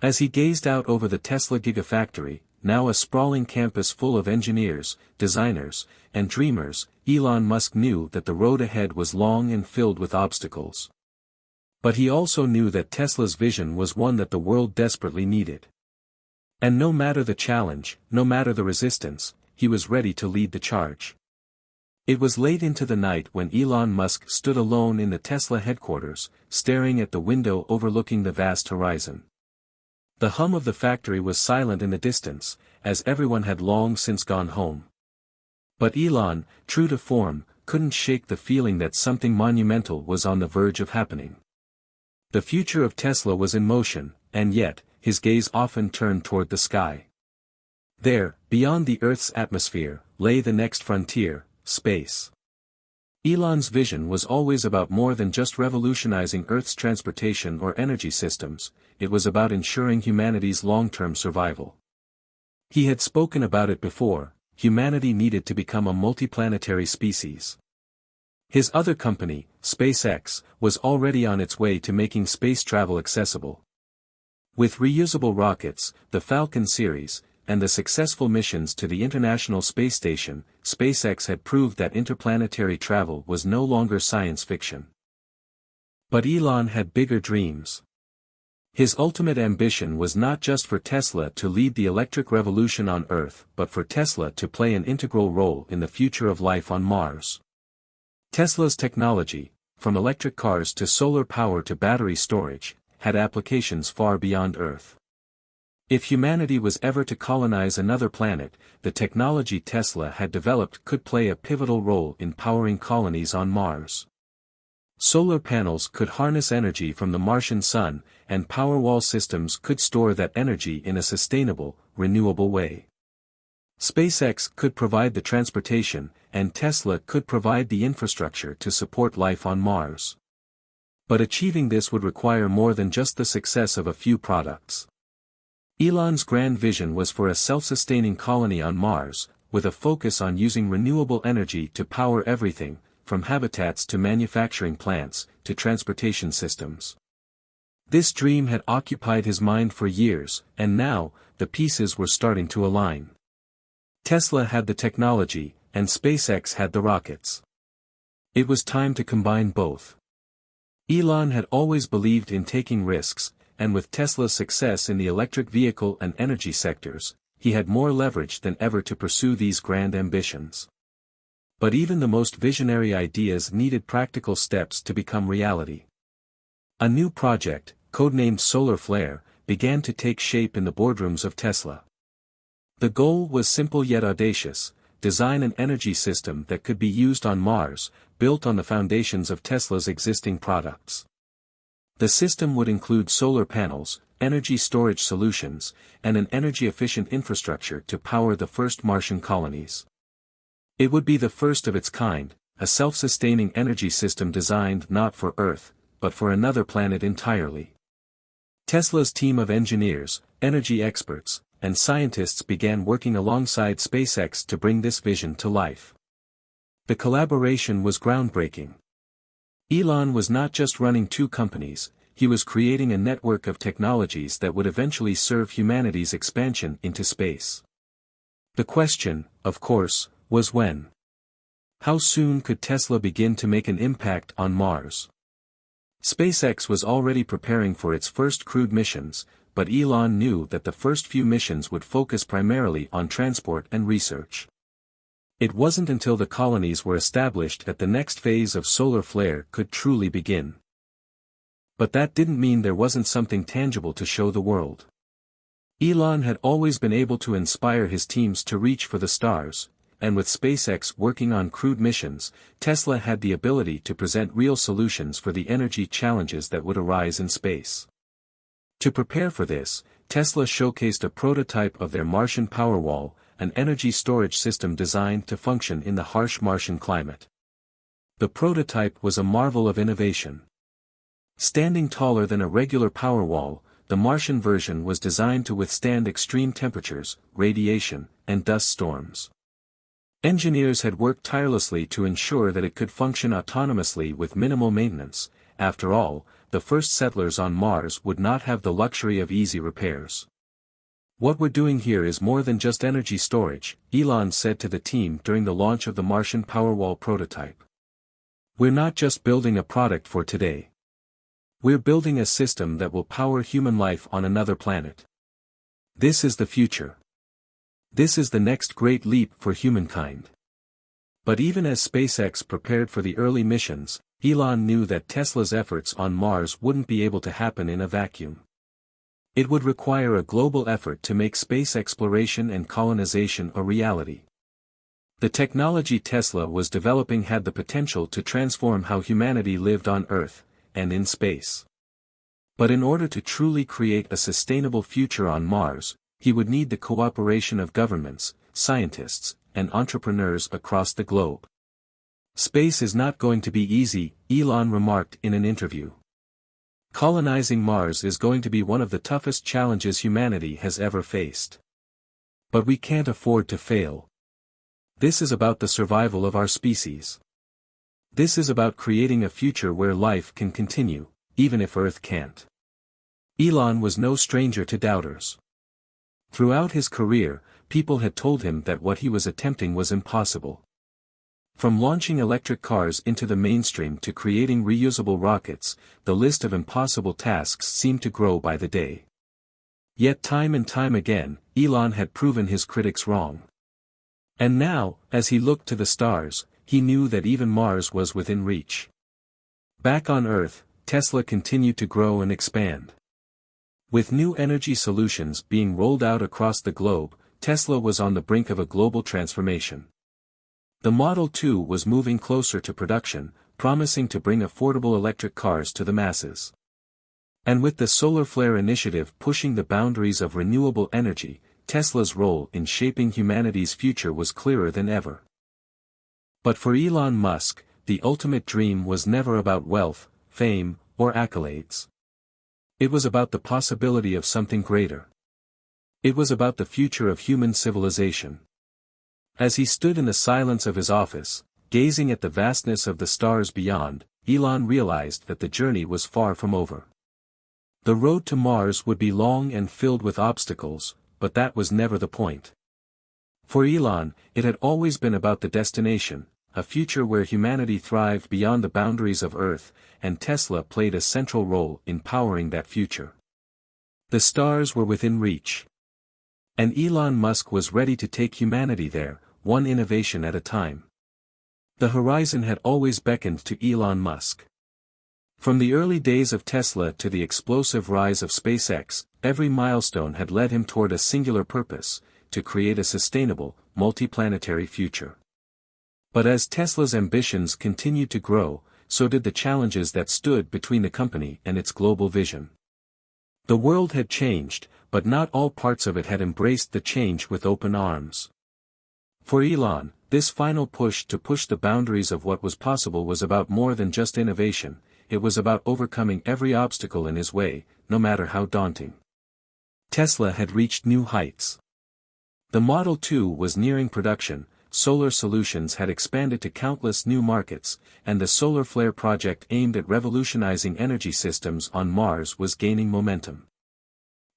As he gazed out over the Tesla Gigafactory, now a sprawling campus full of engineers, designers, and dreamers, Elon Musk knew that the road ahead was long and filled with obstacles. But he also knew that Tesla's vision was one that the world desperately needed. And no matter the challenge, no matter the resistance, he was ready to lead the charge. It was late into the night when Elon Musk stood alone in the Tesla headquarters, staring at the window overlooking the vast horizon. The hum of the factory was silent in the distance, as everyone had long since gone home. But Elon, true to form, couldn't shake the feeling that something monumental was on the verge of happening. The future of Tesla was in motion, and yet, his gaze often turned toward the sky. There, beyond the Earth's atmosphere, lay the next frontier, space. Elon's vision was always about more than just revolutionizing Earth's transportation or energy systems, it was about ensuring humanity's long-term survival. He had spoken about it before, humanity needed to become a multiplanetary species. His other company, SpaceX, was already on its way to making space travel accessible. With reusable rockets, the Falcon series, and the successful missions to the International Space Station, SpaceX had proved that interplanetary travel was no longer science fiction. But Elon had bigger dreams. His ultimate ambition was not just for Tesla to lead the electric revolution on Earth, but for Tesla to play an integral role in the future of life on Mars. Tesla's technology, from electric cars to solar power to battery storage, had applications far beyond Earth. If humanity was ever to colonize another planet, the technology Tesla had developed could play a pivotal role in powering colonies on Mars. Solar panels could harness energy from the Martian sun, and Powerwall systems could store that energy in a sustainable, renewable way. SpaceX could provide the transportation, and Tesla could provide the infrastructure to support life on Mars. But achieving this would require more than just the success of a few products. Elon's grand vision was for a self-sustaining colony on Mars, with a focus on using renewable energy to power everything, from habitats to manufacturing plants, to transportation systems. This dream had occupied his mind for years, and now, the pieces were starting to align. Tesla had the technology, and SpaceX had the rockets. It was time to combine both. Elon had always believed in taking risks, and with Tesla's success in the electric vehicle and energy sectors, he had more leverage than ever to pursue these grand ambitions. But even the most visionary ideas needed practical steps to become reality. A new project, codenamed Solar Flare, began to take shape in the boardrooms of Tesla. The goal was simple yet audacious: design an energy system that could be used on Mars, built on the foundations of Tesla's existing products. The system would include solar panels, energy storage solutions, and an energy-efficient infrastructure to power the first Martian colonies. It would be the first of its kind, a self-sustaining energy system designed not for Earth, but for another planet entirely. Tesla's team of engineers, energy experts, and scientists began working alongside SpaceX to bring this vision to life. The collaboration was groundbreaking. Elon was not just running two companies, he was creating a network of technologies that would eventually serve humanity's expansion into space. The question, of course, was when. How soon could Tesla begin to make an impact on Mars? SpaceX was already preparing for its first crewed missions, but Elon knew that the first few missions would focus primarily on transport and research. It wasn't until the colonies were established that the next phase of Solar Flare could truly begin. But that didn't mean there wasn't something tangible to show the world. Elon had always been able to inspire his teams to reach for the stars, and with SpaceX working on crewed missions, Tesla had the ability to present real solutions for the energy challenges that would arise in space. To prepare for this, Tesla showcased a prototype of their Martian Powerwall, an energy storage system designed to function in the harsh Martian climate. The prototype was a marvel of innovation. Standing taller than a regular Powerwall, the Martian version was designed to withstand extreme temperatures, radiation, and dust storms. Engineers had worked tirelessly to ensure that it could function autonomously with minimal maintenance. After all, the first settlers on Mars would not have the luxury of easy repairs. "What we're doing here is more than just energy storage," Elon said to the team during the launch of the Martian Powerwall prototype. "We're not just building a product for today. We're building a system that will power human life on another planet. This is the future. This is the next great leap for humankind." But even as SpaceX prepared for the early missions, Elon knew that Tesla's efforts on Mars wouldn't be able to happen in a vacuum. It would require a global effort to make space exploration and colonization a reality. The technology Tesla was developing had the potential to transform how humanity lived on Earth, and in space. But in order to truly create a sustainable future on Mars, he would need the cooperation of governments, scientists, and entrepreneurs across the globe. "Space is not going to be easy," Elon remarked in an interview. "Colonizing Mars is going to be one of the toughest challenges humanity has ever faced. But we can't afford to fail. This is about the survival of our species. This is about creating a future where life can continue, even if Earth can't." Elon was no stranger to doubters. Throughout his career, people had told him that what he was attempting was impossible. From launching electric cars into the mainstream to creating reusable rockets, the list of impossible tasks seemed to grow by the day. Yet time and time again, Elon had proven his critics wrong. And now, as he looked to the stars, he knew that even Mars was within reach. Back on Earth, Tesla continued to grow and expand. With new energy solutions being rolled out across the globe, Tesla was on the brink of a global transformation. The Model 2 was moving closer to production, promising to bring affordable electric cars to the masses. And with the solar flare initiative pushing the boundaries of renewable energy, Tesla's role in shaping humanity's future was clearer than ever. But for Elon Musk, the ultimate dream was never about wealth, fame, or accolades. It was about the possibility of something greater. It was about the future of human civilization. As he stood in the silence of his office, gazing at the vastness of the stars beyond, Elon realized that the journey was far from over. The road to Mars would be long and filled with obstacles, but that was never the point. For Elon, it had always been about the destination, a future where humanity thrived beyond the boundaries of Earth, and Tesla played a central role in powering that future. The stars were within reach. And Elon Musk was ready to take humanity there, one innovation at a time. The horizon had always beckoned to Elon Musk. From the early days of Tesla to the explosive rise of SpaceX, every milestone had led him toward a singular purpose: to create a sustainable, multiplanetary future. But as Tesla's ambitions continued to grow, so did the challenges that stood between the company and its global vision. The world had changed, but not all parts of it had embraced the change with open arms. For Elon, this final push to push the boundaries of what was possible was about more than just innovation. It was about overcoming every obstacle in his way, no matter how daunting. Tesla had reached new heights. The Model 2 was nearing production, solar solutions had expanded to countless new markets, and the solar flare project aimed at revolutionizing energy systems on Mars was gaining momentum.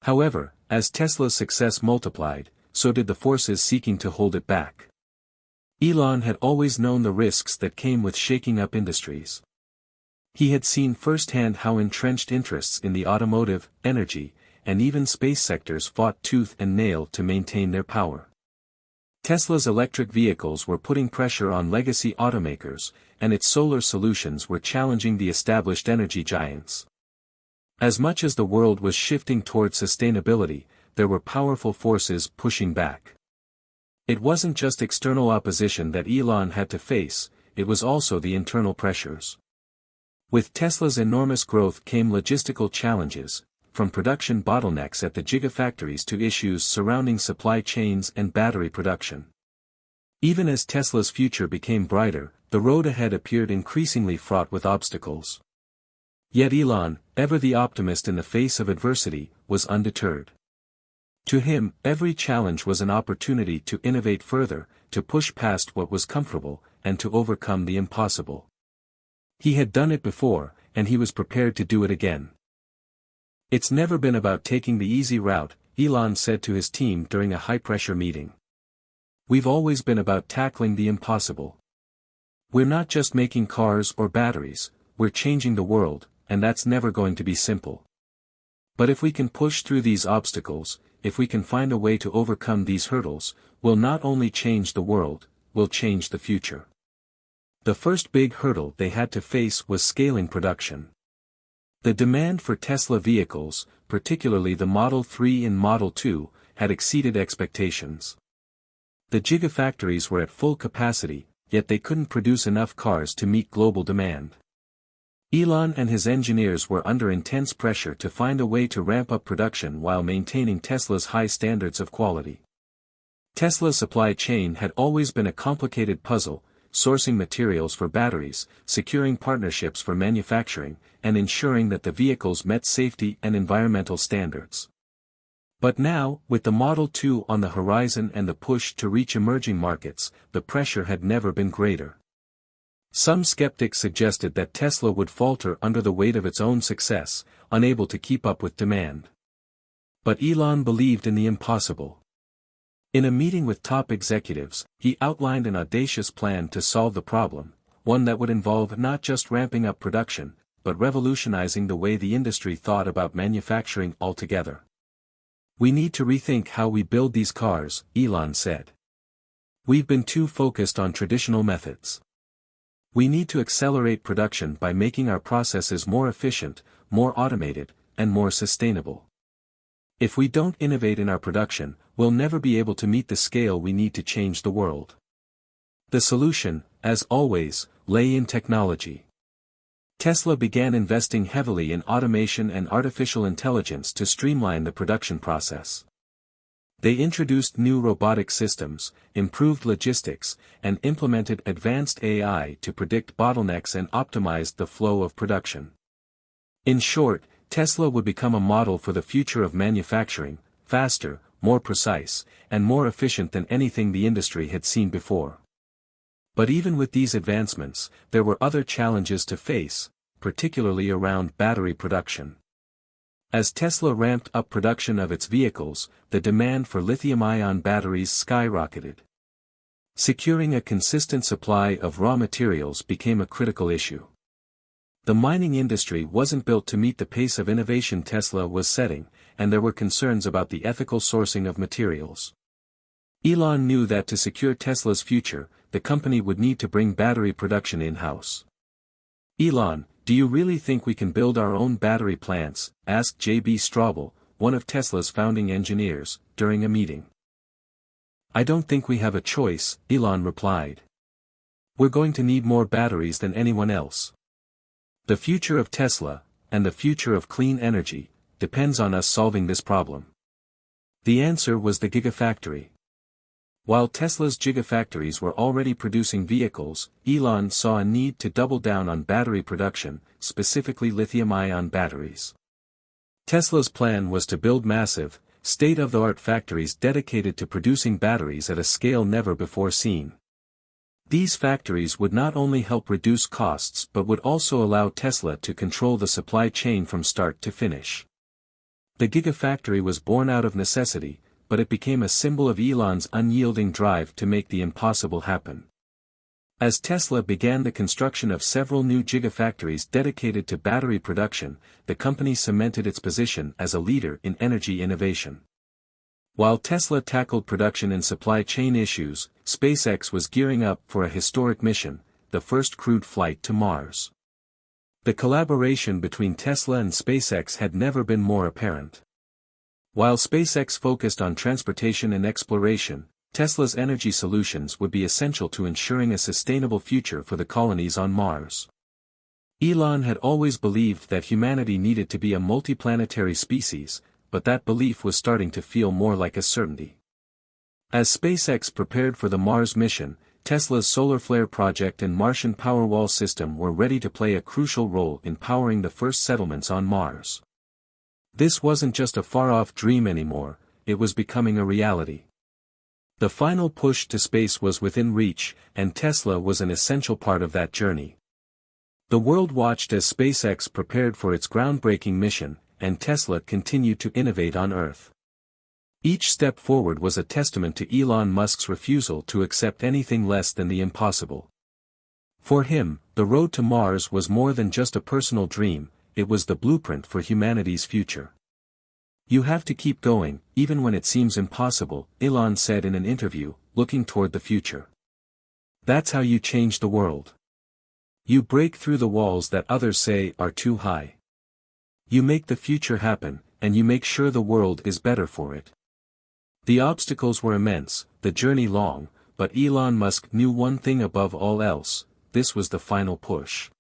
However, as Tesla's success multiplied, so did the forces seeking to hold it back. Elon had always known the risks that came with shaking up industries. He had seen firsthand how entrenched interests in the automotive, energy, and even space sectors fought tooth and nail to maintain their power. Tesla's electric vehicles were putting pressure on legacy automakers, and its solar solutions were challenging the established energy giants. As much as the world was shifting toward sustainability, there were powerful forces pushing back. It wasn't just external opposition that Elon had to face, it was also the internal pressures. With Tesla's enormous growth came logistical challenges, from production bottlenecks at the gigafactories to issues surrounding supply chains and battery production. Even as Tesla's future became brighter, the road ahead appeared increasingly fraught with obstacles. Yet Elon, ever the optimist in the face of adversity, was undeterred. To him, every challenge was an opportunity to innovate further, to push past what was comfortable, and to overcome the impossible. He had done it before, and he was prepared to do it again. "It's never been about taking the easy route," Elon said to his team during a high-pressure meeting. "We've always been about tackling the impossible. We're not just making cars or batteries, we're changing the world, and that's never going to be simple. But if we can push through these obstacles, if we can find a way to overcome these hurdles, we'll not only change the world, we'll change the future." The first big hurdle they had to face was scaling production. The demand for Tesla vehicles, particularly the Model 3 and Model 2, had exceeded expectations. The gigafactories were at full capacity, yet they couldn't produce enough cars to meet global demand. Elon and his engineers were under intense pressure to find a way to ramp up production while maintaining Tesla's high standards of quality. Tesla's supply chain had always been a complicated puzzle, sourcing materials for batteries, securing partnerships for manufacturing, and ensuring that the vehicles met safety and environmental standards. But now, with the Model 2 on the horizon and the push to reach emerging markets, the pressure had never been greater. Some skeptics suggested that Tesla would falter under the weight of its own success, unable to keep up with demand. But Elon believed in the impossible. In a meeting with top executives, he outlined an audacious plan to solve the problem, one that would involve not just ramping up production, but revolutionizing the way the industry thought about manufacturing altogether. "We need to rethink how we build these cars," Elon said. "We've been too focused on traditional methods. We need to accelerate production by making our processes more efficient, more automated, and more sustainable. If we don't innovate in our production, we'll never be able to meet the scale we need to change the world." The solution, as always, lay in technology. Tesla began investing heavily in automation and artificial intelligence to streamline the production process. They introduced new robotic systems, improved logistics, and implemented advanced AI to predict bottlenecks and optimize the flow of production. In short, Tesla would become a model for the future of manufacturing, faster, more precise, and more efficient than anything the industry had seen before. But even with these advancements, there were other challenges to face, particularly around battery production. As Tesla ramped up production of its vehicles, the demand for lithium-ion batteries skyrocketed. Securing a consistent supply of raw materials became a critical issue. The mining industry wasn't built to meet the pace of innovation Tesla was setting, and there were concerns about the ethical sourcing of materials. Elon knew that to secure Tesla's future, the company would need to bring battery production in-house. "Elon, do you really think we can build our own battery plants?" asked J.B. Straubel, one of Tesla's founding engineers, during a meeting. "I don't think we have a choice," Elon replied. "We're going to need more batteries than anyone else. The future of Tesla, and the future of clean energy, depends on us solving this problem." The answer was the Gigafactory. While Tesla's Gigafactories were already producing vehicles, Elon saw a need to double down on battery production, specifically lithium-ion batteries. Tesla's plan was to build massive, state-of-the-art factories dedicated to producing batteries at a scale never before seen. These factories would not only help reduce costs but would also allow Tesla to control the supply chain from start to finish. The Gigafactory was born out of necessity, but it became a symbol of Elon's unyielding drive to make the impossible happen. As Tesla began the construction of several new gigafactories dedicated to battery production, the company cemented its position as a leader in energy innovation. While Tesla tackled production and supply chain issues, SpaceX was gearing up for a historic mission, the first crewed flight to Mars. The collaboration between Tesla and SpaceX had never been more apparent. While SpaceX focused on transportation and exploration, Tesla's energy solutions would be essential to ensuring a sustainable future for the colonies on Mars. Elon had always believed that humanity needed to be a multiplanetary species, but that belief was starting to feel more like a certainty. As SpaceX prepared for the Mars mission, Tesla's solar flare project and Martian Powerwall system were ready to play a crucial role in powering the first settlements on Mars. This wasn't just a far-off dream anymore, it was becoming a reality. The final push to space was within reach, and Tesla was an essential part of that journey. The world watched as SpaceX prepared for its groundbreaking mission, and Tesla continued to innovate on Earth. Each step forward was a testament to Elon Musk's refusal to accept anything less than the impossible. For him, the road to Mars was more than just a personal dream, it was the blueprint for humanity's future. "You have to keep going, even when it seems impossible," Elon said in an interview, looking toward the future. "That's how you change the world. You break through the walls that others say are too high. You make the future happen, and you make sure the world is better for it." The obstacles were immense, the journey long, but Elon Musk knew one thing above all else: this was the final push.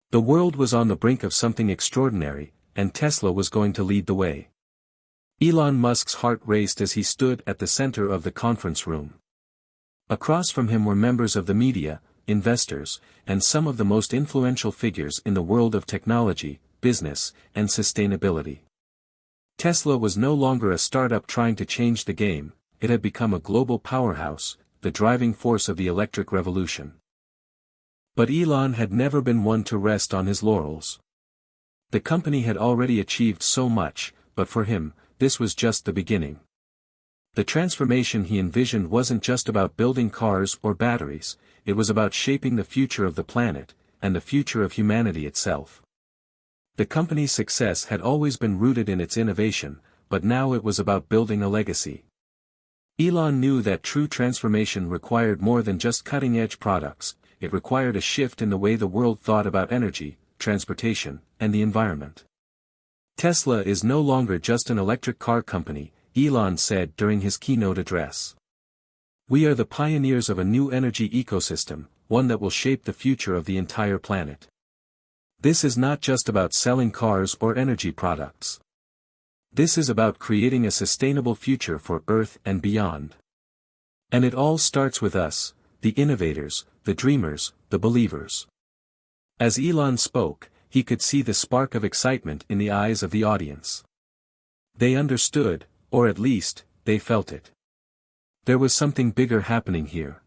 The world was on the brink of something extraordinary, and Tesla was going to lead the way. Elon Musk's heart raced as he stood at the center of the conference room. Across from him were members of the media, investors, and some of the most influential figures in the world of technology, business, and sustainability. Tesla was no longer a startup trying to change the game, it had become a global powerhouse, the driving force of the electric revolution. But Elon had never been one to rest on his laurels. The company had already achieved so much, but for him, this was just the beginning. The transformation he envisioned wasn't just about building cars or batteries, it was about shaping the future of the planet, and the future of humanity itself. The company's success had always been rooted in its innovation, but now it was about building a legacy. Elon knew that true transformation required more than just cutting-edge products, it required a shift in the way the world thought about energy, transportation, and the environment. "Tesla is no longer just an electric car company," Elon said during his keynote address. "We are the pioneers of a new energy ecosystem, one that will shape the future of the entire planet." This is not just about selling cars or energy products. This is about creating a sustainable future for Earth and beyond. And it all starts with us, the innovators, the dreamers, the believers. As Elon spoke, he could see the spark of excitement in the eyes of the audience. They understood, or at least, they felt it. There was something bigger happening here.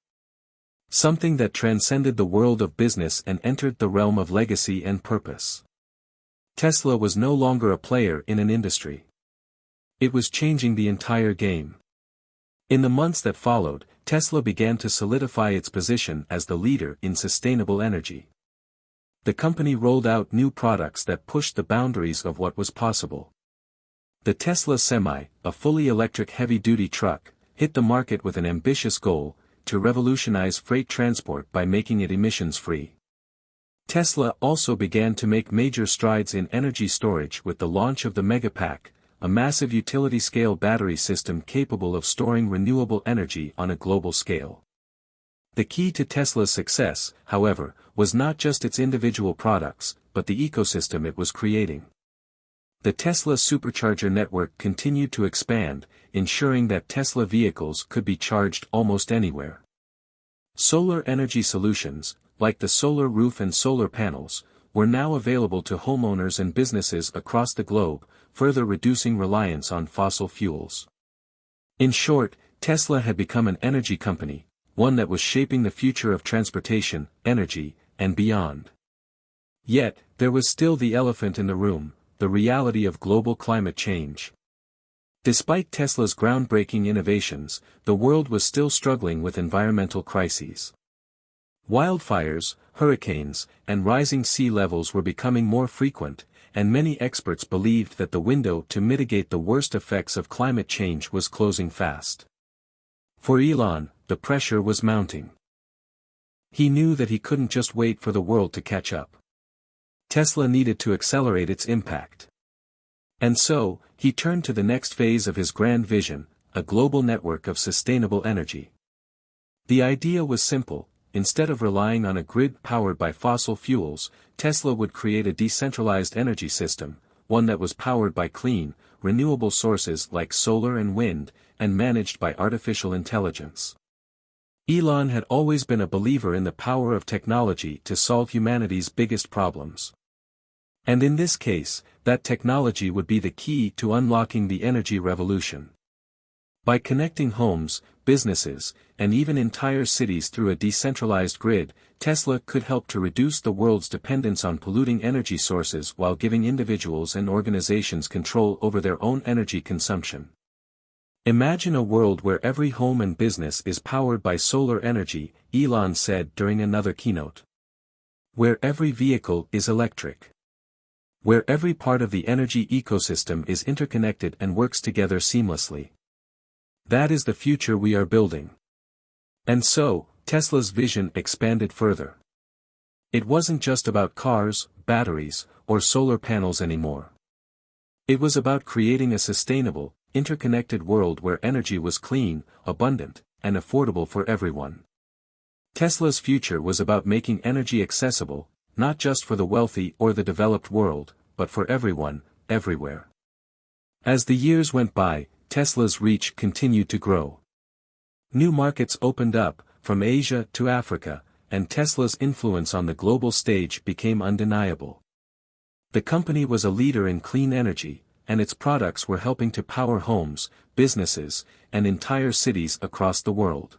Something that transcended the world of business and entered the realm of legacy and purpose. Tesla was no longer a player in an industry. It was changing the entire game. In the months that followed, Tesla began to solidify its position as the leader in sustainable energy. The company rolled out new products that pushed the boundaries of what was possible. The Tesla Semi, a fully electric heavy-duty truck, hit the market with an ambitious goal, to revolutionize freight transport by making it emissions-free. Tesla also began to make major strides in energy storage with the launch of the Megapack, a massive utility-scale battery system capable of storing renewable energy on a global scale. The key to Tesla's success, however, was not just its individual products, but the ecosystem it was creating. The Tesla supercharger network continued to expand, ensuring that Tesla vehicles could be charged almost anywhere. Solar energy solutions, like the solar roof and solar panels, were now available to homeowners and businesses across the globe, further reducing reliance on fossil fuels. In short, Tesla had become an energy company, one that was shaping the future of transportation, energy, and beyond. Yet, there was still the elephant in the room, the reality of global climate change. Despite Tesla's groundbreaking innovations, the world was still struggling with environmental crises. Wildfires, hurricanes, and rising sea levels were becoming more frequent, and many experts believed that the window to mitigate the worst effects of climate change was closing fast. For Elon, the pressure was mounting. He knew that he couldn't just wait for the world to catch up. Tesla needed to accelerate its impact. And so, he turned to the next phase of his grand vision, a global network of sustainable energy. The idea was simple: instead of relying on a grid powered by fossil fuels, Tesla would create a decentralized energy system, one that was powered by clean, renewable sources like solar and wind, and managed by artificial intelligence. Elon had always been a believer in the power of technology to solve humanity's biggest problems. And in this case, that technology would be the key to unlocking the energy revolution. By connecting homes, businesses, and even entire cities through a decentralized grid, Tesla could help to reduce the world's dependence on polluting energy sources while giving individuals and organizations control over their own energy consumption. Imagine a world where every home and business is powered by solar energy, Elon said during another keynote. Where every vehicle is electric. Where every part of the energy ecosystem is interconnected and works together seamlessly. That is the future we are building. And so, Tesla's vision expanded further. It wasn't just about cars, batteries, or solar panels anymore. It was about creating a sustainable, interconnected world where energy was clean, abundant, and affordable for everyone. Tesla's future was about making energy accessible, not just for the wealthy or the developed world, but for everyone, everywhere. As the years went by, Tesla's reach continued to grow. New markets opened up, from Asia to Africa, and Tesla's influence on the global stage became undeniable. The company was a leader in clean energy, and its products were helping to power homes, businesses, and entire cities across the world.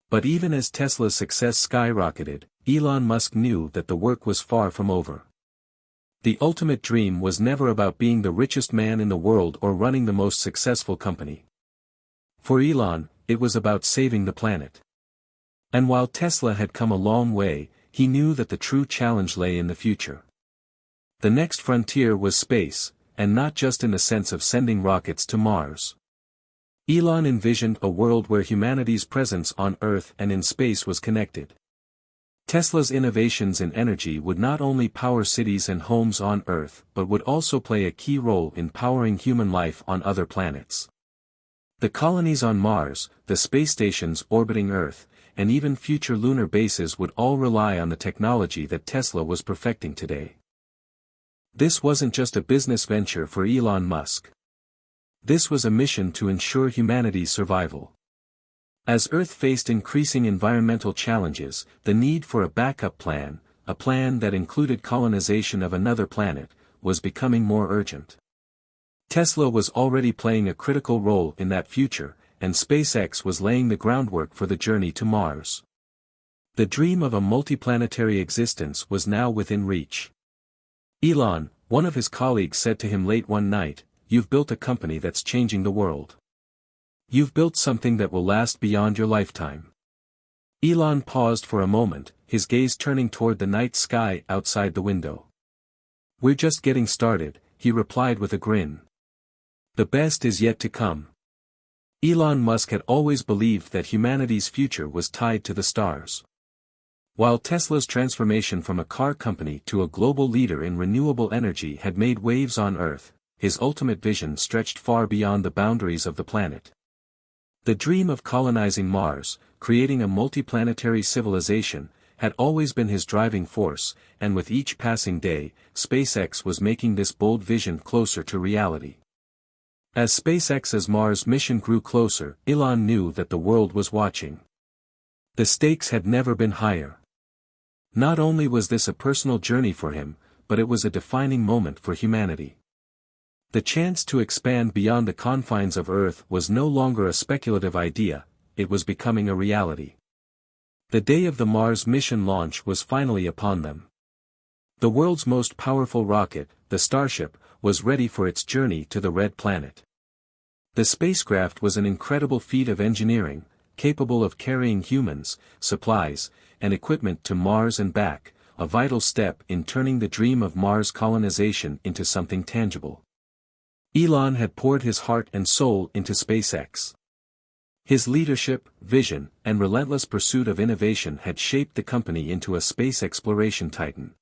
But even as Tesla's success skyrocketed, Elon Musk knew that the work was far from over. The ultimate dream was never about being the richest man in the world or running the most successful company. For Elon, it was about saving the planet. And while Tesla had come a long way, he knew that the true challenge lay in the future. The next frontier was space, and not just in the sense of sending rockets to Mars. Elon envisioned a world where humanity's presence on Earth and in space was connected. Tesla's innovations in energy would not only power cities and homes on Earth but would also play a key role in powering human life on other planets. The colonies on Mars, the space stations orbiting Earth, and even future lunar bases would all rely on the technology that Tesla was perfecting today. This wasn't just a business venture for Elon Musk. This was a mission to ensure humanity's survival. As Earth faced increasing environmental challenges, the need for a backup plan, a plan that included colonization of another planet, was becoming more urgent. Tesla was already playing a critical role in that future, and SpaceX was laying the groundwork for the journey to Mars. The dream of a multiplanetary existence was now within reach. Elon, one of his colleagues, said to him late one night, "You've built a company that's changing the world. You've built something that will last beyond your lifetime." Elon paused for a moment, his gaze turning toward the night sky outside the window. "We're just getting started," he replied with a grin. "The best is yet to come." Elon Musk had always believed that humanity's future was tied to the stars. While Tesla's transformation from a car company to a global leader in renewable energy had made waves on Earth, his ultimate vision stretched far beyond the boundaries of the planet. The dream of colonizing Mars, creating a multiplanetary civilization, had always been his driving force, and with each passing day, SpaceX was making this bold vision closer to reality. As SpaceX's Mars mission grew closer, Elon knew that the world was watching. The stakes had never been higher. Not only was this a personal journey for him, but it was a defining moment for humanity. The chance to expand beyond the confines of Earth was no longer a speculative idea, it was becoming a reality. The day of the Mars mission launch was finally upon them. The world's most powerful rocket, the Starship, was ready for its journey to the Red Planet. The spacecraft was an incredible feat of engineering, capable of carrying humans, supplies, and equipment to Mars and back, a vital step in turning the dream of Mars colonization into something tangible. Elon had poured his heart and soul into SpaceX. His leadership, vision, and relentless pursuit of innovation had shaped the company into a space exploration titan.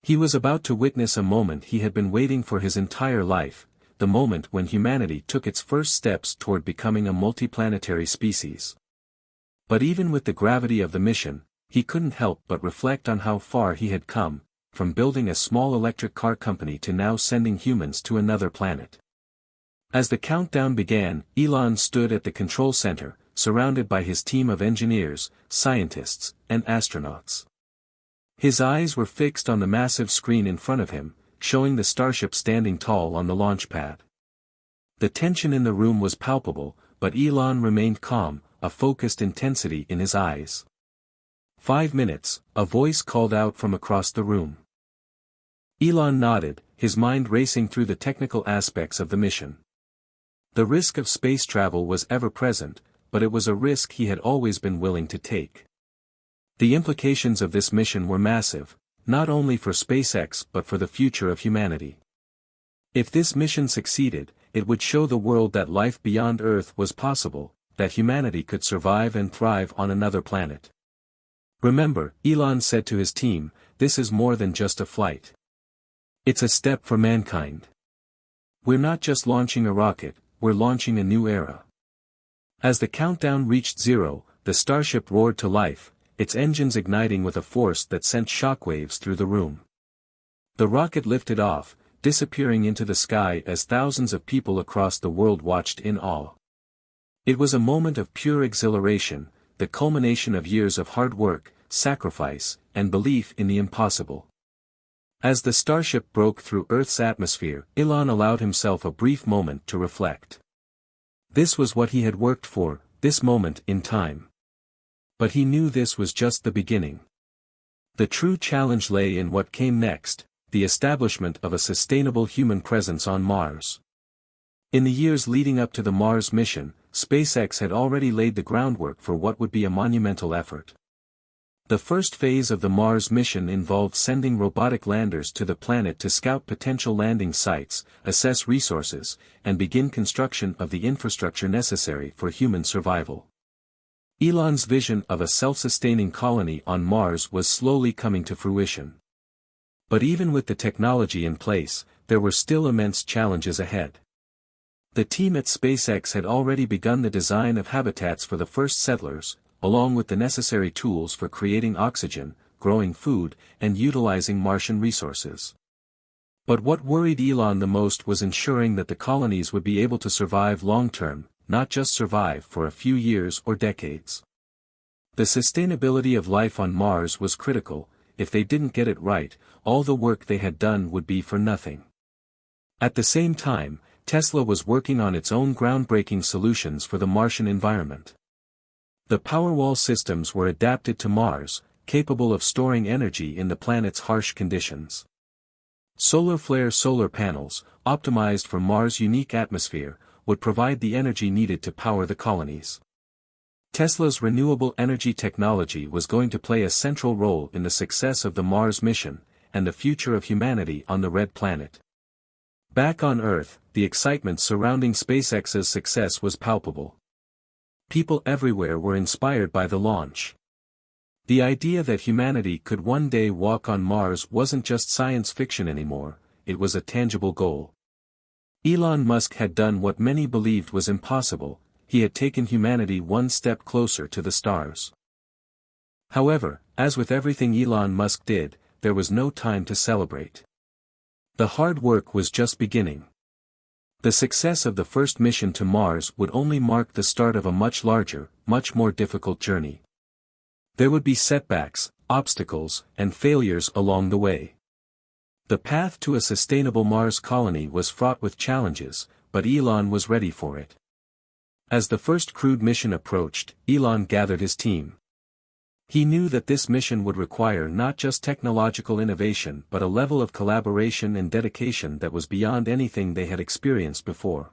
He was about to witness a moment he had been waiting for his entire life, the moment when humanity took its first steps toward becoming a multiplanetary species. But even with the gravity of the mission, he couldn't help but reflect on how far he had come, from building a small electric car company to now sending humans to another planet. As the countdown began, Elon stood at the control center, surrounded by his team of engineers, scientists, and astronauts. His eyes were fixed on the massive screen in front of him, showing the Starship standing tall on the launch pad. The tension in the room was palpable, but Elon remained calm, a focused intensity in his eyes. 5 minutes, a voice called out from across the room. Elon nodded, his mind racing through the technical aspects of the mission. The risk of space travel was ever present, but it was a risk he had always been willing to take. The implications of this mission were massive, not only for SpaceX but for the future of humanity. If this mission succeeded, it would show the world that life beyond Earth was possible, that humanity could survive and thrive on another planet. "Remember," Elon said to his team, "this is more than just a flight. It's a step for mankind. We're not just launching a rocket, we're launching a new era." As the countdown reached 0, the Starship roared to life, its engines igniting with a force that sent shockwaves through the room. The rocket lifted off, disappearing into the sky as thousands of people across the world watched in awe. It was a moment of pure exhilaration, the culmination of years of hard work, sacrifice, and belief in the impossible. As the Starship broke through Earth's atmosphere, Elon allowed himself a brief moment to reflect. This was what he had worked for, this moment in time. But he knew this was just the beginning. The true challenge lay in what came next, the establishment of a sustainable human presence on Mars. In the years leading up to the Mars mission, SpaceX had already laid the groundwork for what would be a monumental effort. The first phase of the Mars mission involved sending robotic landers to the planet to scout potential landing sites, assess resources, and begin construction of the infrastructure necessary for human survival. Elon's vision of a self-sustaining colony on Mars was slowly coming to fruition. But even with the technology in place, there were still immense challenges ahead. The team at SpaceX had already begun the design of habitats for the first settlers, along with the necessary tools for creating oxygen, growing food, and utilizing Martian resources. But what worried Elon the most was ensuring that the colonies would be able to survive long-term, not just survive for a few years or decades. The sustainability of life on Mars was critical. If they didn't get it right, all the work they had done would be for nothing. At the same time, Tesla was working on its own groundbreaking solutions for the Martian environment. The Powerwall systems were adapted to Mars, capable of storing energy in the planet's harsh conditions. Solar flare solar panels, optimized for Mars' unique atmosphere, would provide the energy needed to power the colonies. Tesla's renewable energy technology was going to play a central role in the success of the Mars mission, and the future of humanity on the Red Planet. Back on Earth, the excitement surrounding SpaceX's success was palpable. People everywhere were inspired by the launch. The idea that humanity could one day walk on Mars wasn't just science fiction anymore, it was a tangible goal. Elon Musk had done what many believed was impossible. He had taken humanity one step closer to the stars. However, as with everything Elon Musk did, there was no time to celebrate. The hard work was just beginning. The success of the first mission to Mars would only mark the start of a much larger, much more difficult journey. There would be setbacks, obstacles, and failures along the way. The path to a sustainable Mars colony was fraught with challenges, but Elon was ready for it. As the first crewed mission approached, Elon gathered his team. He knew that this mission would require not just technological innovation but a level of collaboration and dedication that was beyond anything they had experienced before.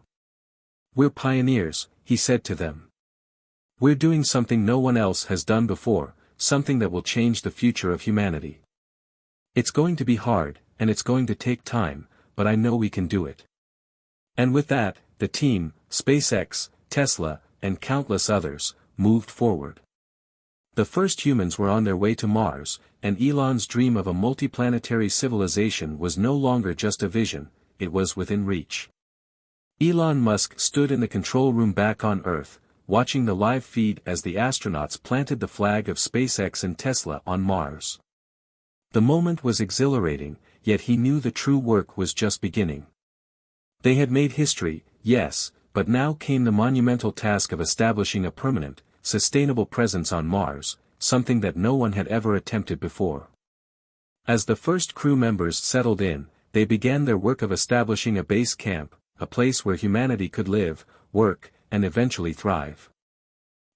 "We're pioneers," he said to them. "We're doing something no one else has done before, something that will change the future of humanity. It's going to be hard, and it's going to take time, but I know we can do it." And with that, the team, SpaceX, Tesla, and countless others, moved forward. The first humans were on their way to Mars, and Elon's dream of a multiplanetary civilization was no longer just a vision, it was within reach. Elon Musk stood in the control room back on Earth, watching the live feed as the astronauts planted the flag of SpaceX and Tesla on Mars. The moment was exhilarating, yet he knew the true work was just beginning. They had made history, yes, but now came the monumental task of establishing a permanent, sustainable presence on Mars, something that no one had ever attempted before. As the first crew members settled in, they began their work of establishing a base camp, a place where humanity could live, work, and eventually thrive.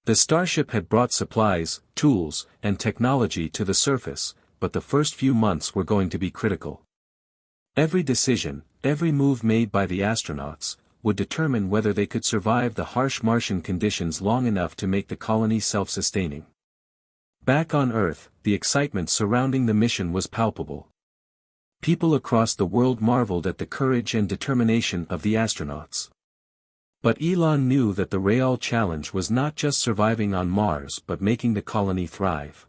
The Starship had brought supplies, tools, and technology to the surface, but the first few months were going to be critical. Every decision, every move made by the astronauts, would determine whether they could survive the harsh Martian conditions long enough to make the colony self-sustaining. Back on Earth, the excitement surrounding the mission was palpable. People across the world marveled at the courage and determination of the astronauts. But Elon knew that the real challenge was not just surviving on Mars but making the colony thrive.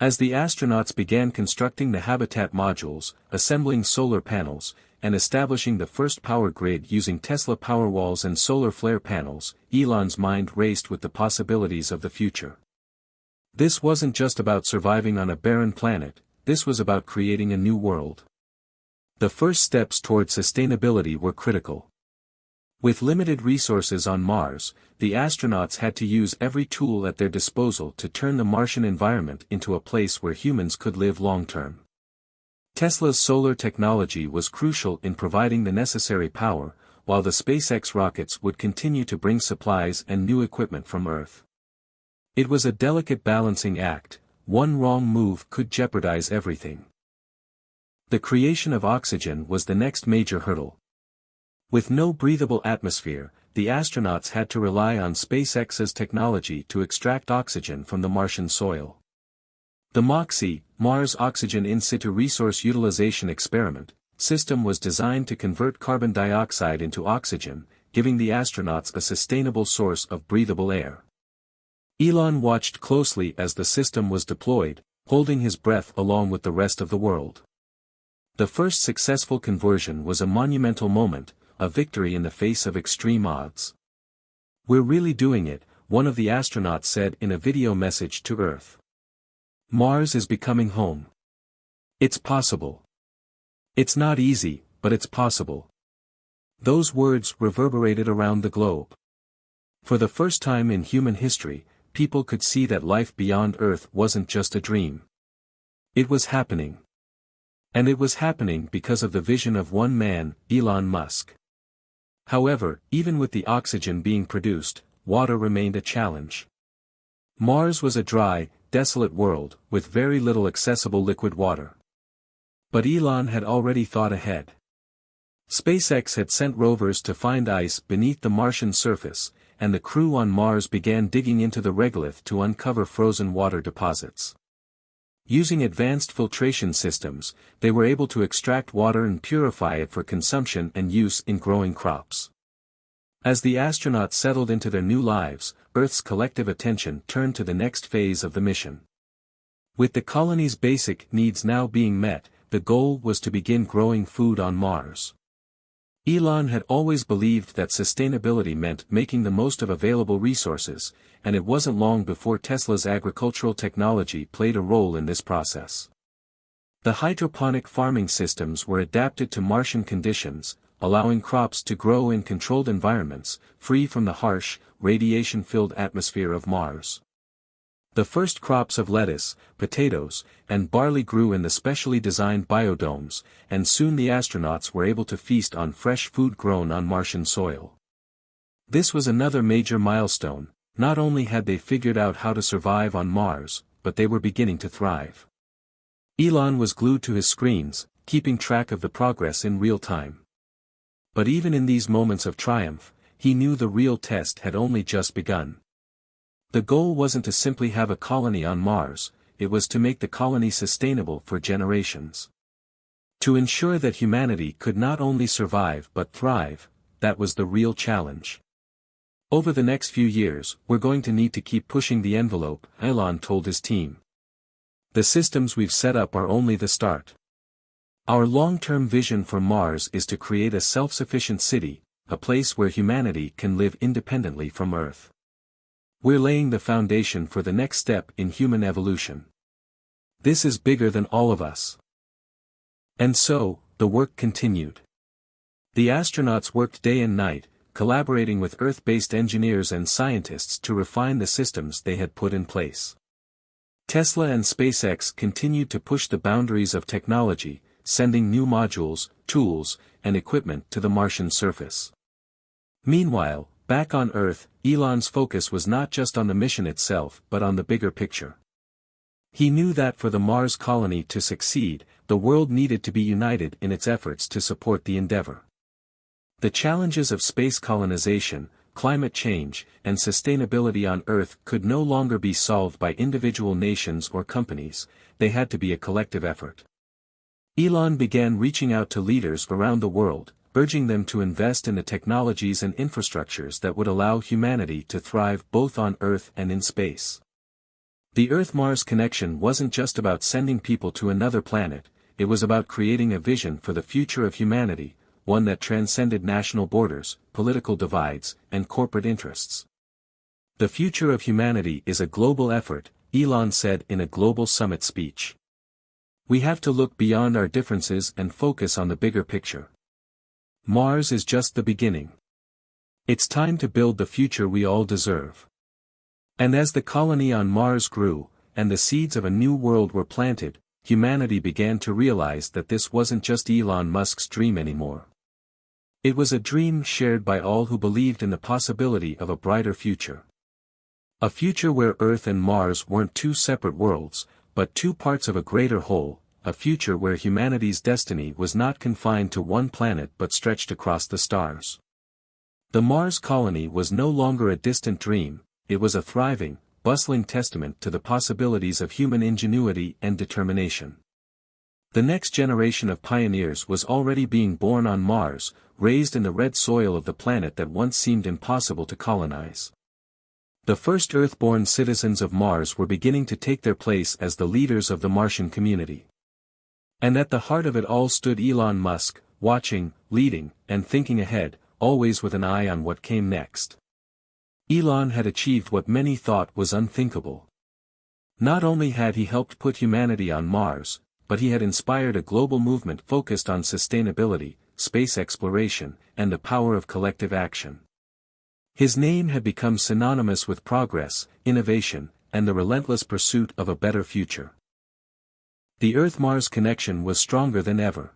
As the astronauts began constructing the habitat modules, assembling solar panels, and establishing the first power grid using Tesla Powerwalls and solar flare panels, Elon's mind raced with the possibilities of the future. This wasn't just about surviving on a barren planet, this was about creating a new world. The first steps toward sustainability were critical. With limited resources on Mars, the astronauts had to use every tool at their disposal to turn the Martian environment into a place where humans could live long-term. Tesla's solar technology was crucial in providing the necessary power, while the SpaceX rockets would continue to bring supplies and new equipment from Earth. It was a delicate balancing act, one wrong move could jeopardize everything. The creation of oxygen was the next major hurdle. With no breathable atmosphere, the astronauts had to rely on SpaceX's technology to extract oxygen from the Martian soil. The MOXIE, Mars Oxygen In Situ Resource Utilization Experiment, system was designed to convert carbon dioxide into oxygen, giving the astronauts a sustainable source of breathable air. Elon watched closely as the system was deployed, holding his breath along with the rest of the world. The first successful conversion was a monumental moment, a victory in the face of extreme odds. "We're really doing it," one of the astronauts said in a video message to Earth. "Mars is becoming home. It's possible." It's not easy, but it's possible. Those words reverberated around the globe. For the first time in human history, people could see that life beyond Earth wasn't just a dream. It was happening. And it was happening because of the vision of one man, Elon Musk. However, even with the oxygen being produced, water remained a challenge. Mars was a dry, desolate world, with very little accessible liquid water. But Elon had already thought ahead. SpaceX had sent rovers to find ice beneath the Martian surface, and the crew on Mars began digging into the regolith to uncover frozen water deposits. Using advanced filtration systems, they were able to extract water and purify it for consumption and use in growing crops. As the astronauts settled into their new lives, Earth's collective attention turned to the next phase of the mission. With the colony's basic needs now being met, the goal was to begin growing food on Mars. Elon had always believed that sustainability meant making the most of available resources, and it wasn't long before Tesla's agricultural technology played a role in this process. The hydroponic farming systems were adapted to Martian conditions, allowing crops to grow in controlled environments, free from the harsh, radiation-filled atmosphere of Mars. The first crops of lettuce, potatoes, and barley grew in the specially designed biodomes, and soon the astronauts were able to feast on fresh food grown on Martian soil. This was another major milestone. Not only had they figured out how to survive on Mars, but they were beginning to thrive. Elon was glued to his screens, keeping track of the progress in real time. But even in these moments of triumph, he knew the real test had only just begun. The goal wasn't to simply have a colony on Mars, it was to make the colony sustainable for generations. To ensure that humanity could not only survive but thrive, that was the real challenge. Over the next few years, we're going to need to keep pushing the envelope, Elon told his team. The systems we've set up are only the start. Our long-term vision for Mars is to create a self-sufficient city, a place where humanity can live independently from Earth. We're laying the foundation for the next step in human evolution. This is bigger than all of us. And so, the work continued. The astronauts worked day and night, collaborating with Earth-based engineers and scientists to refine the systems they had put in place. Tesla and SpaceX continued to push the boundaries of technology, sending new modules, tools, and equipment to the Martian surface. Meanwhile, back on Earth, Elon's focus was not just on the mission itself but on the bigger picture. He knew that for the Mars colony to succeed, the world needed to be united in its efforts to support the endeavor. The challenges of space colonization, climate change, and sustainability on Earth could no longer be solved by individual nations or companies, they had to be a collective effort. Elon began reaching out to leaders around the world, urging them to invest in the technologies and infrastructures that would allow humanity to thrive both on Earth and in space. The Earth-Mars connection wasn't just about sending people to another planet, it was about creating a vision for the future of humanity, one that transcended national borders, political divides, and corporate interests. The future of humanity is a global effort, Elon said in a global summit speech. We have to look beyond our differences and focus on the bigger picture. Mars is just the beginning. It's time to build the future we all deserve. And as the colony on Mars grew, and the seeds of a new world were planted, humanity began to realize that this wasn't just Elon Musk's dream anymore. It was a dream shared by all who believed in the possibility of a brighter future. A future where Earth and Mars weren't two separate worlds, but two parts of a greater whole, a future where humanity's destiny was not confined to one planet but stretched across the stars. The Mars colony was no longer a distant dream, it was a thriving, bustling testament to the possibilities of human ingenuity and determination. The next generation of pioneers was already being born on Mars, raised in the red soil of the planet that once seemed impossible to colonize. The first Earth-born citizens of Mars were beginning to take their place as the leaders of the Martian community. And at the heart of it all stood Elon Musk, watching, leading, and thinking ahead, always with an eye on what came next. Elon had achieved what many thought was unthinkable. Not only had he helped put humanity on Mars, but he had inspired a global movement focused on sustainability, space exploration, and the power of collective action. His name had become synonymous with progress, innovation, and the relentless pursuit of a better future. The Earth-Mars connection was stronger than ever.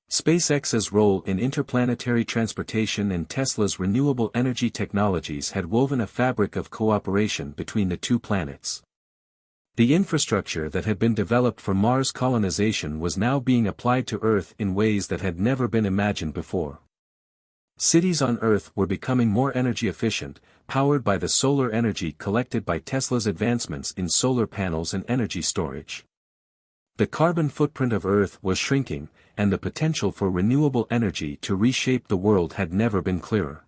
SpaceX's role in interplanetary transportation and Tesla's renewable energy technologies had woven a fabric of cooperation between the two planets. The infrastructure that had been developed for Mars colonization was now being applied to Earth in ways that had never been imagined before. Cities on Earth were becoming more energy efficient, powered by the solar energy collected by Tesla's advancements in solar panels and energy storage. The carbon footprint of Earth was shrinking, and the potential for renewable energy to reshape the world had never been clearer.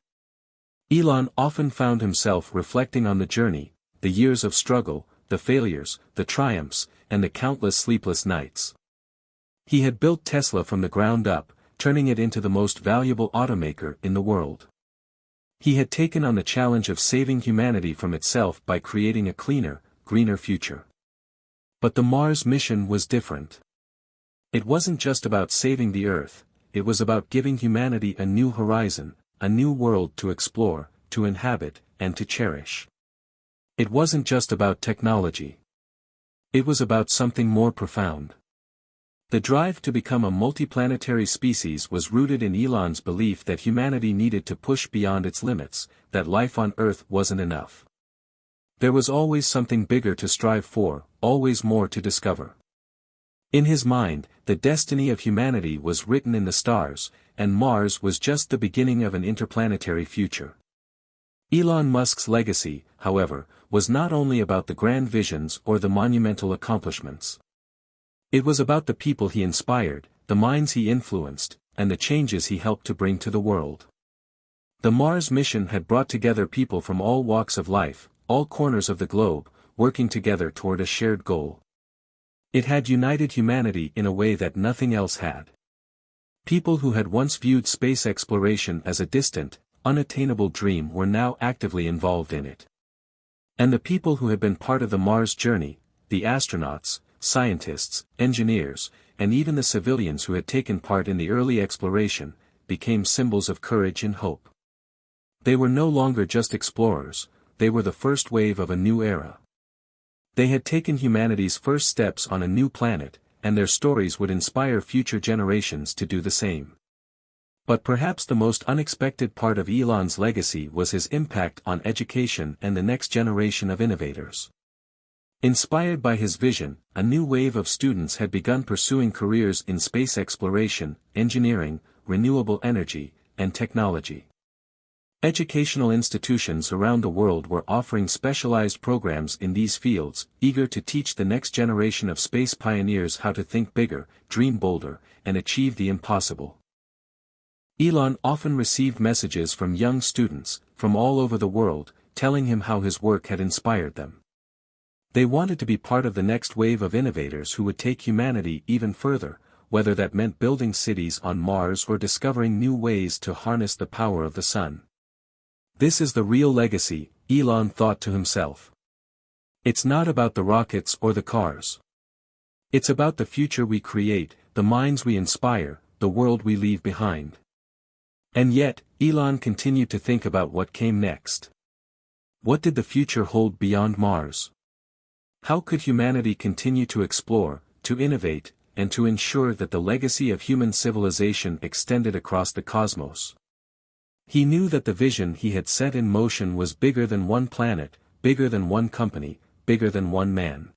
Elon often found himself reflecting on the journey, the years of struggle, the failures, the triumphs, and the countless sleepless nights. He had built Tesla from the ground up, turning it into the most valuable automaker in the world. He had taken on the challenge of saving humanity from itself by creating a cleaner, greener future. But the Mars mission was different. It wasn't just about saving the Earth, it was about giving humanity a new horizon, a new world to explore, to inhabit, and to cherish. It wasn't just about technology. It was about something more profound. The drive to become a multiplanetary species was rooted in Elon's belief that humanity needed to push beyond its limits, that life on Earth wasn't enough. There was always something bigger to strive for, always more to discover. In his mind, the destiny of humanity was written in the stars, and Mars was just the beginning of an interplanetary future. Elon Musk's legacy, however, was not only about the grand visions or the monumental accomplishments. It was about the people he inspired, the minds he influenced, and the changes he helped to bring to the world. The Mars mission had brought together people from all walks of life, all corners of the globe, working together toward a shared goal. It had united humanity in a way that nothing else had. People who had once viewed space exploration as a distant, unattainable dream were now actively involved in it. And the people who had been part of the Mars journey, the astronauts, scientists, engineers, and even the civilians who had taken part in the early exploration, became symbols of courage and hope. They were no longer just explorers, they were the first wave of a new era. They had taken humanity's first steps on a new planet, and their stories would inspire future generations to do the same. But perhaps the most unexpected part of Elon's legacy was his impact on education and the next generation of innovators. Inspired by his vision, a new wave of students had begun pursuing careers in space exploration, engineering, renewable energy, and technology. Educational institutions around the world were offering specialized programs in these fields, eager to teach the next generation of space pioneers how to think bigger, dream bolder, and achieve the impossible. Elon often received messages from young students, from all over the world, telling him how his work had inspired them. They wanted to be part of the next wave of innovators who would take humanity even further, whether that meant building cities on Mars or discovering new ways to harness the power of the sun. This is the real legacy, Elon thought to himself. It's not about the rockets or the cars. It's about the future we create, the minds we inspire, the world we leave behind. And yet, Elon continued to think about what came next. What did the future hold beyond Mars? How could humanity continue to explore, to innovate, and to ensure that the legacy of human civilization extended across the cosmos? He knew that the vision he had set in motion was bigger than one planet, bigger than one company, bigger than one man.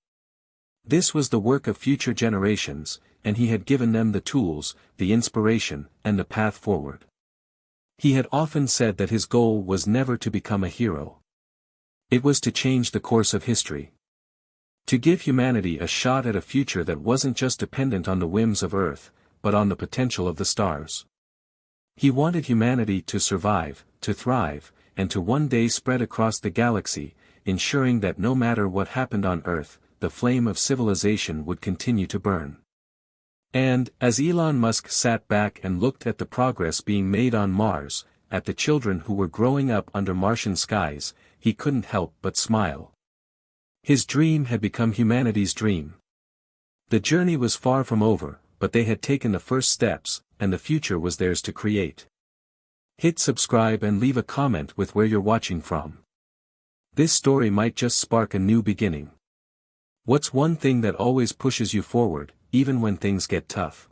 This was the work of future generations, and he had given them the tools, the inspiration, and the path forward. He had often said that his goal was never to become a hero. It was to change the course of history. To give humanity a shot at a future that wasn't just dependent on the whims of Earth, but on the potential of the stars. He wanted humanity to survive, to thrive, and to one day spread across the galaxy, ensuring that no matter what happened on Earth, the flame of civilization would continue to burn. And, as Elon Musk sat back and looked at the progress being made on Mars, at the children who were growing up under Martian skies, he couldn't help but smile. His dream had become humanity's dream. The journey was far from over, but they had taken the first steps, and the future was theirs to create. Hit subscribe and leave a comment with where you're watching from. This story might just spark a new beginning. What's one thing that always pushes you forward, even when things get tough?